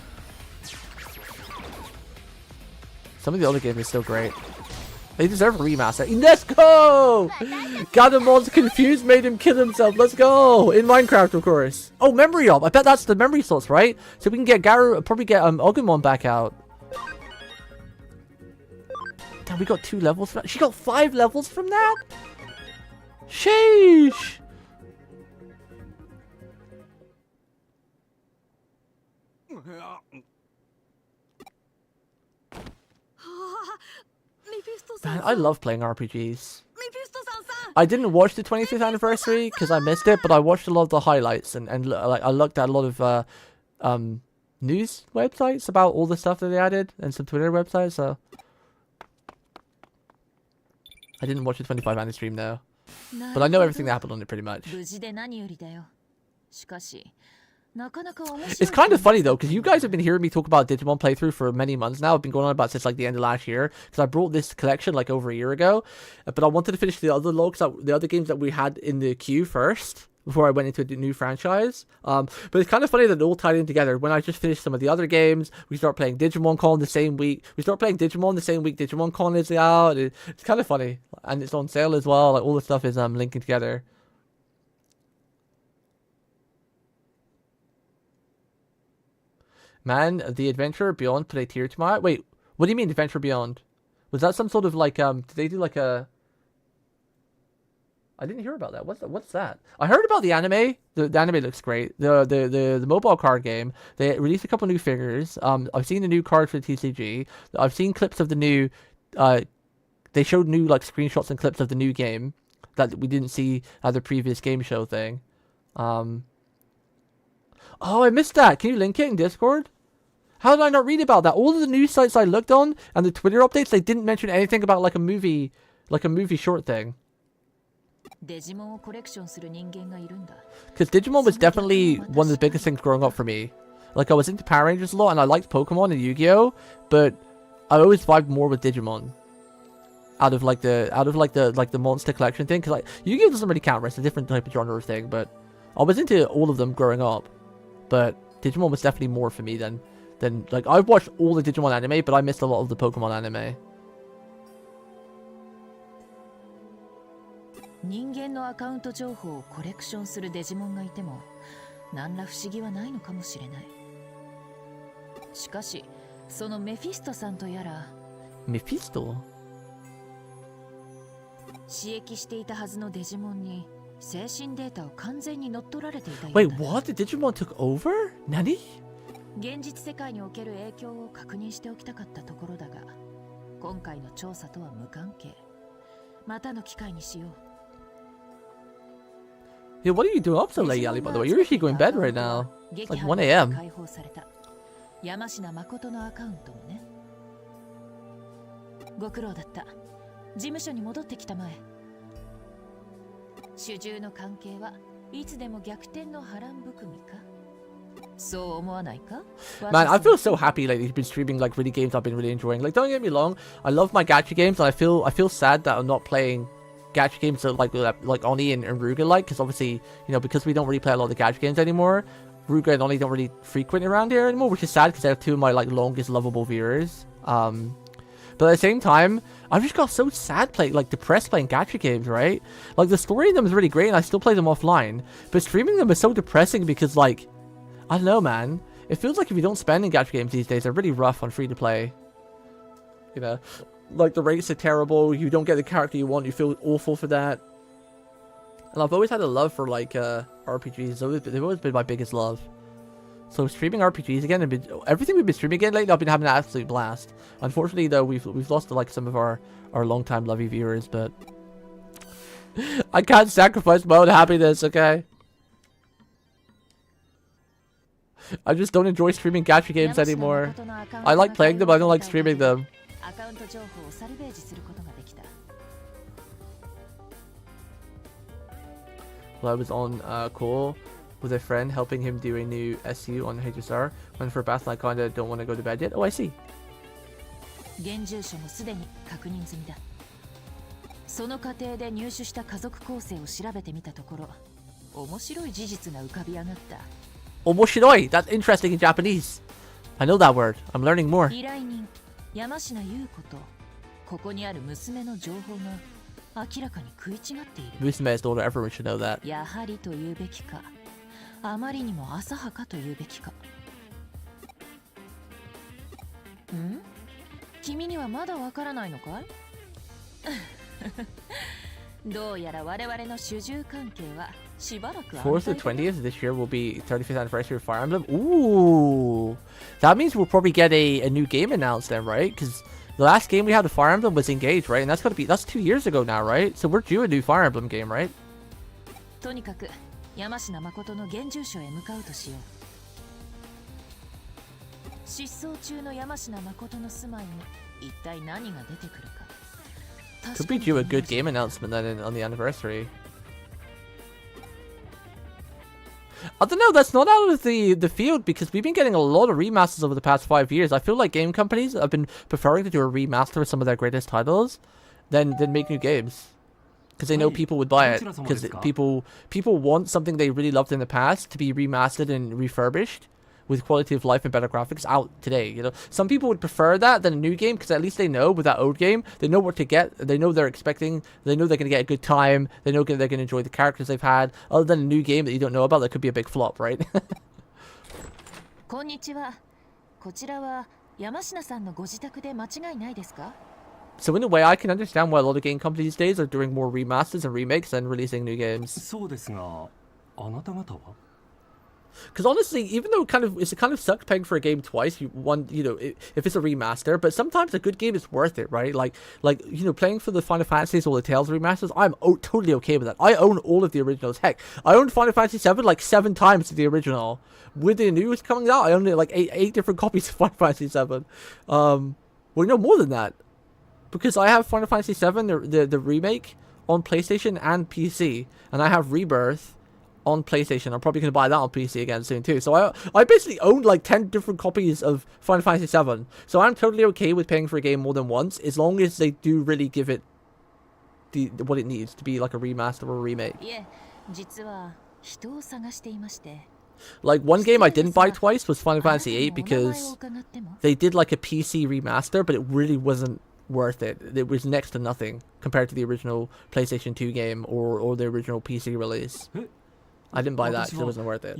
Some of the other games are still great. They deserve a remaster. Let's go! Gadamon's confused made him kill himself. Let's go! In Minecraft, of course. Oh, memory up. I bet that's the memory source, right? So we can get probably get Agumon back out. Damn, we got 2 levels from that. She got 5 levels from that? Sheesh! Man, I love playing RPGs. I didn't watch the 25th anniversary because I missed it, but I watched a lot of the highlights and like I looked at a lot of news websites about all the stuff that they added and some Twitter websites. So I didn't watch the 25th anniversary stream though, but I know everything that happened on it pretty much. It's kind of funny though, because you guys have been hearing me talk about Digimon playthrough for many months now. I've been going on about since like the end of last year, because I brought this collection like over a year ago, but I wanted to finish the other the other games that we had in the queue first before I went into a new franchise. But it's kind of funny that it all tied in together. When I just finished some of the other games, we start playing Digimon Con the same week. We start playing Digimon the same week Digimon Con is out. It's kind of funny, and it's on sale as well. Like all the stuff is linking together. Man, the Adventure Beyond put a tier to my... Wait, what do you mean Adventure Beyond? Was that some sort of like, did they do like a... I didn't hear about that. What's that? I heard about the anime. The anime looks great. The mobile card game. They released a couple new figures. I've seen the new card for the TCG. I've seen clips of the new... they showed new like screenshots and clips of the new game. that we didn't see at the previous game show thing. Oh, I missed that. Can you link it in Discord? How did I not read about that? All of the news sites I looked on and the Twitter updates, they didn't mention anything about like a movie short thing. Because Digimon was definitely one of the biggest things growing up for me. Like I was into Power Rangers a lot and I liked Pokemon and Yu-Gi-Oh, but I always vibed more with Digimon. Out of the monster collection thing, because like Yu-Gi-Oh doesn't really count, right? It's a different type of genre thing, but I was into all of them growing up. But Digimon was definitely more for me than like I've watched all the Digimon anime, but I missed a lot of the Pokemon anime. 人間のアカウント情報をコレクションするデジモンがいても何ら不思議はないのかもしれない。しかしそのメフィストさんとやらメフィスト？刺激していたはずのデジモンに精神データを完全に乗っ取られていたようだ。 Wait, what? The Digimon took over? 何？現実世界における影響を確認しておきたかったところだが今回の調査とは無関係。またの機会にしよう。 Yeah, what are you doing up so late, Yali, by the way? You're usually going to bed right now. It's like 1 a.m. 山科誠のアカウントもね。ご苦労だった。事務所に戻ってきたまえ。主従の関係はいつでも逆転の波乱含みか。そう思わないか? Man, I feel so happy lately. He's been streaming like really games I've been really enjoying. Like, don't get me wrong, I love my gacha games, and I feel sad that I'm not playing gacha games that like Oni and Ruga like, because obviously, you know, because we don't really play a lot of the gacha games anymore, Ruga and Oni don't really frequent around here anymore, which is sad because they're two of my like longest lovable viewers. But at the same time, I've just got so sad depressed playing gacha games, right? Like the story in them is really great and I still play them offline, but streaming them is so depressing because like, I don't know, man. It feels like if you don't spend in gacha games these days, they're really rough on free to play. You know, like the rates are terrible, you don't get the character you want, you feel awful for that. And I've always had a love for like RPGs, so they've always been my biggest love. So streaming RPGs again, everything we've been streaming again lately, I've been having an absolute blast. Unfortunately though, we've lost like some of our long-time lovey viewers, but I can't sacrifice my own happiness, okay? I just don't enjoy streaming gacha games anymore. I like playing them, but I don't like streaming them. Well, I was on call with a friend helping him do a new SU on HSR. Went for a bath and I kinda don't want to go to bed yet. Oh, I see. 現住所もすでに確認済みだ。その過程で入手した家族構成を調べてみたところ、面白い事実が浮かび上がった。Omoshiroi! That's interesting in Japanese. I know that word. I'm learning more. 依頼人、山科優子とここにある娘の情報が明らかに食い違っている。Musume's daughter, everyone should know that. やはりと言うべきか、あまりにも浅はかと言うべきか。ん？君にはまだわからないのかい？どうやら我々の主従関係はしばらく 4th to 20th this year will be 35th anniversary of Fire Emblem. Ooh, that means we'll probably get a new game announced then, right? Because the last game we had of Fire Emblem was Engage, right? And that's 2 years ago now, right? So we're due a new Fire Emblem game, right? とにかく山科誠の現住所へ向かうとしよう。失踪中の山科誠の住まいに一体何が出てくるか。Could be due a good game announcement then on the anniversary. I don't know, that's not out of the field because we've been getting a lot of remasters over the past 5 years. I feel like game companies have been preferring to do a remaster of some of their greatest titles than make new games. Because they know people would buy it. Because people want something they really loved in the past to be remastered and refurbished with quality of life and better graphics out today, you know. Some people would prefer that than a new game because at least they know with that old game, they know what to get, they know they're expecting, they know they're going to get a good time, they know they're going to enjoy the characters they've had, other than a new game that you don't know about that could be a big flop, right? こんにちは。こちらは山科さんのご自宅で間違いないですか? So in a way, I can understand why a lot of game companies these days are doing more remasters and remakes and releasing new games. そうですが、あなた方は? Because honestly, even though it's a kind of sucks paying for a game twice, if it's a remaster, but sometimes a good game is worth it, right? Playing for the Final Fantasies or the Tales remasters, I'm totally okay with that. I own all of the originals. Heck, I owned Final Fantasy 7 like 7 times to the original. With the news coming out, I owned it like eight different copies of Final Fantasy 7. Well, more than that, because I have Final Fantasy 7, the remake, on PlayStation and PC, and I have Rebirth on PlayStation. I'm probably going to buy that on PC again soon too. So I basically owned like 10 different copies of Final Fantasy 7. So I'm totally okay with paying for a game more than once, as long as they do really give it what it needs to be, like a remaster or a remake. Like one game I didn't buy twice was Final Fantasy 8 because they did like a PC remaster, but it really wasn't worth it. It was next to nothing compared to the original PlayStation 2 game or the original PC release. I didn't buy that because it wasn't worth it.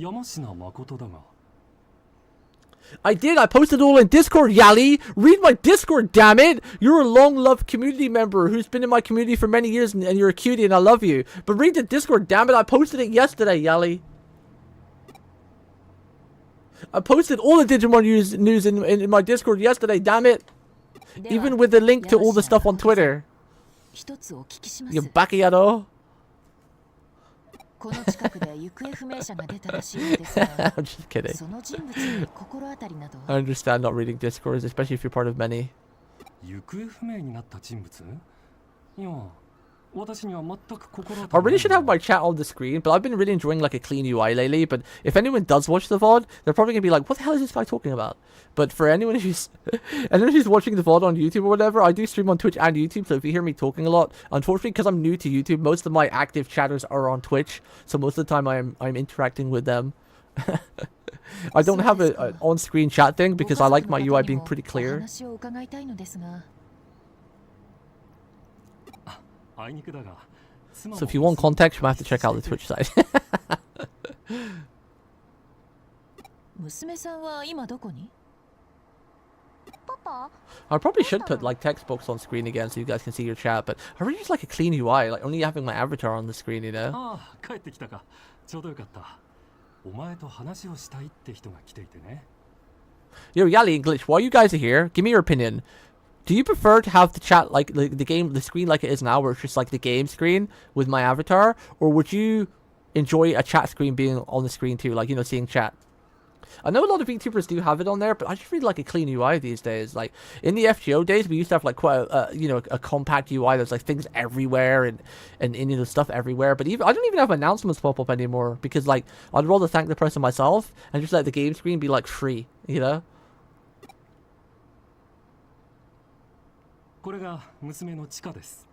I did. I posted it all in Discord, Yali. Read my Discord, damn it. You're a long-loved community member who's been in my community for many years, and you're a cutie, and I love you. But read the Discord, damn it. I posted it yesterday, Yali. I posted all the Digimon news in my Discord yesterday, damn it. Even with the link to all the stuff on Twitter. You backyado. I'm just kidding. I understand not reading Discords, especially if you're part of many. I really should have my chat on the screen, but I've been really enjoying like a clean UI lately. But if anyone does watch the VOD, they're probably gonna be like, what the hell is this guy talking about? But for anyone who's watching the VOD on YouTube or whatever, I do stream on Twitch and YouTube, so if you hear me talking a lot, unfortunately because I'm new to YouTube, most of my active chatters are on Twitch, so most of the time I'm interacting with them. I don't have an on-screen chat thing because I like my UI being pretty clear. So if you want context, you might have to check out the Twitch side. I probably should put like text box on screen again so you guys can see your chat, but I really just like a clean UI, like only having my avatar on the screen, you know? Yo, Yali and Glitch, while you guys are here, give me your opinion. Do you prefer to have the chat like the screen like it is now, where it's just like the game screen with my avatar, or would you enjoy a chat screen being on the screen too, like, seeing chat? I know a lot of VTubers do have it on there, but I just really like a clean UI these days. Like in the FGO days, we used to have like quite a compact UI. There's like things everywhere and stuff everywhere. But I don't even have announcements pop up anymore because like I'd rather thank the person myself and just let the game screen be like free, you know? これが娘のチカです。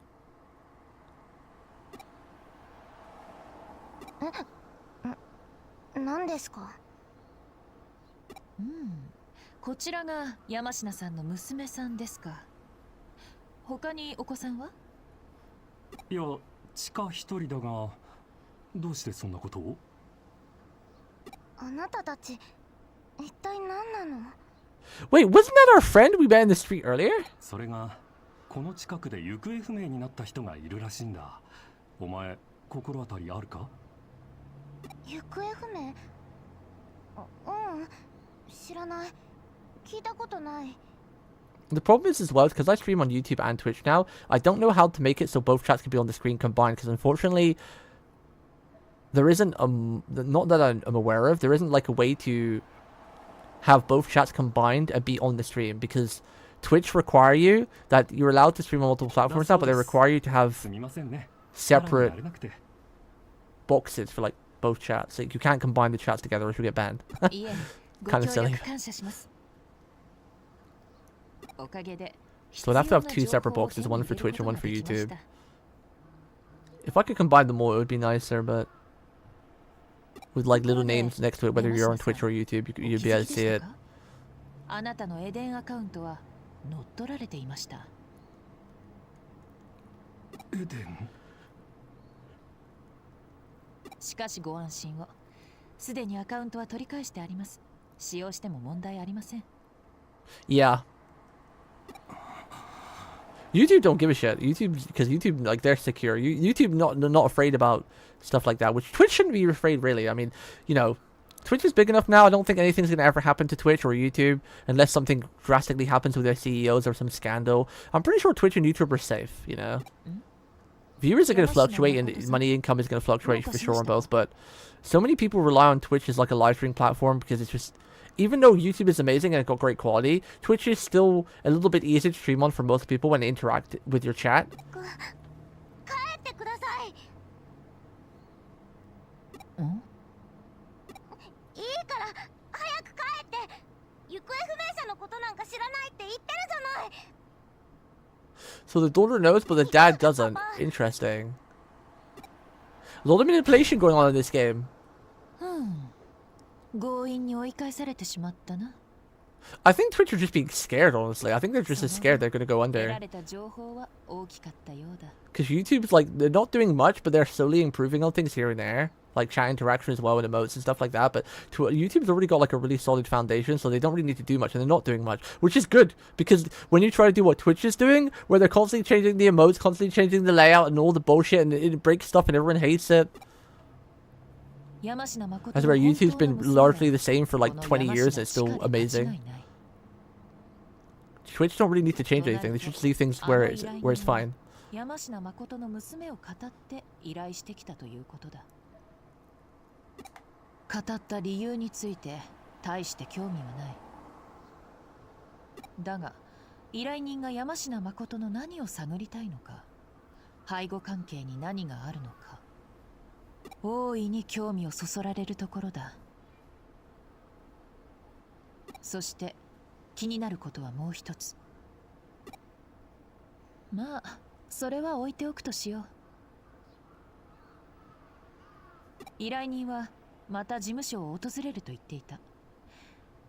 何ですか？こちらが山科さんの娘さんですか。他にお子さんは？いや、チカ一人だが、どうしてそんなことを？あなたたち一体何なの？ Wait, wasn't that our friend we met in the street earlier? それがこの近くで行方不明になった人がいるらしいんだ。お前心当たりあるか？行方不明？知らない。聞いたことない。 The problem is as well, because I stream on YouTube and Twitch now, I don't know how to make it so both chats can be on the screen combined, because unfortunately there isn't, not that I'm aware of, there isn't like a way to have both chats combined and be on the stream, because Twitch require you that you're allowed to stream on multiple platforms now, but they require you to have separate boxes for like both chats. Like you can't combine the chats together or you'll get banned. Kind of silly. So I'd have to have 2 separate boxes, one for Twitch and one for YouTube. If I could combine them all, it would be nicer, but with like little names next to it, whether you're on Twitch or YouTube, you'd be able to see it. あなたのエデンアカウントは乗っ取られていました。エデン？しかしご安心を。すでにアカウントは取り返してあります。使用しても問題ありません。Yeah. YouTube don't give a shit. Because YouTube, like, they're secure. YouTube not afraid about stuff like that, which Twitch shouldn't be afraid, really. I mean, Twitch is big enough now. I don't think anything's going to ever happen to Twitch or YouTube unless something drastically happens with their CEOs or some scandal. I'm pretty sure Twitch and YouTube are safe, you know. Viewers are going to fluctuate and money income is going to fluctuate for sure on both, but so many people rely on Twitch as like a live stream platform because it's just, even though YouTube is amazing and it's got great quality, Twitch is still a little bit easier to stream on for most people when they interact with your chat. 帰ってください。いいから早く帰って。行方不明者のことなんか知らないって言ってるじゃない。 So the daughter knows, but the dad doesn't. Interesting. A lot of manipulation going on in this game. 強引に追い返されてしまったな。 I think Twitch are just being scared, honestly. I think they're just as scared they're gonna go 得 under. られた情報は大きかったようだ。 Because YouTube's like, they're not doing much, but they're slowly improving on things here and there. Like chat interaction as well and emotes and stuff like that. But YouTube's already got like a really solid foundation, so they don't really need to do much, and they're not doing much. Which is good, because when you try to do what Twitch is doing, where they're constantly changing the emotes, constantly changing the layout and all the bullshit, and it breaks stuff and everyone hates it. That's where YouTube's been largely the same for like 20 years and it's still amazing. Twitch don't really need to change anything. They should just leave things where it's fine. 山科誠の娘を語って依頼してきたということだ。語った理由について大して興味はない。だが依頼人が山科誠の何を探りたいのか、背後関係に何があるのか、大いに興味をそそられるところだ。そして気になることはもう一つ。まあそれは置いておくとしよう。依頼人はまた事務所を訪れると言っていた。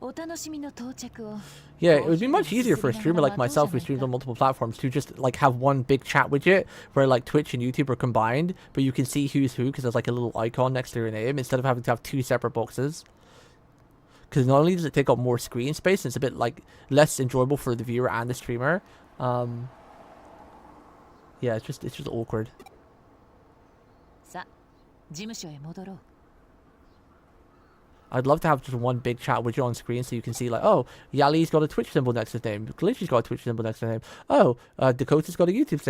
お楽しみの到着を。 Yeah, it would be much easier for a streamer like myself who streams on multiple platforms to just like have one big chat widget where like Twitch and YouTube are combined, but you can see who's who because there's like a little icon next to your name instead of having to have two separate boxes. Because not only does it take up more screen space, it's a bit like less enjoyable for the viewer and the streamer. Yeah, it's just awkward. さあ、事務所へ戻ろう。 I'd love to have just one big chat widget on screen so you can see like, oh, Yali's got a Twitch symbol next to his name. Glitchy's got a Twitch symbol next to his name. Oh, Dakota's got a YouTube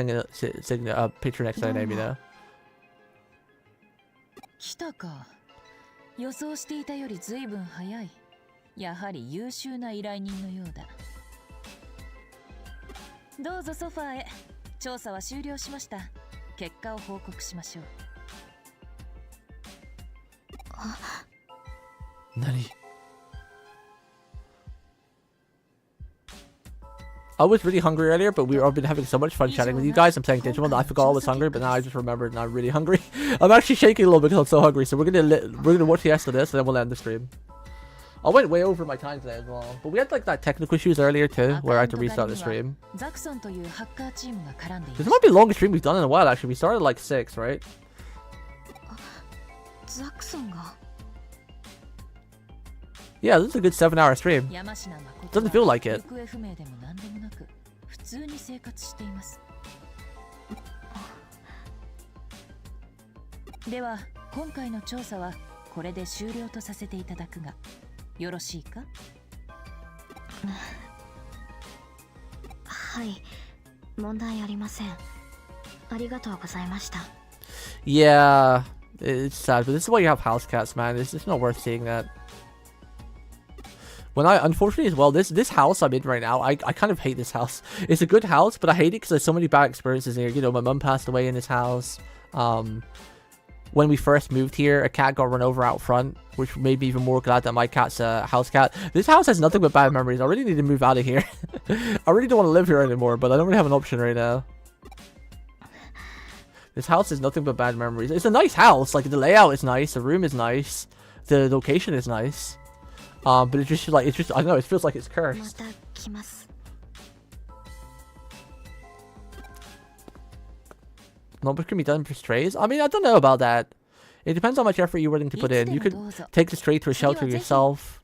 picture next to her name, you know? 来たか。予想していたよりずいぶん早い。やはり優秀な依頼人のようだ。どうぞソファーへ。調査は終了しました。結果を報告しましょう。Nani? I was really hungry earlier, but I've been having so much fun chatting with you guys. I'm playing Digimon that I forgot I was hungry, but now I just remembered and I'm really hungry. I'm actually shaking a little bit because I'm so hungry. So we're gonna watch the rest of this and then we'll end the stream. I went way over my time today as well, but we had like that technical issues earlier too, where I had to restart the stream. This might be the longest stream we've done in a while. Actually, we started like 6, right? Yeah, this is a good 7-hour stream. Doesn't feel like it. 普通に生活しています。では今回の調査はこれで終了とさせていただくがよろしいか？はい、問題ありません。ありがとうございました。 Yeah, it's sad, but this is why you have house cats, man. It's just not worth seeing that. When unfortunately as well, this house I'm in right now, I kind of hate this house. It's a good house, but I hate it because there's so many bad experiences here. You know, my mum passed away in this house. When we first moved here, a cat got run over out front, which made me even more glad that my cat's a house cat. This house has nothing but bad memories. I really need to move out of here. I really don't want to live here anymore, but I don't really have an option right now. This house is nothing but bad memories. It's a nice house. Like, the layout is nice. The room is nice. The location is nice. But it's just like, I don't know, it feels like it's cursed. Not much can be done for strays. I mean, I don't know about that. It depends how much effort you're willing to put in. You could take the stray to a shelter yourself.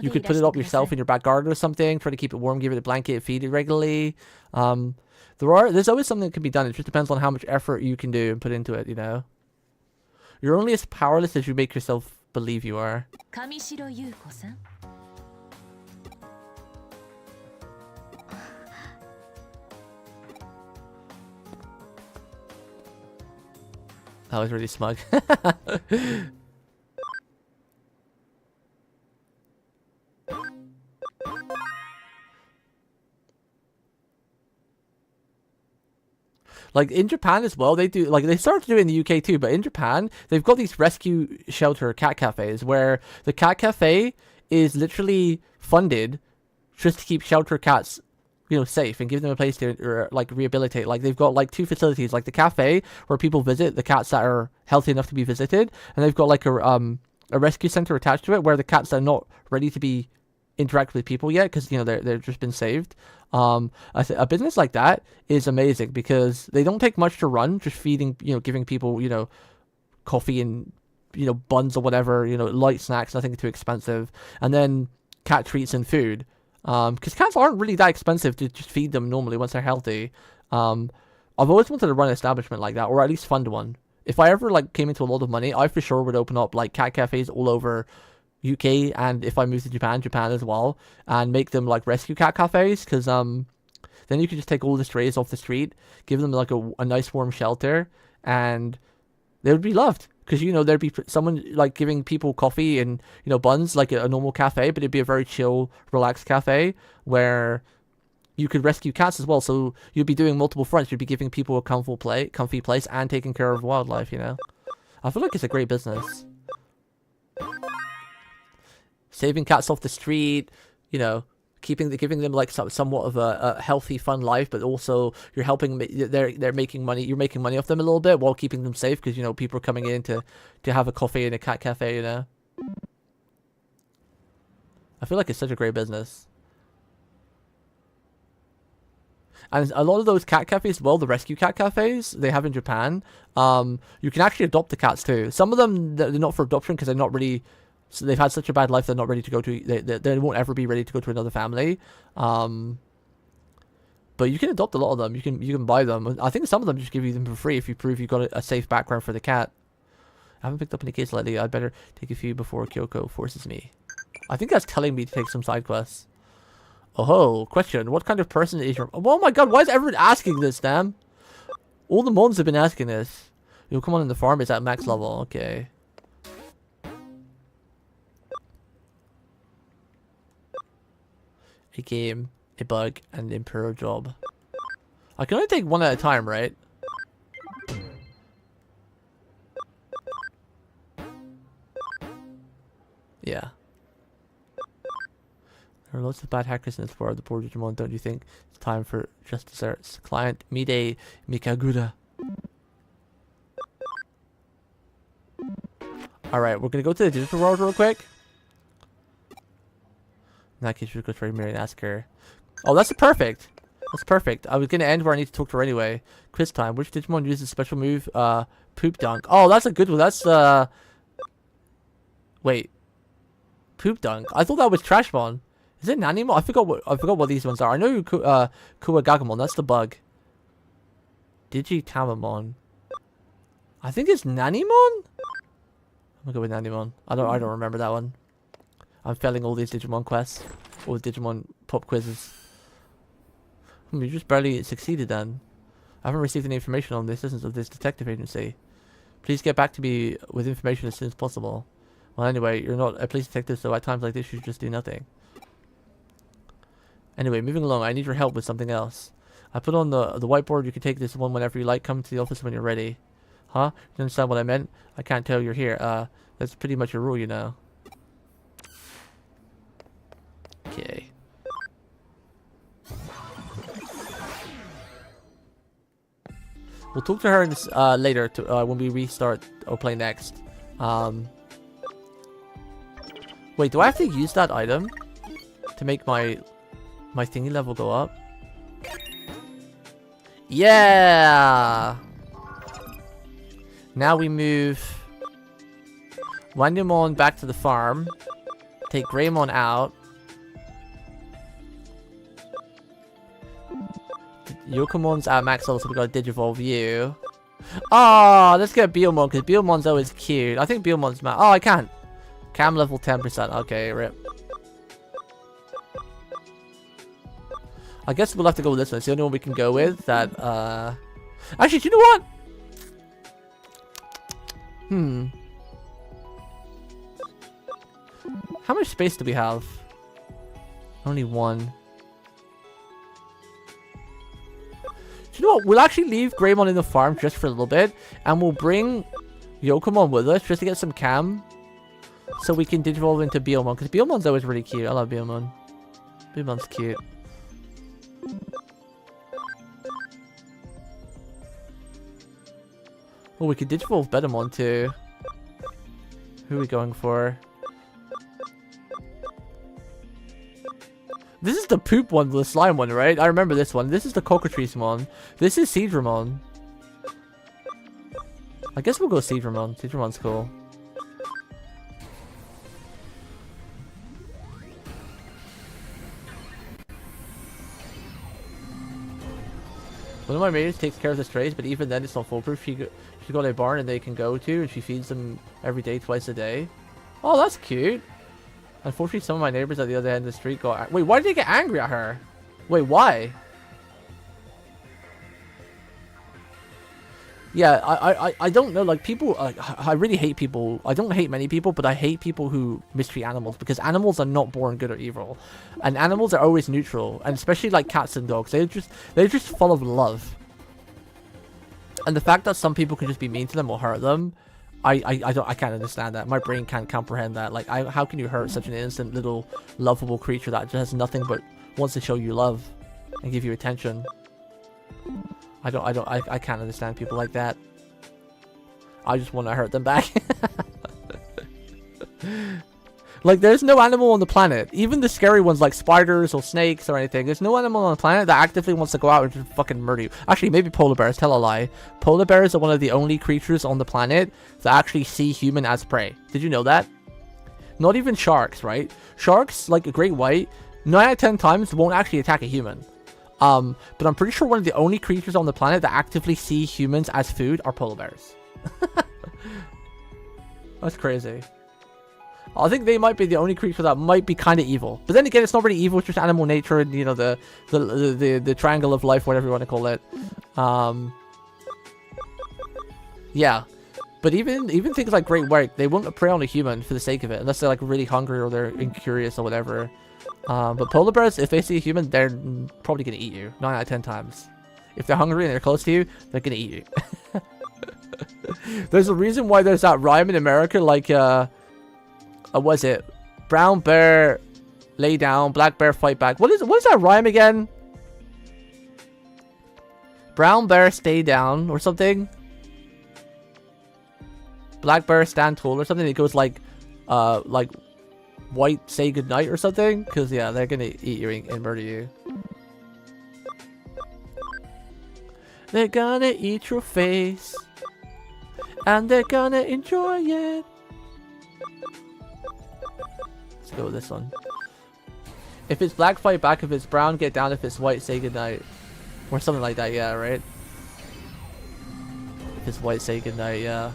You could put it up yourself in your back garden or something. Try to keep it warm, give it a blanket, feed it regularly. There's always something that can be done. It just depends on how much effort you can do and put into it, you know? You're only as powerless as you make yourself believe you are. 上白優子さん。 That was really smug. Like in Japan as well, they do, like they started to do it in the UK too, but in Japan, they've got these rescue shelter cat cafes where the cat cafe is literally funded just to keep shelter cats, you know, safe and give them a place to like rehabilitate. Like they've got like 2 facilities, like the cafe where people visit the cats that are healthy enough to be visited, and they've got like a rescue center attached to it where the cats that are not ready to be interact with people yet because, you know, they've just been saved. A business like that is amazing because they don't take much to run, just feeding, you know, giving people, you know, coffee and, you know, buns or whatever, you know, light snacks, nothing too expensive, and then cat treats and food. Because cats aren't really that expensive to just feed them normally once they're healthy. I've always wanted to run an establishment like that, or at least fund one. If I ever like came into a lot of money, I for sure would open up like cat cafes all over UK, and if I move to Japan as well, and make them like rescue cat cafes, because then you could just take all the strays off the street, give them like a nice warm shelter, and they would be loved. Because, you know, there'd be someone like giving people coffee and, you know, buns like a normal cafe, but it'd be a very chill, relaxed cafe where you could rescue cats as well. So you'd be doing multiple fronts. You'd be giving people a comfy place and taking care of wildlife, you know. I feel like it's a great business. Saving cats off the street, you know, giving them like somewhat of a healthy, fun life, but also you're helping. They're making money. You're making money off them a little bit while keeping them safe because, you know, people are coming in to have a coffee in a cat cafe. You know, I feel like it's such a great business. And a lot of those cat cafes, well, the rescue cat cafes they have in Japan, you can actually adopt the cats too. Some of them they're not for adoption because they're not really. So they've had such a bad life, they're not ready to go to. They won't ever be ready to go to another family. But you can adopt a lot of them. You can buy them. I think some of them just give you them for free if you prove you've got a safe background for the cat. I haven't picked up any kids lately. I'd better take a few before Kyoko forces me. I think that's telling me to take some side quests. Oh, question: what kind of person is your? Oh my God! Why is everyone asking this? Damn! All the mons have been asking this. You'll come on in the farm. Is at max level. Okay. A game, a bug, and an imperial job. I can only take one at a time, right? Yeah. There are lots of bad hackers in this world. The poor Digimon, don't you think? It's time for just desserts. Client, Mide Mikagura. Alright, we're gonna go to the digital world real quick. In that case, we should go to Mary and ask her. Oh, that's perfect. That's perfect. I was gonna end where I need to talk to her anyway. Quiz time. Which Digimon uses special move? Poop dunk. Oh, that's a good one. That's wait. Poop dunk. I thought that was Trashmon. Is it Nanimon? I forgot what these ones are. I know Kuwagagamon. That's the bug. Digitamamon. I think it's Nanimon. I'm gonna go with Nanimon. I don't remember that one. I'm failing all these Digimon quests. All the Digimon pop quizzes. You just barely succeeded then. I haven't received any information on the assistance of this detective agency. Please get back to me with information as soon as possible. Well, anyway, you're not a police detective, so at times like this you just do nothing. Anyway, moving along, I need your help with something else. I put on the whiteboard. You can take this one whenever you like. Come to the office when you're ready. Huh? You understand what I meant? I can't tell you're here. That's pretty much a rule, you know. Okay. We'll talk to her in this, later when we restart or play next. Wait, do I have to use that item to make my thingy level go up? Yeah! Now we move Wandymon back to the farm. Take Greymon out. Yokomon's at max level, so we got to Digivolve you. Oh, let's get Beelmon, because Beelmon's always cute. I think Beelmon's max. Oh, I can't. Cam level 10%. Okay, rip. I guess we'll have to go with this one. It's the only one we can go with. That, Actually, do you know what? How much space do we have? Only one. Do you know what? We'll actually leave Greymon in the farm just for a little bit. And we'll bring Yokomon with us just to get some cam. So we can digivolve into Beomon. Because Beomon's always really cute. I love Beomon. Beomon's cute. Oh, we could digivolve Betamon too. Who are we going for? This is the poop one, the slime one, right? I remember this one. This is the Cockatrice-mon. This is Seadramon. I guess we'll go Seadramon. Seadramon's cool. One of my mates takes care of the strays, but even then it's not foolproof. She's got a barn and they can go to, and she feeds them every day, twice a day. Oh, that's cute. Unfortunately, some of my neighbors at the other end of the street got... Wait, why did they get angry at her? Wait, why? Yeah, I don't know, like, people... I really hate people. I don't hate many people, but I hate people who mistreat animals, because animals are not born good or evil. And animals are always neutral, and especially, like, cats and dogs. They're just full of love. And the fact that some people can just be mean to them or hurt them... I can't understand that. My brain can't comprehend that. Like, how can you hurt such an innocent little lovable creature that just has nothing but wants to show you love and give you attention? I can't understand people like that. I just want to hurt them back. Like, there's no animal on the planet, even the scary ones like spiders or snakes or anything, there's no animal on the planet that actively wants to go out and just fucking murder you. Actually, maybe polar bears, tell a lie. Polar bears are one of the only creatures on the planet that actually see human as prey. Did you know that? Not even sharks, right? Sharks, like a great white, 9 out of 10 times won't actually attack a human. But I'm pretty sure one of the only creatures on the planet that actively see humans as food are polar bears. That's crazy. I think they might be the only creature that might be kind of evil. But then again, it's not really evil, it's just animal nature and, you know, the triangle of life, whatever you want to call it. Yeah. But even things like great white, they won't prey on a human for the sake of it, unless they're like really hungry or they're incurious or whatever. But polar bears, if they see a human, they're probably going to eat you 9 out of 10 times. If they're hungry and they're close to you, they're going to eat you. There's a reason why there's that rhyme in America, like, what was it? Brown bear lay down, black bear fight back. What is that rhyme again? Brown bear stay down or something. Black bear stand tall or something. It goes like white say goodnight or something. Because yeah, they're gonna eat you and murder you. They're gonna eat your face, and they're gonna enjoy it. Let's go with this one. If it's black, fight back. If it's brown, get down. If it's white, say goodnight. Or something like that, yeah, right? If it's white, say goodnight, yeah.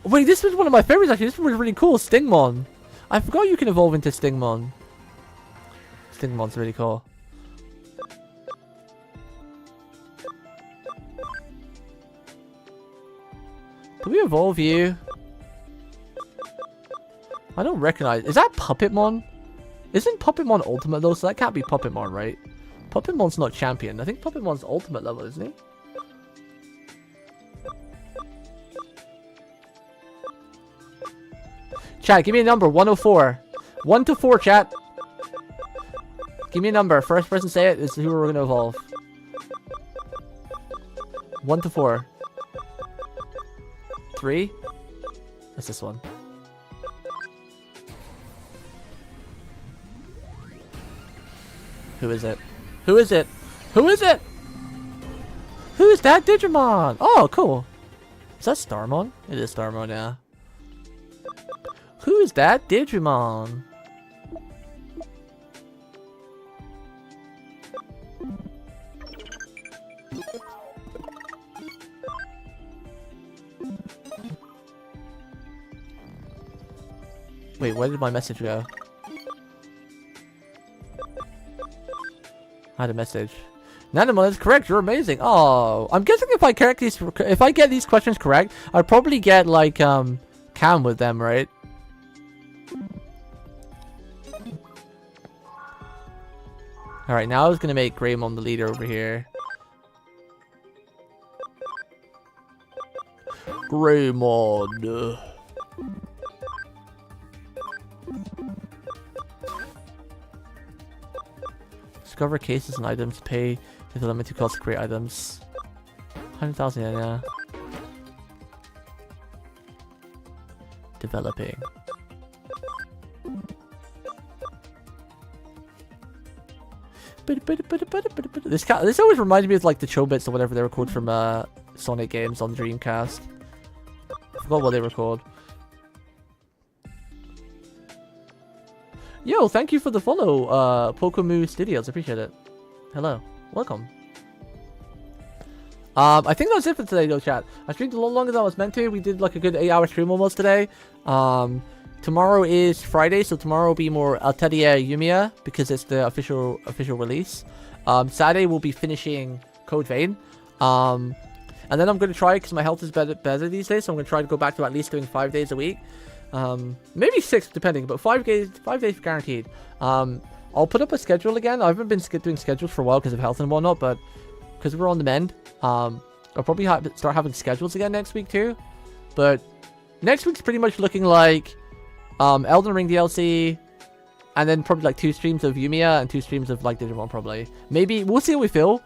Wait, this was one of my favorites, actually. This was really cool. Stingmon. I forgot you can evolve into Stingmon. Stingmon's really cool. Can we evolve you? I don't recognize. Is that Puppetmon? Isn't Puppetmon ultimate though? So that can't be Puppetmon, right? Puppetmon's not champion. I think Puppetmon's ultimate level, isn't he? Chat, give me a number. 104. 1 to 4, chat. Give me a number. First person say it is who we're gonna evolve. 1 to 4. 3. That's this one. Who is it? Who is it? Who is it? Who is that Digimon? Oh, cool. Is that Starmon? It is Starmon, yeah. Who is that Digimon? Wait, where did my message go? I had a message. Nanamon is correct. You're amazing. Oh, I'm guessing if I get these questions correct, I'd probably get like Cam with them, right? All right, now I was gonna make Greymon the leader over here. Greymon. Discover cases and items. Pay to the limit to cost to create items. 100,000 yen, yeah. Developing. This always reminds me of like the Chobits or whatever they were called from Sonic games on Dreamcast. I forgot what they were called. Yo, thank you for the follow, Pokomu Studios. Appreciate it. Hello, welcome. I think that was it for today, though, chat. I streamed a lot longer than I was meant to. We did like a good 8-hour stream almost today. Tomorrow is Friday, so tomorrow will be more Altaria Yumiya because it's the official release. Saturday we'll be finishing Code Vein. And then I'm going to try, because my health is better these days, so I'm going to try to go back to at least doing 5 days a week. Maybe 6 depending, but 5 days guaranteed. I'll put up a schedule again. I haven't been doing schedules for a while because of health and whatnot, but because we're on the mend, I'll probably start having schedules again next week too. But next week's pretty much looking like Elden Ring DLC, and then probably like 2 streams of Yumiya and 2 streams of like Digimon probably. Maybe we'll see how we feel.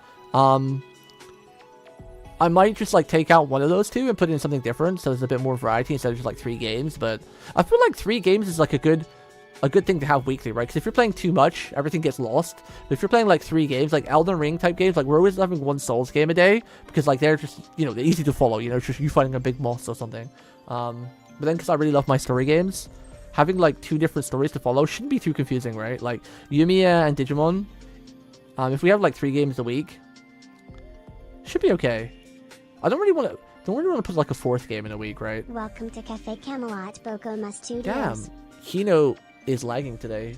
I might just like take out one of those 2 and put in something different, so there's a bit more variety instead of just like 3 games. But I feel like 3 games is like a good thing to have weekly, right? Because if you're playing too much, everything gets lost. But if you're playing like 3 games, like Elden Ring type games, like we're always having 1 Souls game a day because like they're just, you know, they're easy to follow. You know, it's just you fighting a big boss or something. But then because I really love my story games, having like 2 different stories to follow shouldn't be too confusing, right? Like Yumiya and Digimon, if we have like 3 games a week, should be okay. I don't really want to put like a 4th game in a week, right? Welcome to Cafe Camelot, Boko Studios. Damn, Hino is lagging today.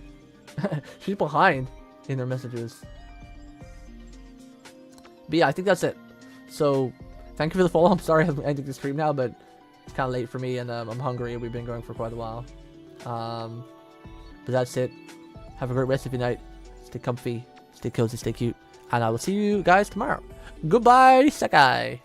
She's behind in her messages. But yeah, I think that's it. So, thank you for the follow. I'm sorry I'm ending the stream now, but it's kind of late for me, and I'm hungry, and we've been going for quite a while. But that's it. Have a great rest of your night. Stay comfy, stay cozy, stay cute, and I will see you guys tomorrow. Goodbye, Sakai.